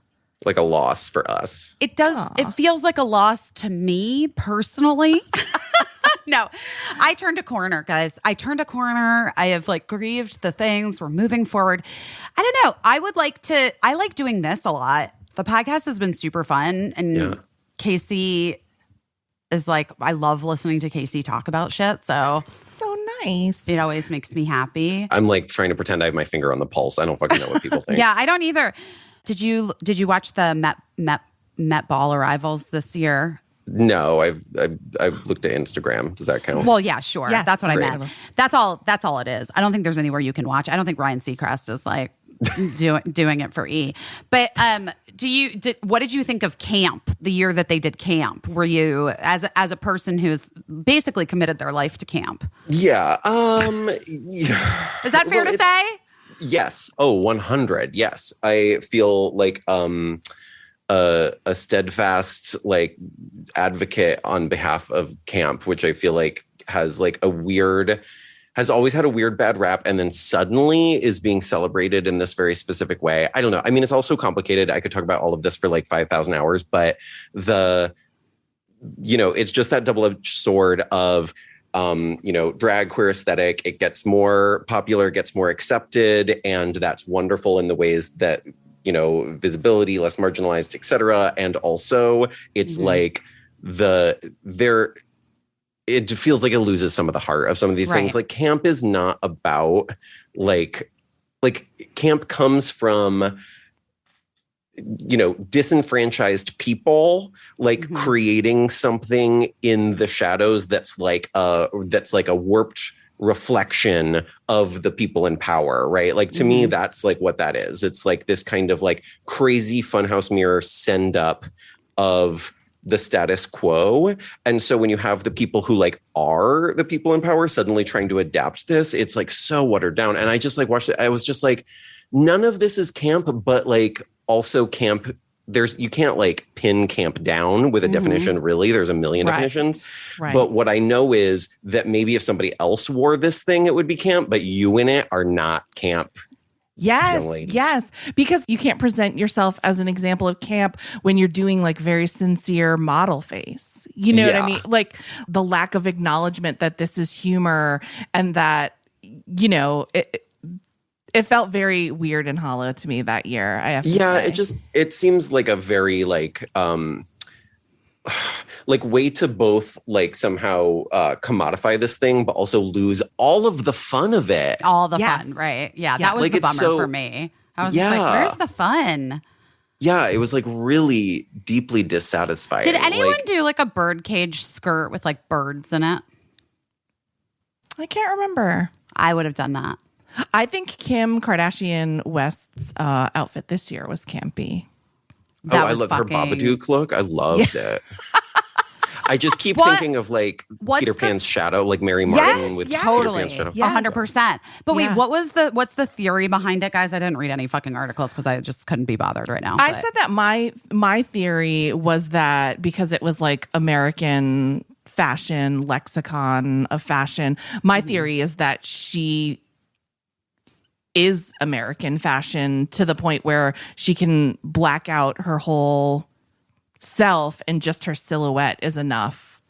like a loss for us. It does. Aww. It feels like a loss to me personally. No, I turned a corner, guys. I turned a corner. I have like grieved the things. We're moving forward. I don't know. I like doing this a lot. The podcast has been super fun. And Caissie is like, I love listening to Caissie talk about shit. So Nice. It always makes me happy. I'm like trying to pretend I have my finger on the pulse. I don't fucking know what people think. Yeah, I don't either. Did you watch the Met Ball arrivals this year? No, I've looked at Instagram. Does that count? Well, yeah, sure. Yes, That's what great. I meant. That's all it is. I don't think there's anywhere you can watch. I don't think Ryan Seacrest is like doing it for E. But what did you think of camp the year that they did camp? Were you as a person who's basically committed their life to camp? Yeah. Is that fair to say? Yes. Oh, 100. Yes. I feel like a steadfast like advocate on behalf of camp, which I feel like has always had a weird bad rap, and then suddenly is being celebrated in this very specific way. I don't know. I mean, it's also complicated. I could talk about all of this for like 5,000 hours, but it's just that double-edged sword of, drag queer aesthetic. It gets more popular, gets more accepted, and that's wonderful in the ways that, visibility, less marginalized, et cetera. And also it's like it feels like it loses some of the heart of some of these things. Like camp is not about like camp comes from, disenfranchised people creating something in the shadows that's like a warped reflection of the people in power, right? Like to me, that's like what that is. It's like this kind of like crazy funhouse mirror send up of the status quo. And so when you have the people who like are the people in power suddenly trying to adapt this, it's like so watered down. And I just like watched it. I was just like, none of this is camp, but like also camp. You can't like pin camp down with a definition, really. There's a million definitions. Right. But what I know is that maybe if somebody else wore this thing, it would be camp, but you in it are not camp. Yes. Because you can't present yourself as an example of camp when you're doing like very sincere model face. You know what I mean? Like the lack of acknowledgement that this is humor and that, it felt very weird and hollow to me that year. I have to say. It seems like a very like way to both like somehow commodify this thing, but also lose all of the fun of it. All the fun, right? Yeah, that was like the bummer for me. I was just like, where's the fun? Yeah, it was like really deeply dissatisfying. Did anyone do like a birdcage skirt with like birds in it? I can't remember. I would have done that. I think Kim Kardashian West's outfit this year was campy. That I love her Babadook look. I loved it. I just keep What? thinking of like What's Peter the- Pan's shadow, like Mary Martin with Peter Totally. Pan's shadow. Yes. 100%. But wait, Yeah. what's the theory behind it, guys? I didn't read any fucking articles because I just couldn't be bothered right now. I but- said that my theory was that because it was like American fashion, lexicon of fashion, my theory is that she is American fashion to the point where she can black out her whole self and just her silhouette is enough.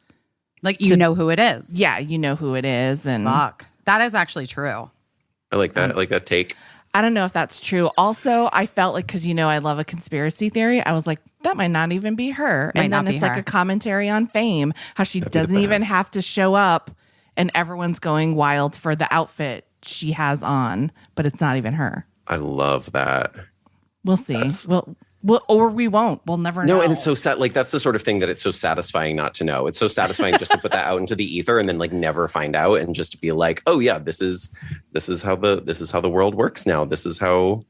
like, you know who it is. Yeah, you know who it is. And Fuck. That is actually true. I like that. I like that take. I don't know if that's true. Also, I felt like, because I love a conspiracy theory, I was like, that might not even be her. Might and not then be it's like her. a commentary on Fame, how she That'd be the doesn't even best. have to show up and everyone's going wild for the outfit she has on, but it's not even her. I love that. We'll see. We'll, or we won't. We'll never know. No, and it's so sad. Like that's the sort of thing that it's so satisfying not to know. It's so satisfying just to put that out into the ether and then like never find out and just to be like, oh yeah, this is how the world works now. This is how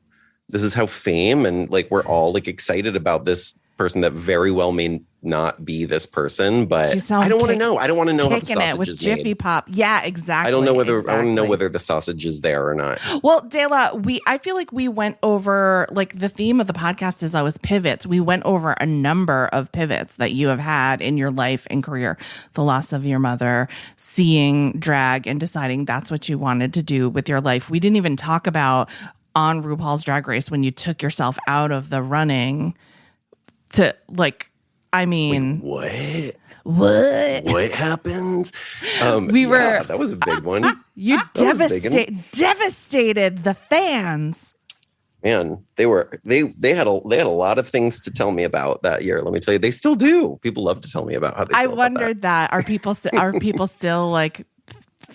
Fame, and like we're all like excited about this person that very well may not be this person, but I don't want to know. I don't want to know how the kicking it sausage with is Jiffy made. Pop. Yeah, exactly. I don't know whether I want to know exactly. whether the sausage is there or not. Well, Dela, I feel like we went over, like, the theme of the podcast is always pivots. We went over a number of pivots that you have had in your life and career. The loss of your mother, seeing drag and deciding that's what you wanted to do with your life. We didn't even talk about on RuPaul's Drag Race when you took yourself out of the running to, like, I mean, What what? happened? That was a big one. You That was a big one. devastated the fans. Man, they had a lot of things to tell me about that year. Let me tell you, they still do. People love to tell me about how they. I feel about wondered that. Are people still like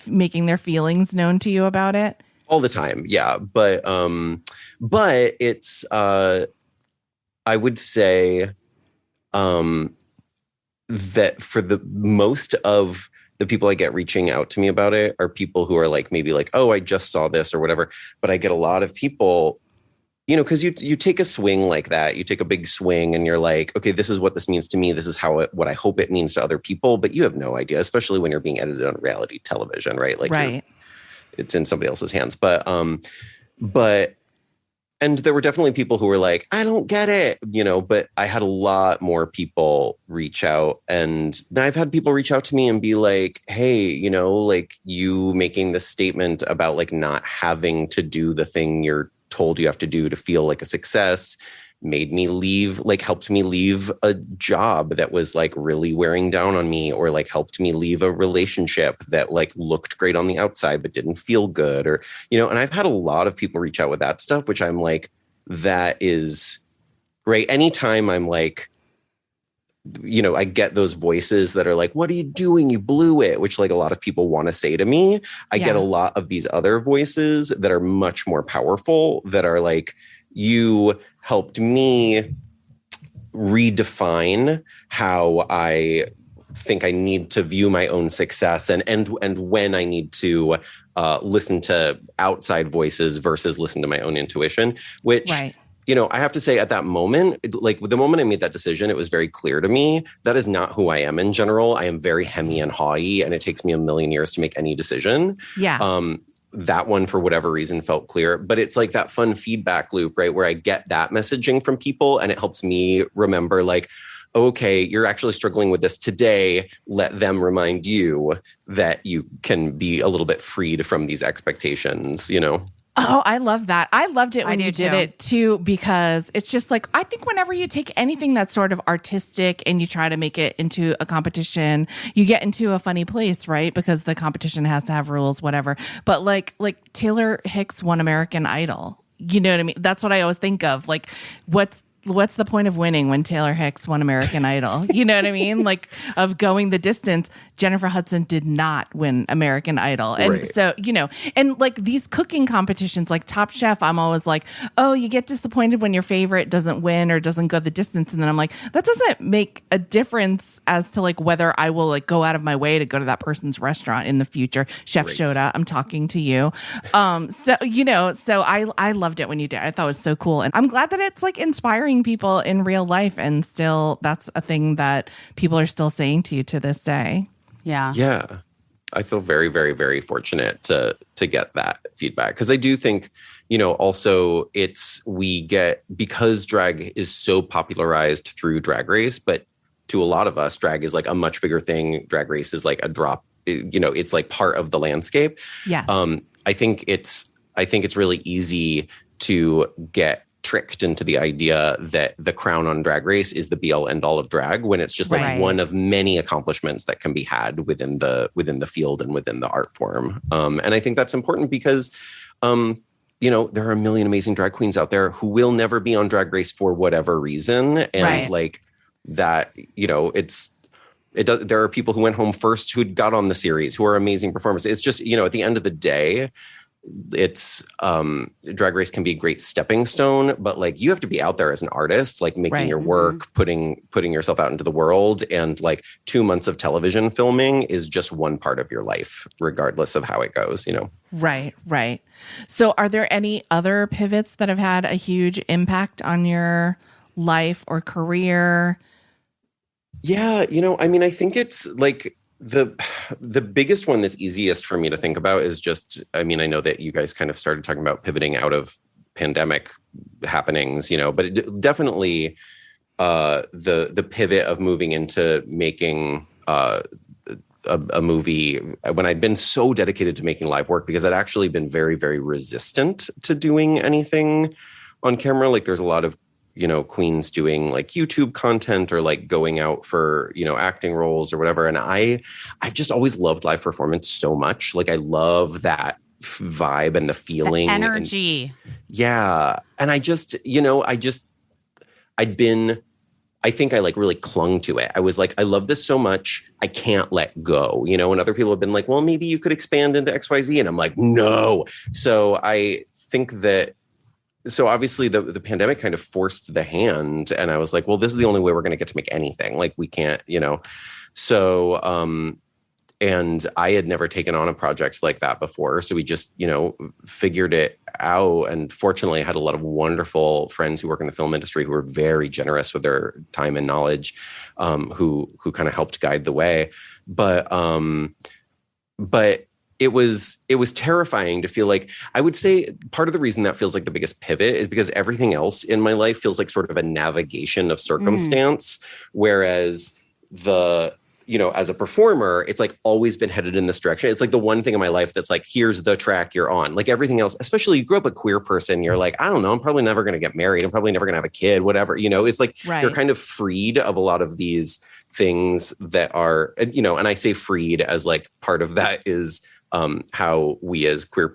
making their feelings known to you about it? all the time. Yeah, but it's I would say that for the most of the people I get reaching out to me about it are people who are like, maybe like, oh, I just saw this or whatever. But I get a lot of people, because you take a swing like that, you take a big swing and you're like, okay, this is what this means to me. This is what I hope it means to other people. But you have no idea, especially when you're being edited on reality television, right? Like, right. It's in somebody else's hands. And there were definitely people who were like, I don't get it, but I had a lot more people reach out. And I've had people reach out to me and be like, hey, like you making this statement about like not having to do the thing you're told you have to do to feel like a success made me helped me leave a job that was like really wearing down on me, or like helped me leave a relationship that like looked great on the outside but didn't feel good, or and I've had a lot of people reach out with that stuff, which I'm like, that is great. Anytime I'm like, I get those voices that are like, what are you doing? You blew it, which like a lot of people want to say to me. I get a lot of these other voices that are much more powerful, that are like, you helped me redefine how I think I need to view my own success and when I need to listen to outside voices versus listen to my own intuition, which, right. I have to say at that moment, like the moment I made that decision, it was very clear to me that is not who I am in general. I am very hemmy and haughty, and it takes me a million years to make any decision. Yeah. That one, for whatever reason, felt clear. But it's like that fun feedback loop, right? Where I get that messaging from people and it helps me remember like, okay, you're actually struggling with this today. Let them remind you that you can be a little bit freed from these expectations, Oh, I love that. I loved it when you did too. it too, because it's just like, I think whenever you take anything that's sort of artistic and you try to make it into a competition, you get into a funny place, right? Because the competition has to have rules, whatever. But like Taylor Hicks won American Idol. You know what I mean? That's what I always think of. Like, what's the point of winning when Taylor Hicks won American Idol? You know what I mean? Like, of going the distance. Jennifer Hudson did not win American Idol. And right. so, and like these cooking competitions, like Top Chef, I'm always like, oh, you get disappointed when your favorite doesn't win or doesn't go the distance. And then I'm like, that doesn't make a difference as to like whether I will like go out of my way to go to that person's restaurant in the future. Chef Great. Shoda, I'm talking to you. So I loved it when you did. I thought it was so cool. And I'm glad that it's like inspiring encountering people in real life, and still that's a thing that people are still saying to you to this day. Yeah. Yeah. I feel very, very, very fortunate to get that feedback. Because I do think, also because drag is so popularized through Drag Race, but to a lot of us, drag is like a much bigger thing. Drag Race is like a drop, it's like part of the landscape. Yes. I think it's really easy to get tricked into the idea that the crown on Drag Race is the be all end all of drag, when it's just like one of many accomplishments that can be had within the field and within the art form. And I think that's important because, there are a million amazing drag queens out there who will never be on Drag Race for whatever reason. And like that, there are people who went home first who got on the series who are amazing performers. It's just, at the end of the day, it's Drag Race can be a great stepping stone, but like you have to be out there as an artist, like making your work, putting yourself out into the world, and like 2 months of television filming is just one part of your life, regardless of how it goes, Right. So are there any other pivots that have had a huge impact on your life or career? Yeah, I think it's like the biggest one that's easiest for me to think about is just, I know that you guys kind of started talking about pivoting out of pandemic happenings, but it definitely the pivot of moving into making a movie when I'd been so dedicated to making live work, because I'd actually been very, very resistant to doing anything on camera. Like there's a lot of queens doing like YouTube content or like going out for, acting roles or whatever. And I've just always loved live performance so much. Like I love that vibe and the feeling. The energy. And I think I like really clung to it. I was like, I love this so much. I can't let go, and other people have been like, well, maybe you could expand into XYZ. And I'm like, no. So I think that, so obviously the pandemic kind of forced the hand, and I was like, well, this is the only way we're going to get to make anything. Like we can't, so, and I had never taken on a project like that before. So we just, figured it out. And fortunately I had a lot of wonderful friends who work in the film industry who were very generous with their time and knowledge, who kind of helped guide the way. But it was terrifying to feel like, I would say part of the reason that feels like the biggest pivot is because everything else in my life feels like sort of a navigation of circumstance. Whereas as a performer, it's like always been headed in this direction. It's like the one thing in my life that's like, here's the track you're on. Like everything else, especially you grew up a queer person, you're like, I don't know, I'm probably never going to get married. I'm probably never going to have a kid, whatever, it's like, you're kind of freed of a lot of these things that are, and I say freed as like part of that is how we as queer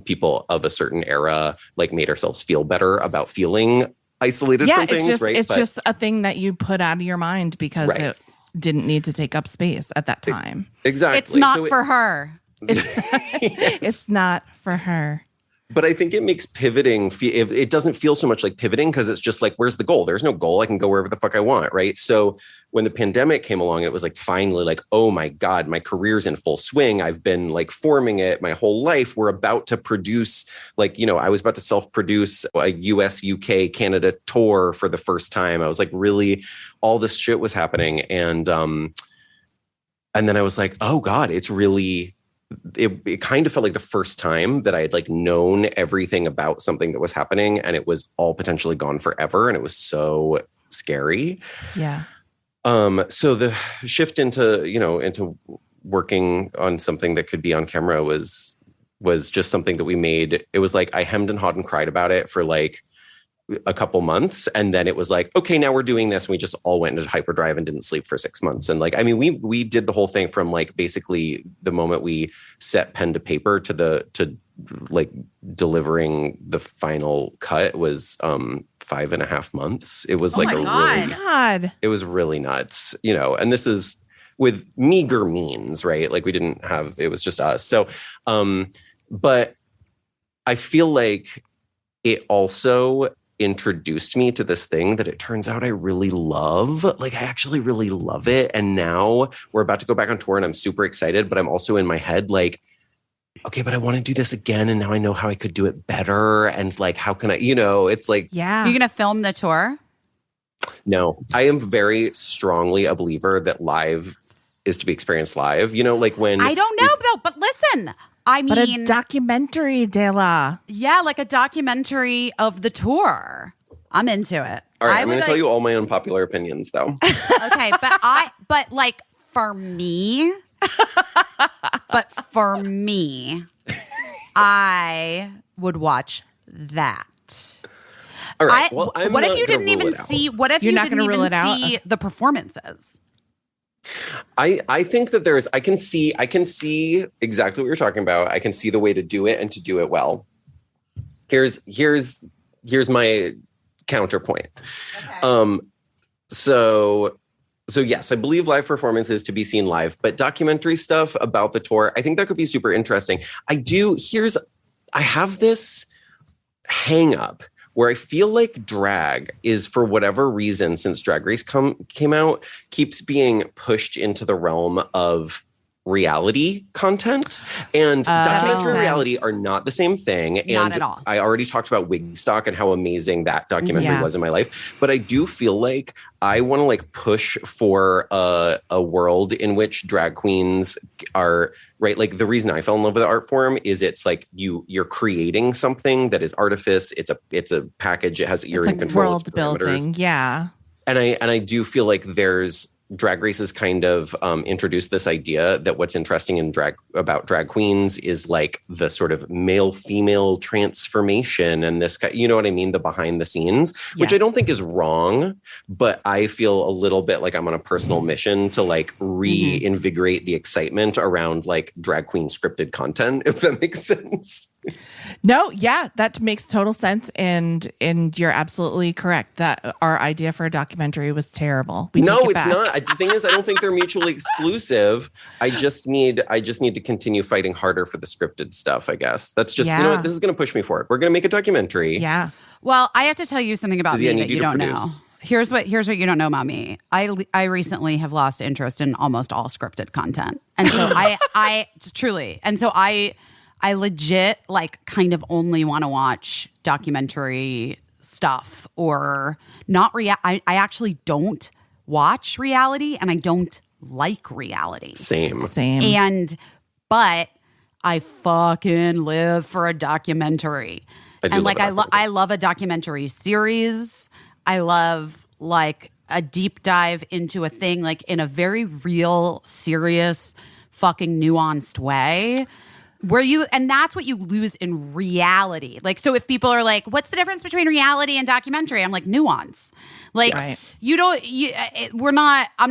people of a certain era like made ourselves feel better about feeling isolated from things, right? It's just a thing that you put out of your mind because it didn't need to take up space at that time. Exactly. It's not for her. It's not for her. But I think it makes pivoting, it doesn't feel so much like pivoting because it's just like, where's the goal? There's no goal. I can go wherever the fuck I want, right? So when the pandemic came along, it was like finally like, oh my God, my career's in full swing. I've been like forming it my whole life. We're about to produce, like, I was about to self-produce a US, UK, Canada tour for the first time. I was like, really, all this shit was happening. And then I was like, oh God, it's really... It kind of felt like the first time that I had like known everything about something that was happening and it was all potentially gone forever. And it was so scary. Yeah. So the shift into working on something that could be on camera was just something that we made. It was like, I hemmed and hawed and cried about it for like a couple months. And then it was like, okay, now we're doing this. And we just all went into hyperdrive and didn't sleep for 6 months. And like, we did the whole thing from like, basically the moment we set pen to paper to like delivering the final cut was 5.5 months. It was like it was really nuts, and this is with meager means, right? Like it was just us. So, but I feel like it also introduced me to this thing that it turns out I really love. Like I actually really love it. And now we're about to go back on tour and I'm super excited, but I'm also in my head like, okay, but I want to do this again. And now I know how I could do it better. And like, how can I, it's like, You're going to film the tour? No, I am very strongly a believer that live is to be experienced live. You know, like when I don't know though, but listen, I mean, But a documentary, Dela. yeah, like a documentary of the tour. I'm into it. All right, I'm going to tell you all my unpopular opinions, though. Okay, but like for me, I would watch that. All right. Well, I'm what if not you gonna didn't rule even it out. see? What if You're you not didn't gonna rule even it out? see the performances? I think that I can see exactly what you're talking about. I can see the way to do it and to do it well. Here's my counterpoint. Okay. So yes, I believe live performance is to be seen live, but documentary stuff about the tour, I think that could be super interesting. I have this hang up where I feel like drag is, for whatever reason, since Drag Race came out, keeps being pushed into the realm of reality content, and documentary and reality are not the same thing. Not at all. I already talked about Wigstock and how amazing that documentary was in my life, but I do feel like I want to like push for a world in which drag queens are right. Like the reason I fell in love with the art form is it's like you're creating something that is artifice. It's a package. You're in control. World building, yeah. And I do feel like Drag Race has kind of introduced this idea that what's interesting about drag queens is like the sort of male-female transformation and this, you know what I mean? The behind the scenes, which I don't think is wrong, but I feel a little bit like I'm on a personal mission to like reinvigorate the excitement around like drag queen scripted content, if that makes sense. No, yeah, that makes total sense, and you're absolutely correct that our idea for a documentary was terrible. No, it's not. The thing is, I don't think they're mutually exclusive. I just need to continue fighting harder for the scripted stuff, I guess. That's just, you know what, this is going to push me forward. We're going to make a documentary. Yeah. Well, I have to tell you something about me that you don't know. produce. Here's what you don't know about me. I recently have lost interest in almost all scripted content. And so I truly, and so I legit like kind of only want to watch documentary stuff or not I actually don't watch reality and I don't like reality. Same. But I fucking live for a documentary. I love a documentary series. I love like a deep dive into a thing like in a very real, serious, fucking nuanced way. And that's what you lose in reality. Like, so if people are like, what's the difference between reality and documentary? I'm like, nuance. Like, I'm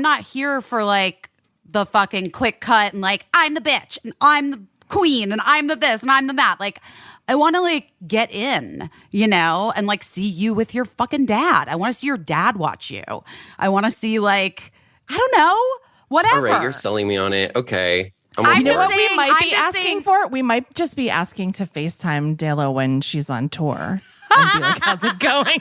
not here for like the fucking quick cut and like, I'm the bitch and I'm the queen and I'm the this and I'm the that. Like, I want to like get in, you know, and like see you with your fucking dad. I want to see your dad watch you. I want to see like, I don't know, whatever. All right, you're selling me on it. Okay. You know what we might be asking for? We might just be asking to FaceTime Dela when she's on tour and be like, how's it going?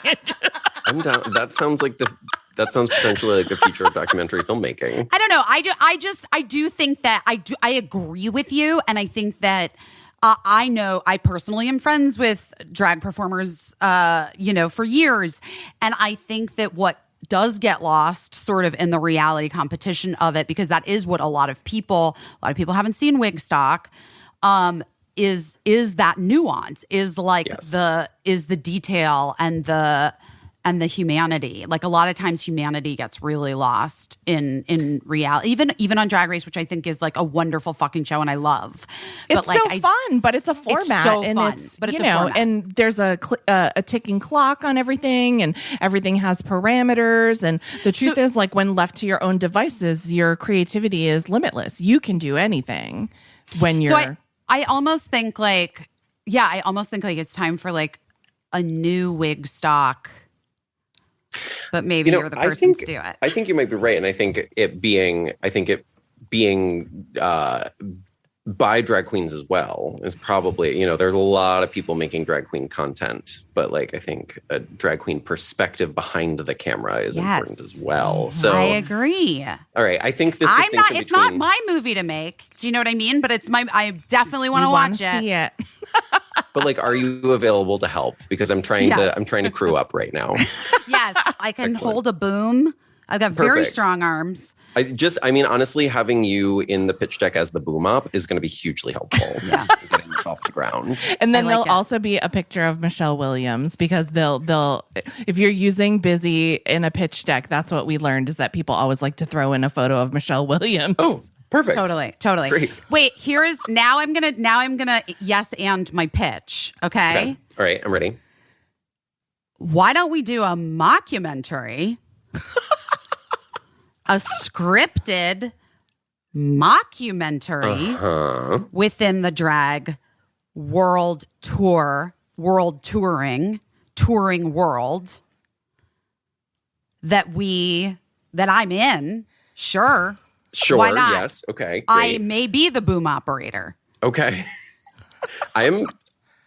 I'm down. That sounds potentially like the future of documentary filmmaking. I don't know. I do think that I agree with you. And I think that I know I personally am friends with drag performers, for years. And I think that what does get lost sort of in the reality competition of it, because that is what a lot of people haven't seen Wigstock, is that nuance, is like the detail and the humanity. Like a lot of times humanity gets really lost in reality, even on Drag Race, which I think is like a wonderful fucking show and I love. It's fun, but it's a format. It's so and fun, it's, but it's you a know, format. and there's a ticking clock on everything and everything has parameters. And the truth is, like, when left to your own devices, your creativity is limitless. You can do anything when you're... So I almost think like it's time for like a new Wigstock. But maybe you're the person to do it. I think you might be right, and I think it being by drag queens as well is probably, you know, there's a lot of people making drag queen content, but like I think a drag queen perspective behind the camera is important as well. So I agree. All right, I think this it's not my movie to make. Do you know what I mean? But it's I definitely want to watch it. See it. But like, are you available to help? Because I'm trying to crew up right now. Yes, I can hold a boom. I've got very Perfect. strong arms. I mean, honestly, having you in the pitch deck as the boom up is going to be hugely helpful. Yeah. Getting this off the ground. And then I like there'll it. also be a picture of Michelle Williams because they'll if you're using Busy in a pitch deck, that's what we learned is that people always like to throw in a photo of Michelle Williams. Oh, perfect. Totally. Great. Wait, now I'm gonna yes and my pitch. Okay. All right, I'm ready. Why don't we do a mockumentary? A scripted mockumentary within the drag touring world that I'm in. Sure. Sure. Why not? Yes. Okay. Great. I may be the boom operator. Okay. I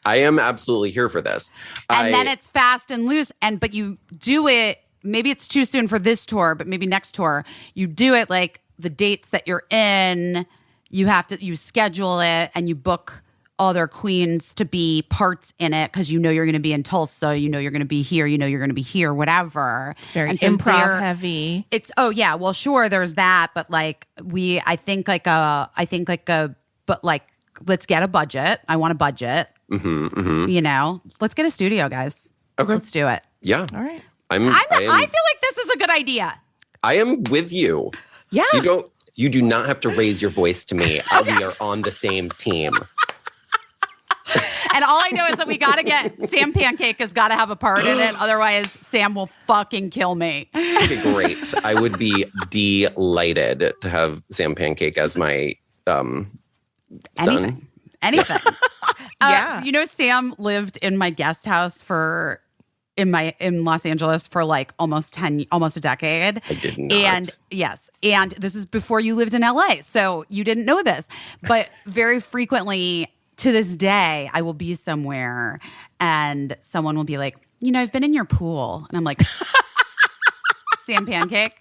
am absolutely here for this. And then it's fast and loose. But you do it, maybe it's too soon for this tour, but maybe next tour, you do it like the dates that you're in, you schedule it and you book other queens to be parts in it because you're going to be in Tulsa, you're going to be here, you're going to be here, whatever. It's very and so improv heavy. It's well, sure, there's that, but like let's get a budget. I want a budget. Let's get a studio, guys. Okay. Let's do it. Yeah. All right. I feel like this is a good idea. I am with you. Yeah. You do not have to raise your voice to me. We are on the same team. And all I know is that we got to get Sam Pancake has got to have a part in it. Otherwise, Sam will fucking kill me. Okay, great. I would be delighted to have Sam Pancake as my son. Anything. Yeah. Sam lived in my guest house in Los Angeles for like almost a decade. I did not. And yes, and this is before you lived in LA, so you didn't know this. But very frequently to this day, I will be somewhere and someone will be like, I've been in your pool. And I'm like, Sam Pancake.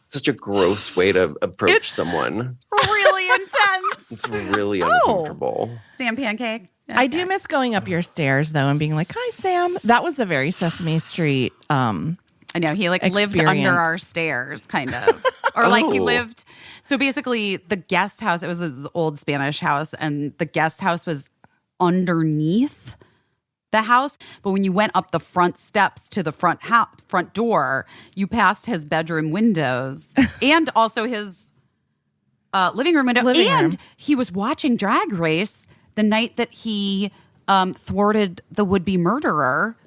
Such a gross way to approach someone. Really intense. It's really uncomfortable. Sam Pancake. Okay. I do miss going up your stairs though and being like, "Hi, Sam." That was a very Sesame Street. I know he lived experience. under our stairs, kind of, or like he lived. So basically, the guest house. It was his old Spanish house, and the guest house was underneath the house. But when you went up the front steps to the front door, you passed his bedroom windows and also his living room window. And he was watching Drag Race the night that he thwarted the would-be murderer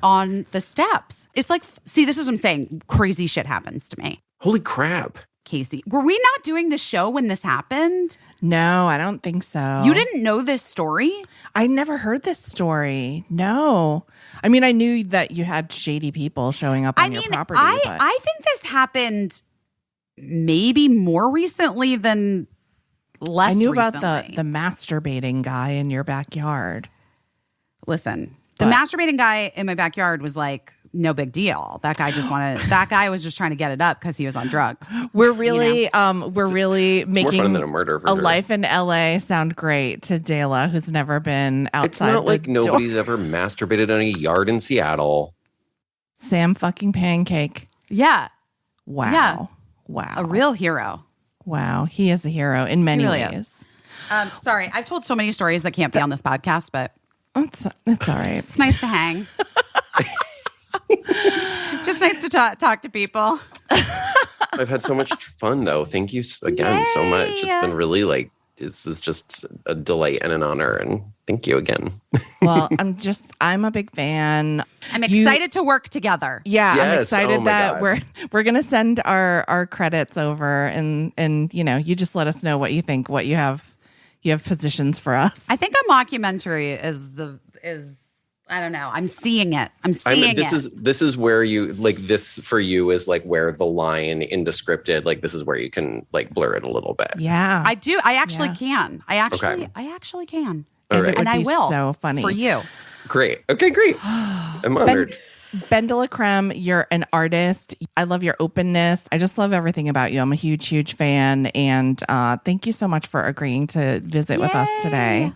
on the steps. It's like, see, this is what I'm saying. Crazy shit happens to me. Holy crap. Caissie, were we not doing the show when this happened? No, I don't think so. You didn't know this story? I never heard this story. No. I mean, I knew that you had shady people showing up on your property. I think this happened maybe more recently than less I knew recently. about the masturbating guy in your backyard. Listen, the masturbating guy in my backyard was like, no big deal. That guy was just trying to get it up because he was on drugs. We're really making more fun than a murder for sure. life in LA sound great to Dela, who's never been outside. It's not like nobody's ever masturbated in a yard in Seattle. Sam fucking Pancake. Yeah. Wow. Yeah. Wow. A real hero. Wow. He is a hero in many really ways. Sorry, I've told so many stories that can't be on this podcast, but It's all right. it's nice to hang. Just nice to talk to people. I've had so much fun, though. Thank you again so much. It's been really this is just a delight and an honor. And thank you again. Well, I'm a big fan. I'm excited to work together. Yeah, yes. I'm excited Oh my that God. we're gonna send our credits over and you just let us know what you think, what you have positions for us. I think a mockumentary is I don't know. I'm seeing it. This is where you this for you is like where the line in descripted, this is where you can blur it a little bit. Yeah, I do. I actually can. I actually can. All right. And I will. So funny for you. Great. Okay, great. I'm honored. BenDeLaCreme, you're an artist. I love your openness. I just love everything about you. I'm a huge, huge fan. And thank you so much for agreeing to visit with us today.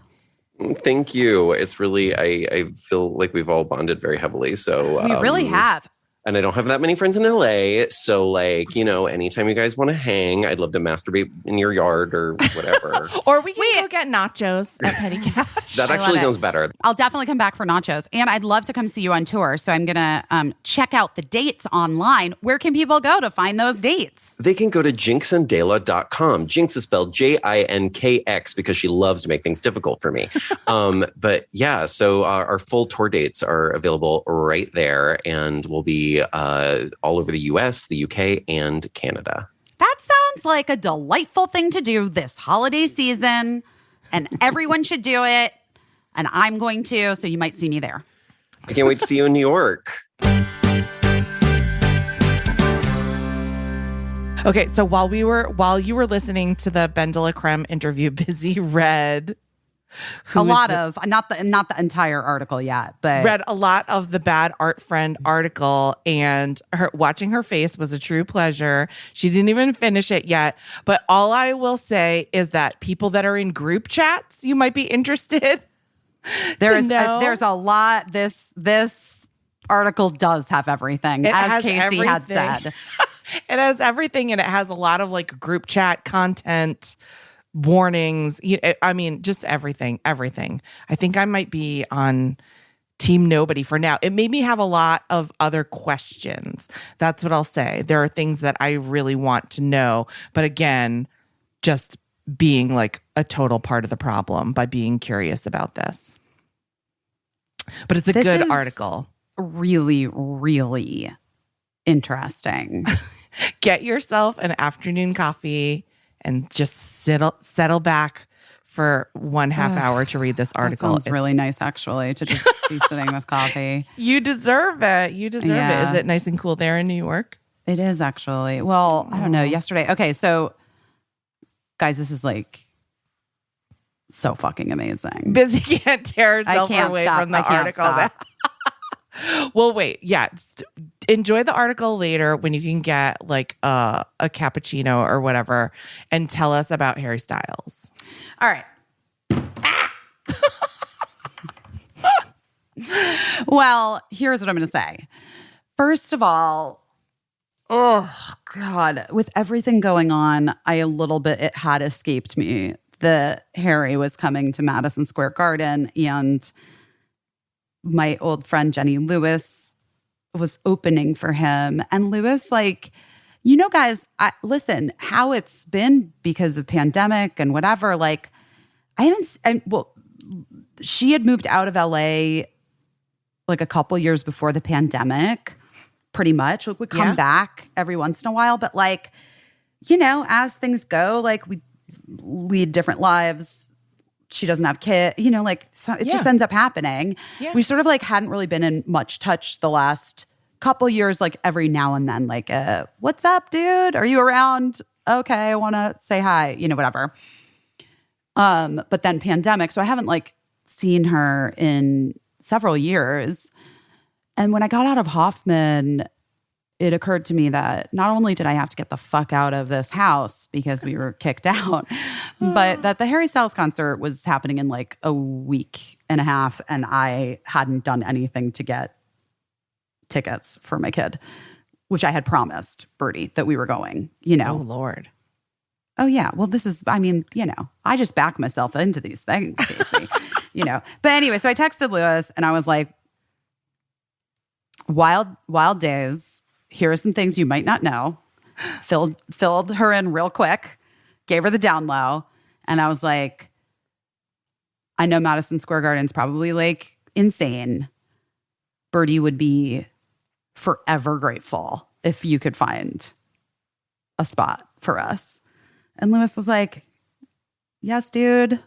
Thank you. It's really, I feel like we've all bonded very heavily. So We really have. And I don't have that many friends in LA. So, like, anytime you guys want to hang, I'd love to masturbate in your yard or whatever. Or we can go get nachos at Petty Cash. That actually sounds better. I'll definitely come back for nachos. And I'd love to come see you on tour. So I'm going to check out the dates online. Where can people go to find those dates? They can go to jinxanddela.com. Jinx is spelled Jinkx because she loves to make things difficult for me. But yeah, so our full tour dates are available right there. And we'll be all over the US, the UK, and Canada. That sounds like a delightful thing to do this holiday season, and everyone should do it. And I'm going to, so you might see me there. I can't wait to see you in New York. Okay, so while you were listening to the BenDeLaCreme interview, Busy read not the entire article yet, but read a lot of the Bad Art Friend article, and watching her face was a true pleasure. She didn't even finish it yet, but all I will say is that people that are in group chats, you might be interested. There's a lot. This article does have everything, as Caissie had said. It has everything, and it has a lot of like group chat content, warnings. I mean, just everything. I think I might be on Team Nobody for now. It made me have a lot of other questions. That's what I'll say. There are things that I really want to know, but again, just being like a total part of the problem by being curious about this. But it's a good article. Really, really interesting. Get yourself an afternoon coffee and just settle back for 1/2 hour to read this article. That sounds really nice, actually, to just be sitting with coffee. You deserve it. It. Is it nice and cool there in New York? It is, actually. Well, I don't know. Yesterday. Okay, so guys, this is like so fucking amazing. Busy can't tear herself away from the article. Well, wait. Yeah. Just enjoy the article later when you can get like a cappuccino or whatever, and tell us about Harry Styles. All right. Well, here's what I'm going to say. First of all, oh God, with everything going on, it had escaped me that Harry was coming to Madison Square Garden, and my old friend Jenny Lewis was opening for him. And Lewis, guys, listen, how it's been because of pandemic and whatever, she had moved out of LA like a couple years before the pandemic, pretty much. Would come back every once in a while. But as things go, we lead different lives. She doesn't have kids, it just ends up happening. Yeah. We sort of hadn't really been in much touch the last couple years, every now and then, what's up, dude? Are you around? Okay, I want to say hi, whatever. But then pandemic, so I haven't seen her in several years. And when I got out of Hoffman, it occurred to me that not only did I have to get the fuck out of this house because we were kicked out, but that the Harry Styles concert was happening in a week and a half, and I hadn't done anything to get tickets for my kid, which I had promised Bertie that we were going, Oh, Lord. Oh, yeah. Well, I just back myself into these things, Caissie, But anyway, so I texted Lewis and I was like, wild days. Here are some things you might not know. Filled her in real quick, gave her the down low. And I was like, I know Madison Square Garden's probably insane. Bertie would be forever grateful if you could find a spot for us. And Lewis was like, yes, dude,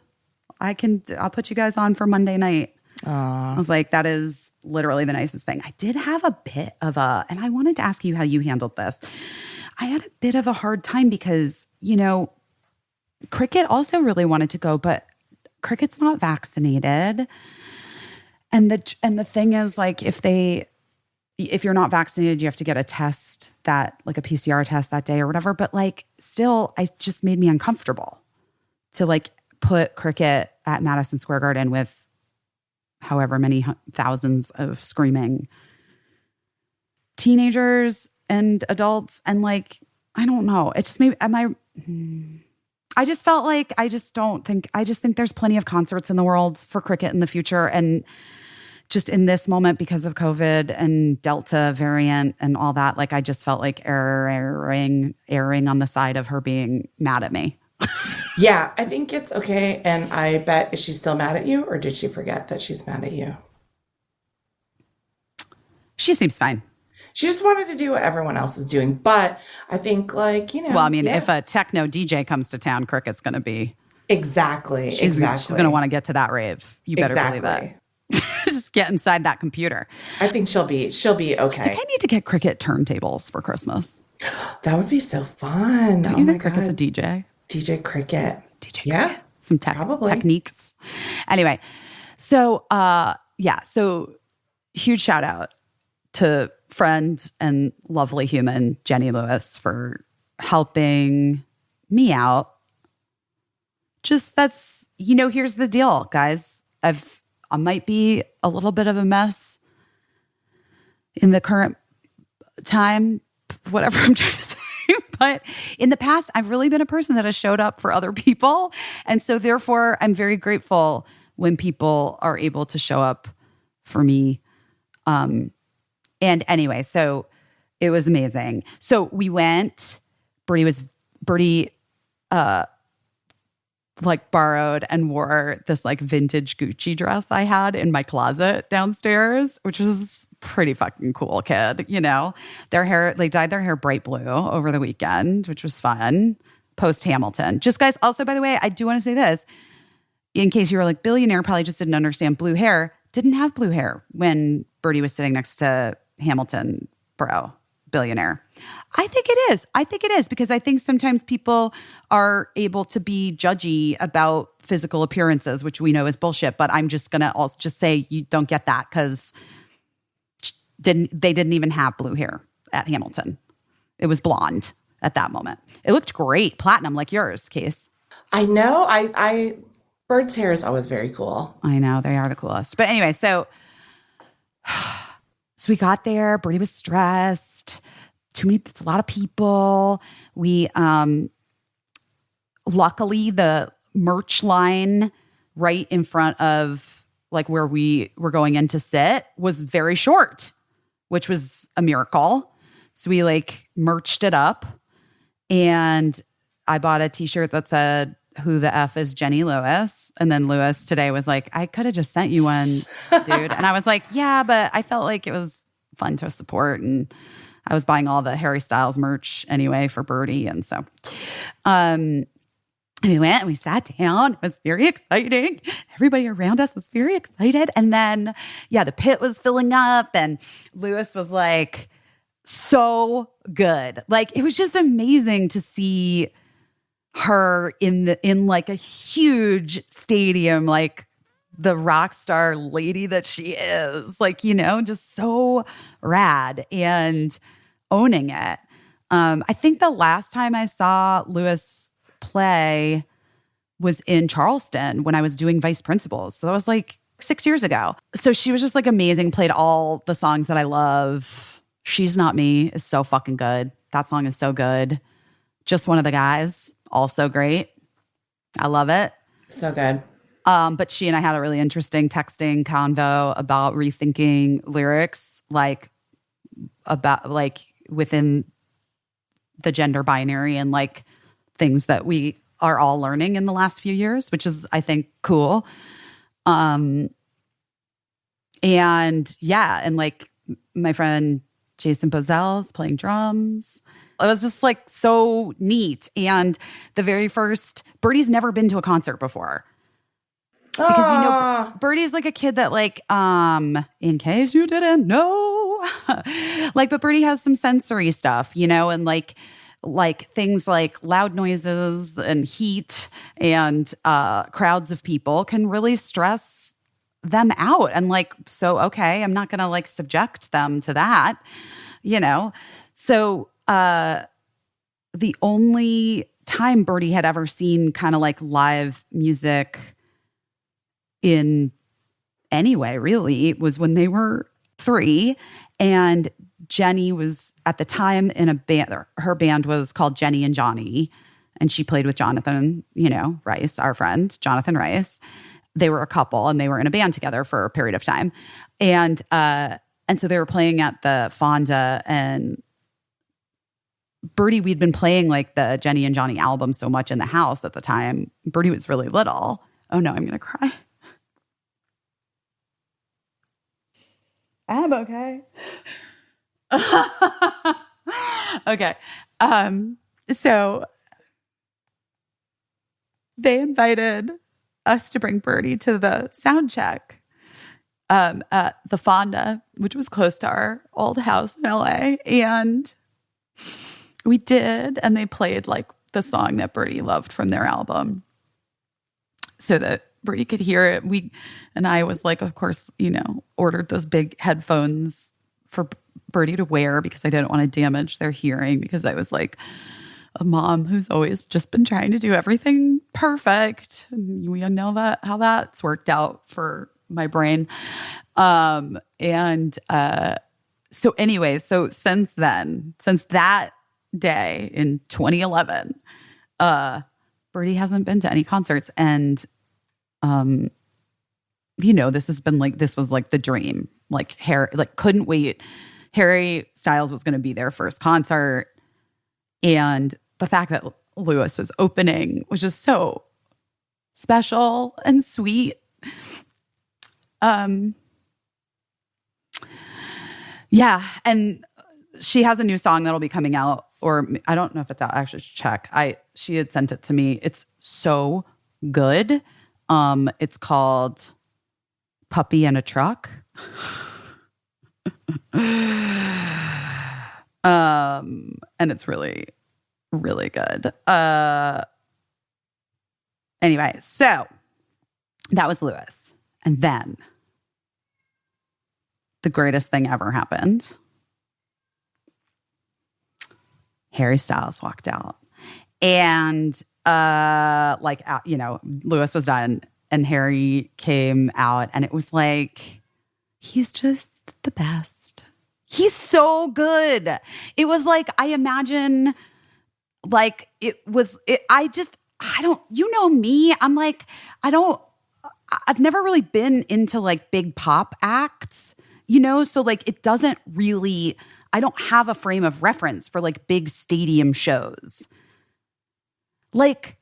I'll put you guys on for Monday night. I was like, that is literally the nicest thing. I did have a bit of and I wanted to ask you how you handled this. I had a bit of a hard time because, Cricket also really wanted to go, but Cricket's not vaccinated. And the thing is, if you're not vaccinated, you have to get a test a PCR test that day or whatever. But still, it just made me uncomfortable to put Cricket at Madison Square Garden with however many thousands of screaming teenagers and adults. And like, I don't know. It just made, I just felt like, I just think there's plenty of concerts in the world for cricket in the future. And just in this moment, because of COVID and Delta variant and all that, like, I just felt like erring on the side of her being mad at me. Yeah, I think it's okay. And I bet, is she still mad at you, or did she forget that she's mad at you? She seems fine. She just wanted to do what everyone else is doing. But I think, like, you know. Well, I mean, if a techno DJ comes to town, cricket's going to be. Exactly. She's going to want to get to that rave. You better believe it. Just get inside that computer. I think she'll be okay. I think I need to get cricket turntables for Christmas. That would be so fun. Don't you think cricket's a DJ? DJ cricket. Yeah. Cricket. Some techniques. Anyway, so so huge shout out to friend and lovely human Jenny Lewis for helping me out. Just here's the deal, guys. I might be a little bit of a mess in the current time, whatever I'm trying to say. But in the past, I've really been a person that has showed up for other people. And so therefore, I'm very grateful when people are able to show up for me. And anyway, so it was amazing. So we went, Birdie like borrowed and wore this like vintage Gucci dress I had in my closet downstairs, which was pretty fucking cool, kid. You know, they dyed their hair bright blue over the weekend, which was fun. Post Hamilton. Just guys, also, by the way, I do want to say this in case you were like, billionaire probably just didn't understand blue hair. Didn't have blue hair when Birdie was sitting next to Hamilton, bro, billionaire. I think it is because I think sometimes people are able to be judgy about physical appearances, which we know is bullshit. But I'm just going to also just say you don't get that because they didn't even have blue hair at Hamilton. It was blonde at that moment. It looked great. Platinum like yours, Case. I know. I Bird's hair is always very cool. I know. They are the coolest. But anyway, so we got there. Birdie was stressed. It's a lot of people. We, luckily the merch line right in front of like where we were going in to sit was very short, which was a miracle. So we like merched it up and I bought a t-shirt that said, "Who the F is Jenny Lewis?" And then Lewis today was like, "I could have just sent you one, dude." And I was like, yeah, but I felt like it was fun to support. And I was buying all the Harry Styles merch anyway for Birdie. And so we went and we sat down. It was very exciting. Everybody around us was very excited. And then, the pit was filling up and Lewis was like, so good. Like, it was just amazing to see her in like a huge stadium, like the rock star lady that she is, like, you know, just so rad and owning it. I think the last time I saw Lewis play was in Charleston when I was doing Vice Principals. So that was like 6 years ago. So she was just like amazing, played all the songs that I love. She's Not Me is so fucking good. That song is so good. Just One of the Guys, also great. I love it. So good. But she and I had a really interesting texting convo about rethinking lyrics, like about like within the gender binary and like things that we are all learning in the last few years, which is, I think, cool. And like my friend Jason Bozell's playing drums. It was just like so neat. And the very first, Birdie's never been to a concert before. Because you know, Birdie's like a kid that like, in case you didn't know, like, but Birdie has some sensory stuff, you know, and like things like loud noises and heat and crowds of people can really stress them out. And like, so, okay, I'm not going to like subject them to that, you know? So the only time Birdie had ever seen kind of like live music in any way, really, was when they were 3. And Jenny was at the time in a band. Her band was called Jenny and Johnny. And she played with Jonathan, Rice, our friend, Jonathan Rice. They were a couple and they were in a band together for a period of time. And so they were playing at the Fonda, and Birdie, we'd been playing like the Jenny and Johnny album so much in the house at the time. Birdie was really little. Oh no, I'm going to cry. I'm okay. Okay. So they invited us to bring Birdie to the sound check at the Fonda, which was close to our old house in LA. And we did, and they played like the song that Birdie loved from their album so that Birdie could hear it. I was like, of course, ordered those big headphones for Birdie to wear because I didn't want to damage their hearing, because I was like a mom who's always just been trying to do everything perfect. And we know how that's worked out for my brain. So anyway, so since that day in 2011, Birdie hasn't been to any concerts. And, this was like the dream. Like Harry, couldn't wait. Harry Styles was going to be their first concert. And the fact that Lewis was opening was just so special and sweet. Yeah. And she has a new song that'll be coming out, or I don't know if it's out. I actually should check. She had sent it to me. It's so good. It's called Puppy and a Truck. And it's really, really good. Anyway, so that was Lewis. And then the greatest thing ever happened. Harry Styles walked out. And Lewis was done and Harry came out, and it was like, he's just the best. He's so good. It was like, I imagine, like, I don't, me, I'm like, I've never really been into like big pop acts, so like it doesn't really, I don't have a frame of reference for like big stadium shows. Like,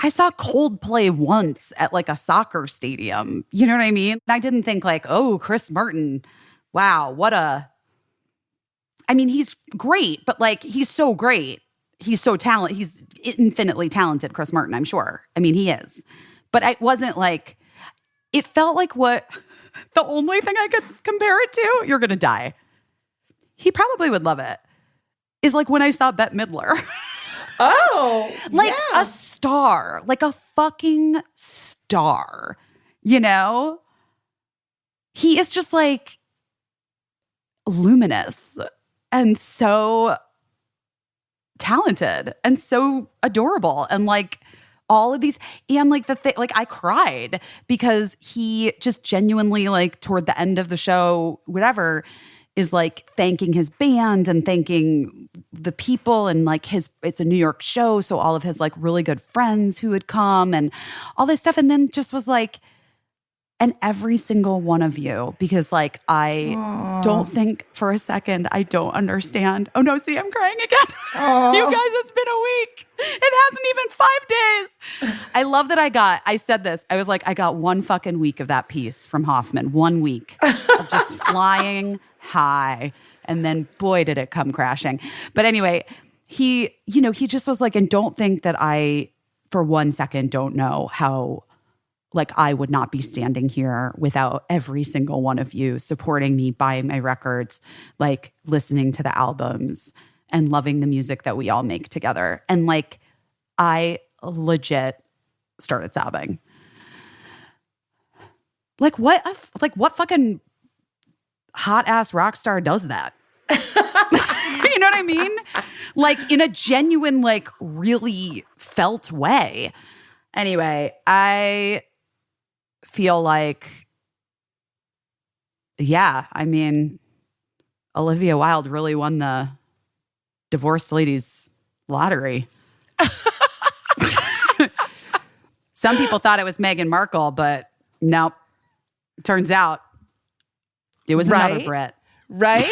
I saw Coldplay once at like a soccer stadium. You know what I mean? I didn't think like, oh, Chris Martin, wow, he's great, but like, he's so great. He's so talented. He's infinitely talented, Chris Martin, I'm sure. He is. But I wasn't like, it felt like the only thing I could compare it to, you're going to die. He probably would love it, is like when I saw Bette Midler. Oh, like a star, like a fucking star, He is just like luminous and so talented and so adorable, and like all of these, and like I cried because he just genuinely, like, toward the end of the show, whatever, is like thanking his band and thanking the people, and like it's a New York show, so all of his like really good friends who had come and all this stuff, and then just was like, and every single one of you, because like I don't think for a second, I don't understand. Oh no, see, I'm crying again. You guys, it's been a week. It hasn't even 5 days. I love that I said this. I was like, I got 1 fucking week of that piece from Hoffman. 1 week of just flying high. And then boy, did it come crashing. But anyway, he just was like, and don't think that I, for 1 second, don't know how, like, I would not be standing here without every single one of you supporting me, buying my records, like listening to the albums and loving the music that we all make together. And like, I legit started sobbing. Like, what fucking hot ass rock star does that? You know what I mean? Like, in a genuine, like, really felt way. Anyway, I feel like, yeah, I mean, Olivia Wilde really won the divorced ladies lottery. Some people thought it was Meghan Markle, but nope. Turns out it was another Brit. Right?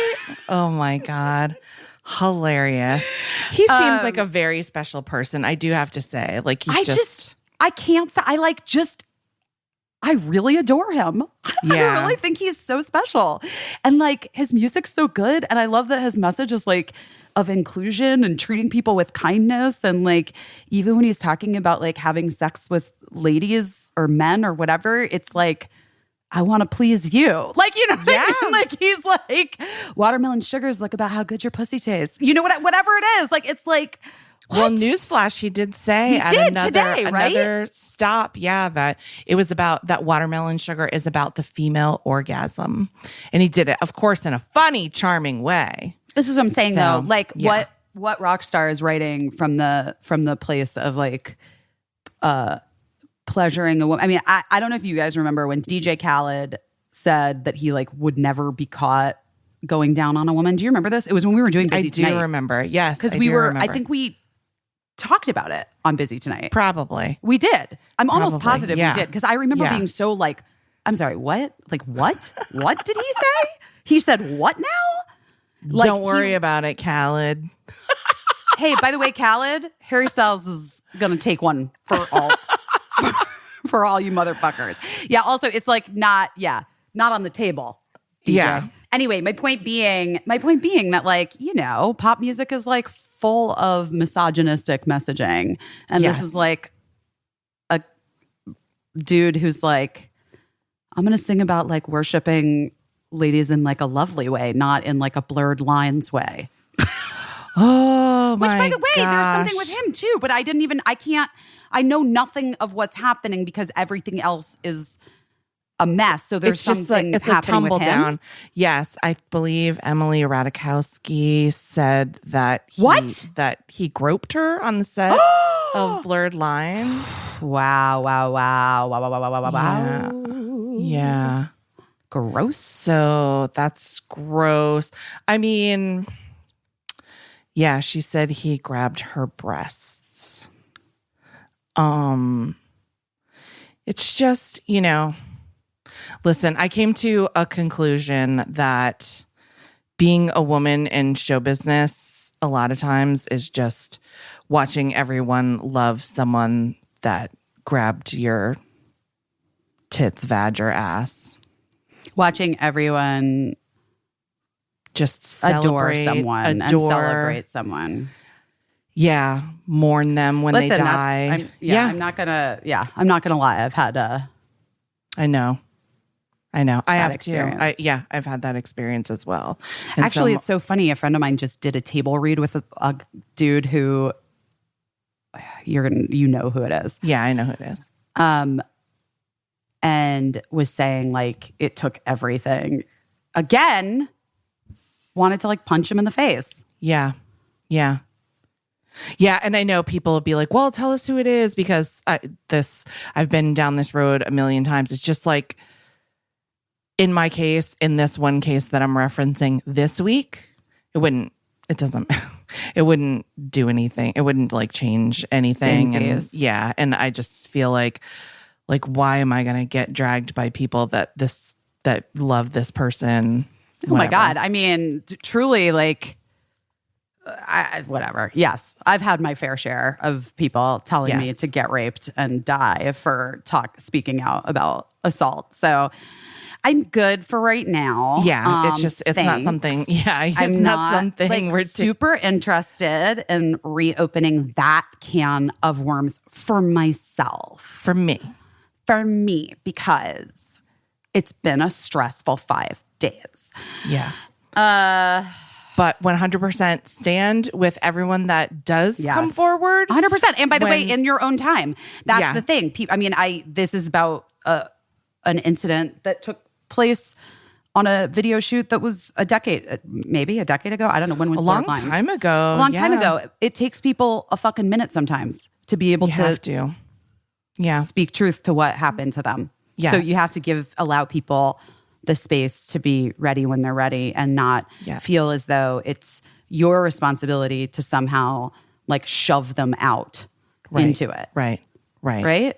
Oh my God. Hilarious. He seems like a very special person, I do have to say. Like he's I can't say I really adore him. Yeah. I really think he's so special. And like his music's so good. And I love that his message is like of inclusion and treating people with kindness. And like, even when he's talking about like having sex with ladies or men or whatever, it's like, I want to please you. Like, you know what I mean? Like he's like, watermelon sugars, look about how good your pussy tastes. You know, whatever it is. Like, it's like, what? Well, newsflash, he did say another stop, that it was about that watermelon sugar is about the female orgasm. And he did it, of course, in a funny, charming way. This is what I'm saying, though. Like, what rock star is writing from the place of like pleasuring a woman? I mean, I don't know if you guys remember when DJ Khaled said that he like would never be caught going down on a woman. Do you remember this? It was when we were doing Busy Tonight. I do remember. Yes, because I think we talked about it on Busy Tonight. Probably. We did. I'm almost positive we did. Because I remember being so like, I'm sorry, what? Like, what? What did he say? He said, what now? Like, don't worry about it, Khaled. Hey, by the way, Khaled, Harry Styles is going to take one for all, for all you motherfuckers. Yeah, also, it's like not on the table. DJ. Yeah. Anyway, my point being that like, you know, pop music is like full of misogynistic messaging. And this is like a dude who's like, I'm going to sing about like worshiping ladies in like a lovely way, not in like a blurred lines way. Oh, Which, my by the way, gosh. there's something with him too, but I know nothing of what's happening because everything else is a mess. So there's something it's happening a tumble with him. down. Yes, I believe Emily Ratajkowski said that he groped her on the set of Blurred Lines. Wow. Yeah. Gross. So that's gross. I mean, yeah, she said he grabbed her breasts. It's just, you know, listen, I came to a conclusion that being a woman in show business a lot of times is just watching everyone love someone that grabbed your tits, vag, or ass. Watching everyone just adore someone and celebrate someone. Yeah, mourn them when they die. I'm not gonna lie. I've had I know. I have experience. too. I've had that experience as well. And actually, it's so funny. A friend of mine just did a table read with a dude who you know who it is. Yeah, I know who it is. And was saying like it took everything. Again, wanted to like punch him in the face. Yeah. And I know people will be like, well, tell us who it is, because I've been down this road a million times. It's just like, in my case, in this one case that I'm referencing this week, it wouldn't do anything. It wouldn't like change anything. And I just feel like why am I going to get dragged by people that love this person? Oh my God. I mean, truly, like, whatever. Yes. I've had my fair share of people telling me to get raped and die for speaking out about assault. So I'm good for right now. Yeah. It's not something. Yeah. I'm not something like, we're super interested in reopening that can of worms for myself. For me, because it's been a stressful 5 days. Yeah. But 100% stand with everyone that does come forward. 100%. And by the way, in your own time. That's the thing. This is about an incident that took place on a video shoot that was maybe a decade ago. I don't know. When was a long time ago. A long time ago. It takes people a fucking minute sometimes to be able to speak truth to what happened to them. Yes. So you have to allow people the space to be ready when they're ready and not feel as though it's your responsibility to somehow like shove them out into it. Right. Right?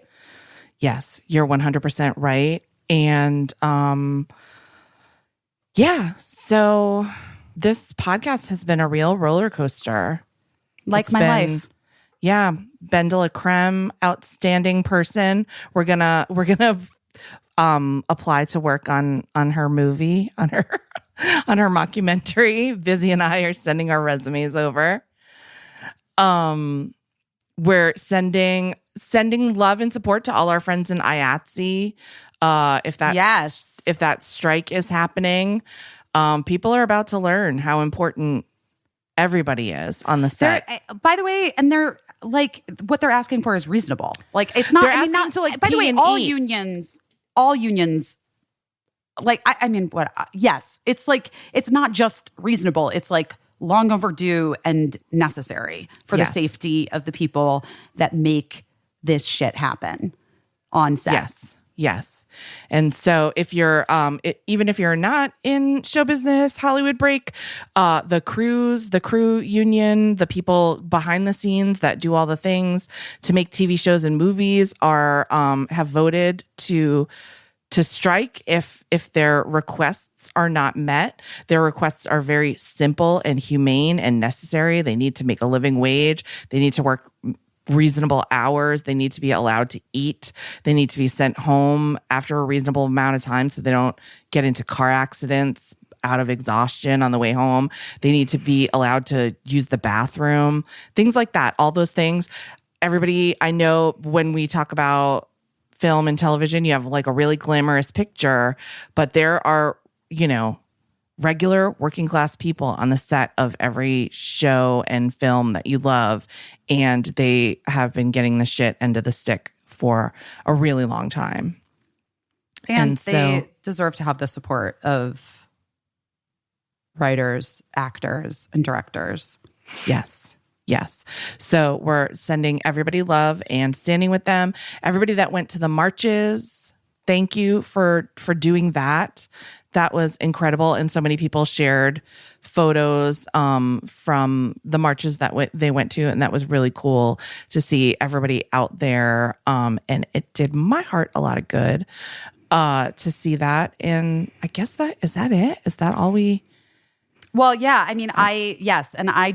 Yes, you're 100% right. And so this podcast has been a real roller coaster. Like It's my been- life. Yeah, BenDeLaCreme, outstanding person. We're gonna apply to work on her movie, on her on her mockumentary. Busy and I are sending our resumes over. We're sending love and support to all our friends in IATSE. If that strike is happening, people are about to learn how important everybody is on the set. By the way, and they're like, what they're asking for is reasonable. Like, it's not. They're I mean, asking not, to, like, by the pee way, and all eat. unions. Like, I mean, what? Yes, it's like it's not just reasonable. It's like long overdue and necessary for the safety of the people that make this shit happen on set. Yes. And so if you're, even if you're not in show business, Hollywood break, the crew union, the people behind the scenes that do all the things to make TV shows and movies have voted to strike if their requests are not met. Their requests are very simple and humane and necessary. They need to make a living wage. They need to work reasonable hours. They need to be allowed to eat. They need to be sent home after a reasonable amount of time so they don't get into car accidents out of exhaustion on the way home. They need to be allowed to use the bathroom, things like that. All those things. Everybody, I know when we talk about film and television, you have like a really glamorous picture, but there are, regular working class people on the set of every show and film that you love, and they have been getting the shit end of the stick for a really long time. And they deserve to have the support of writers, actors, and directors. Yes. So we're sending everybody love and standing with them. Everybody that went to the marches, thank you for doing that. That was incredible. And so many people shared photos from the marches that they went to. And that was really cool to see everybody out there. And it did my heart a lot of good to see that. And I guess is that it? Is that all we... Well, yeah. I mean, and I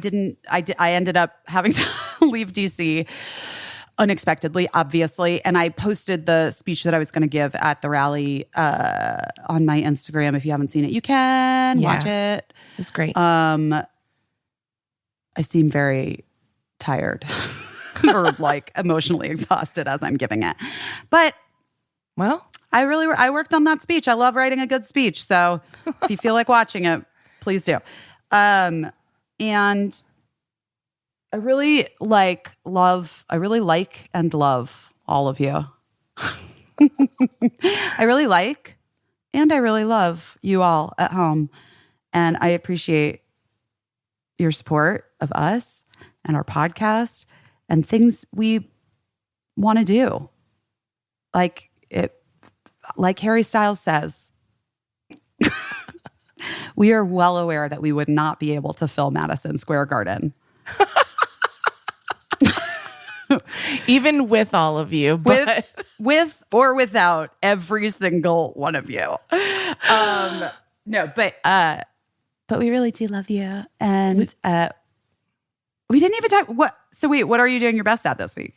ended up having to leave DC unexpectedly, obviously. And I posted the speech that I was going to give at the rally on my Instagram. If you haven't seen it, you can watch it. It's great. I seem very tired or like emotionally exhausted as I'm giving it. But well, I worked on that speech. I love writing a good speech. So if you feel like watching it, please do. And I really like and love all of you. I really like and I really love you all at home. And I appreciate your support of us and our podcast and things we want to do. Like Harry Styles says, we are well aware that we would not be able to fill Madison Square Garden. Even with all of you, but with or without every single one of you. No, but we really do love you. And we didn't even talk. What are you doing your best at this week?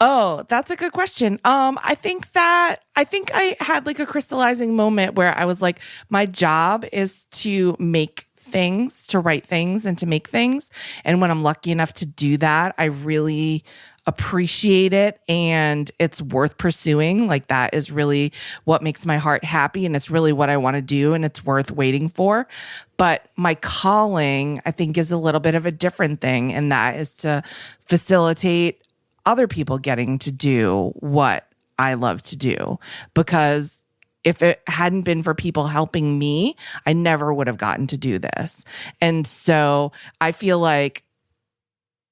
Oh, that's a good question. I think I had like a crystallizing moment where I was like, my job is to make things, to write things and to make things. And when I'm lucky enough to do that, I really appreciate it and it's worth pursuing. Like that is really what makes my heart happy and it's really what I want to do and it's worth waiting for. But my calling, I think, is a little bit of a different thing, and that is to facilitate other people getting to do what I love to do. Because if it hadn't been for people helping me, I never would have gotten to do this. And so I feel like,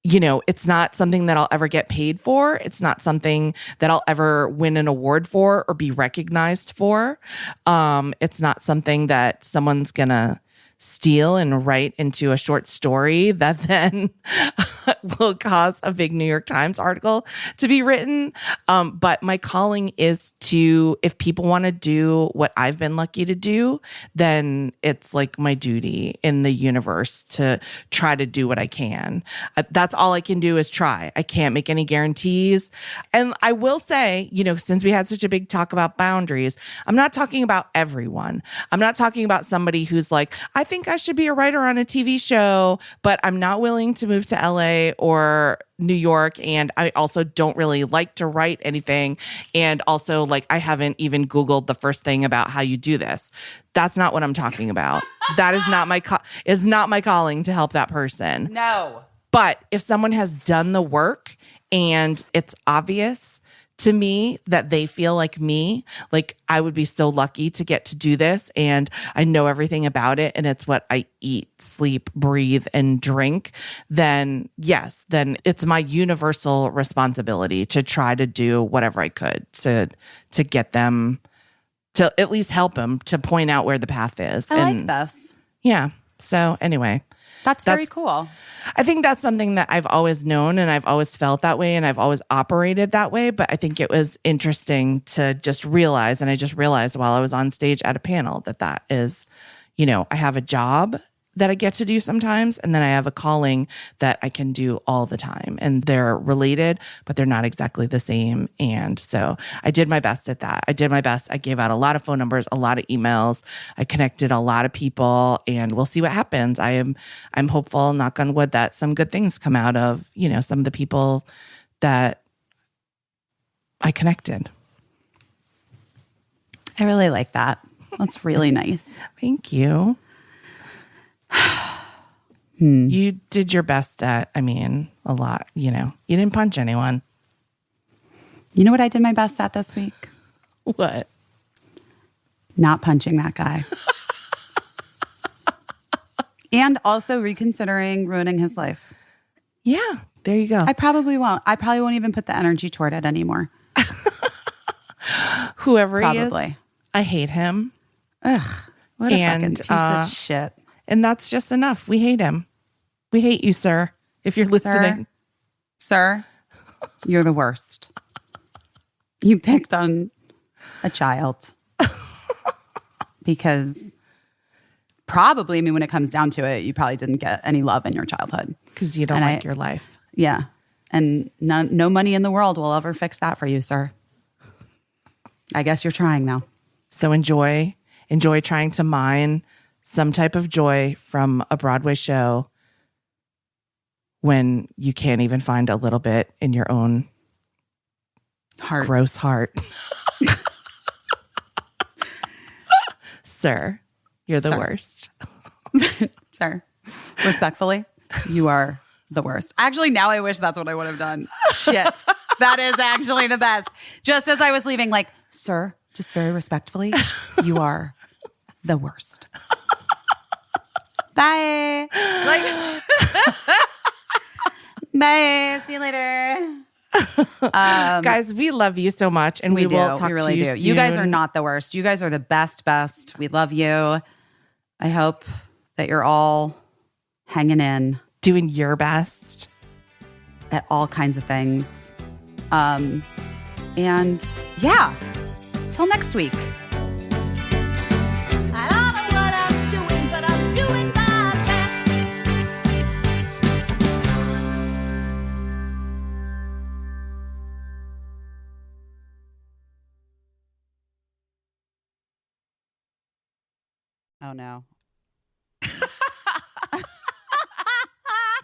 it's not something that I'll ever get paid for. It's not something that I'll ever win an award for or be recognized for. It's not something that someone's gonna steal and write into a short story that then will cause a big New York Times article to be written. But my calling is to, if people want to do what I've been lucky to do, then it's like my duty in the universe to try to do what I can. That's all I can do is try. I can't make any guarantees. And I will say, since we had such a big talk about boundaries, I'm not talking about everyone. I'm not talking about somebody who's like, I think I should be a writer on a TV show, but I'm not willing to move to LA or New York. And I also don't really like to write anything. And also, like, I haven't even Googled the first thing about how you do this. That's not what I'm talking about. That is not my calling to help that person. No. But if someone has done the work and it's obvious to me that they feel like me, like I would be so lucky to get to do this and I know everything about it and it's what I eat, sleep, breathe, and drink, then yes, then it's my universal responsibility to try to do whatever I could to get them, to at least help them, to point out where the path is. I like this. Yeah. So anyway. That's very cool. I think that's something that I've always known and I've always felt that way and I've always operated that way. But I think it was interesting to just realize, and I just realized while I was on stage at a panel that is, I have a job that I get to do sometimes, and then I have a calling that I can do all the time. And they're related, but they're not exactly the same. And so I did my best at that. I did my best. I gave out a lot of phone numbers, a lot of emails. I connected a lot of people, and we'll see what happens. I'm hopeful, knock on wood, that some good things come out of, some of the people that I connected. I really like that. That's really nice. Thank you. You did your best at, a lot, you didn't punch anyone. You know what I did my best at this week? What? Not punching that guy. And also reconsidering ruining his life. Yeah, there you go. I probably won't. I probably won't even put the energy toward it anymore. Whoever probably. He is, I hate him. Ugh, what a fucking piece of shit. And that's just enough. We hate him. We hate you, sir, if you're listening. Sir, you're the worst. You picked on a child. Because probably, when it comes down to it, you probably didn't get any love in your childhood. Because you don't like your life. Yeah. And no money in the world will ever fix that for you, sir. I guess you're trying now. So enjoy trying to mine some type of joy from a Broadway show when you can't even find a little bit in your own gross heart. Sir, you're the worst. Sir, respectfully, you are the worst. Actually, now I wish that's what I would have done. Shit. That is actually the best. Just as I was leaving, like, sir, just very respectfully, you are the worst. Bye. Like, bye. See you later. Guys, we love you so much, and we will talk really to you do. soon. You guys are not the worst. You guys are the best. We love you. I hope that you're all hanging in, doing your best at all kinds of things. And yeah, till next week. Oh no.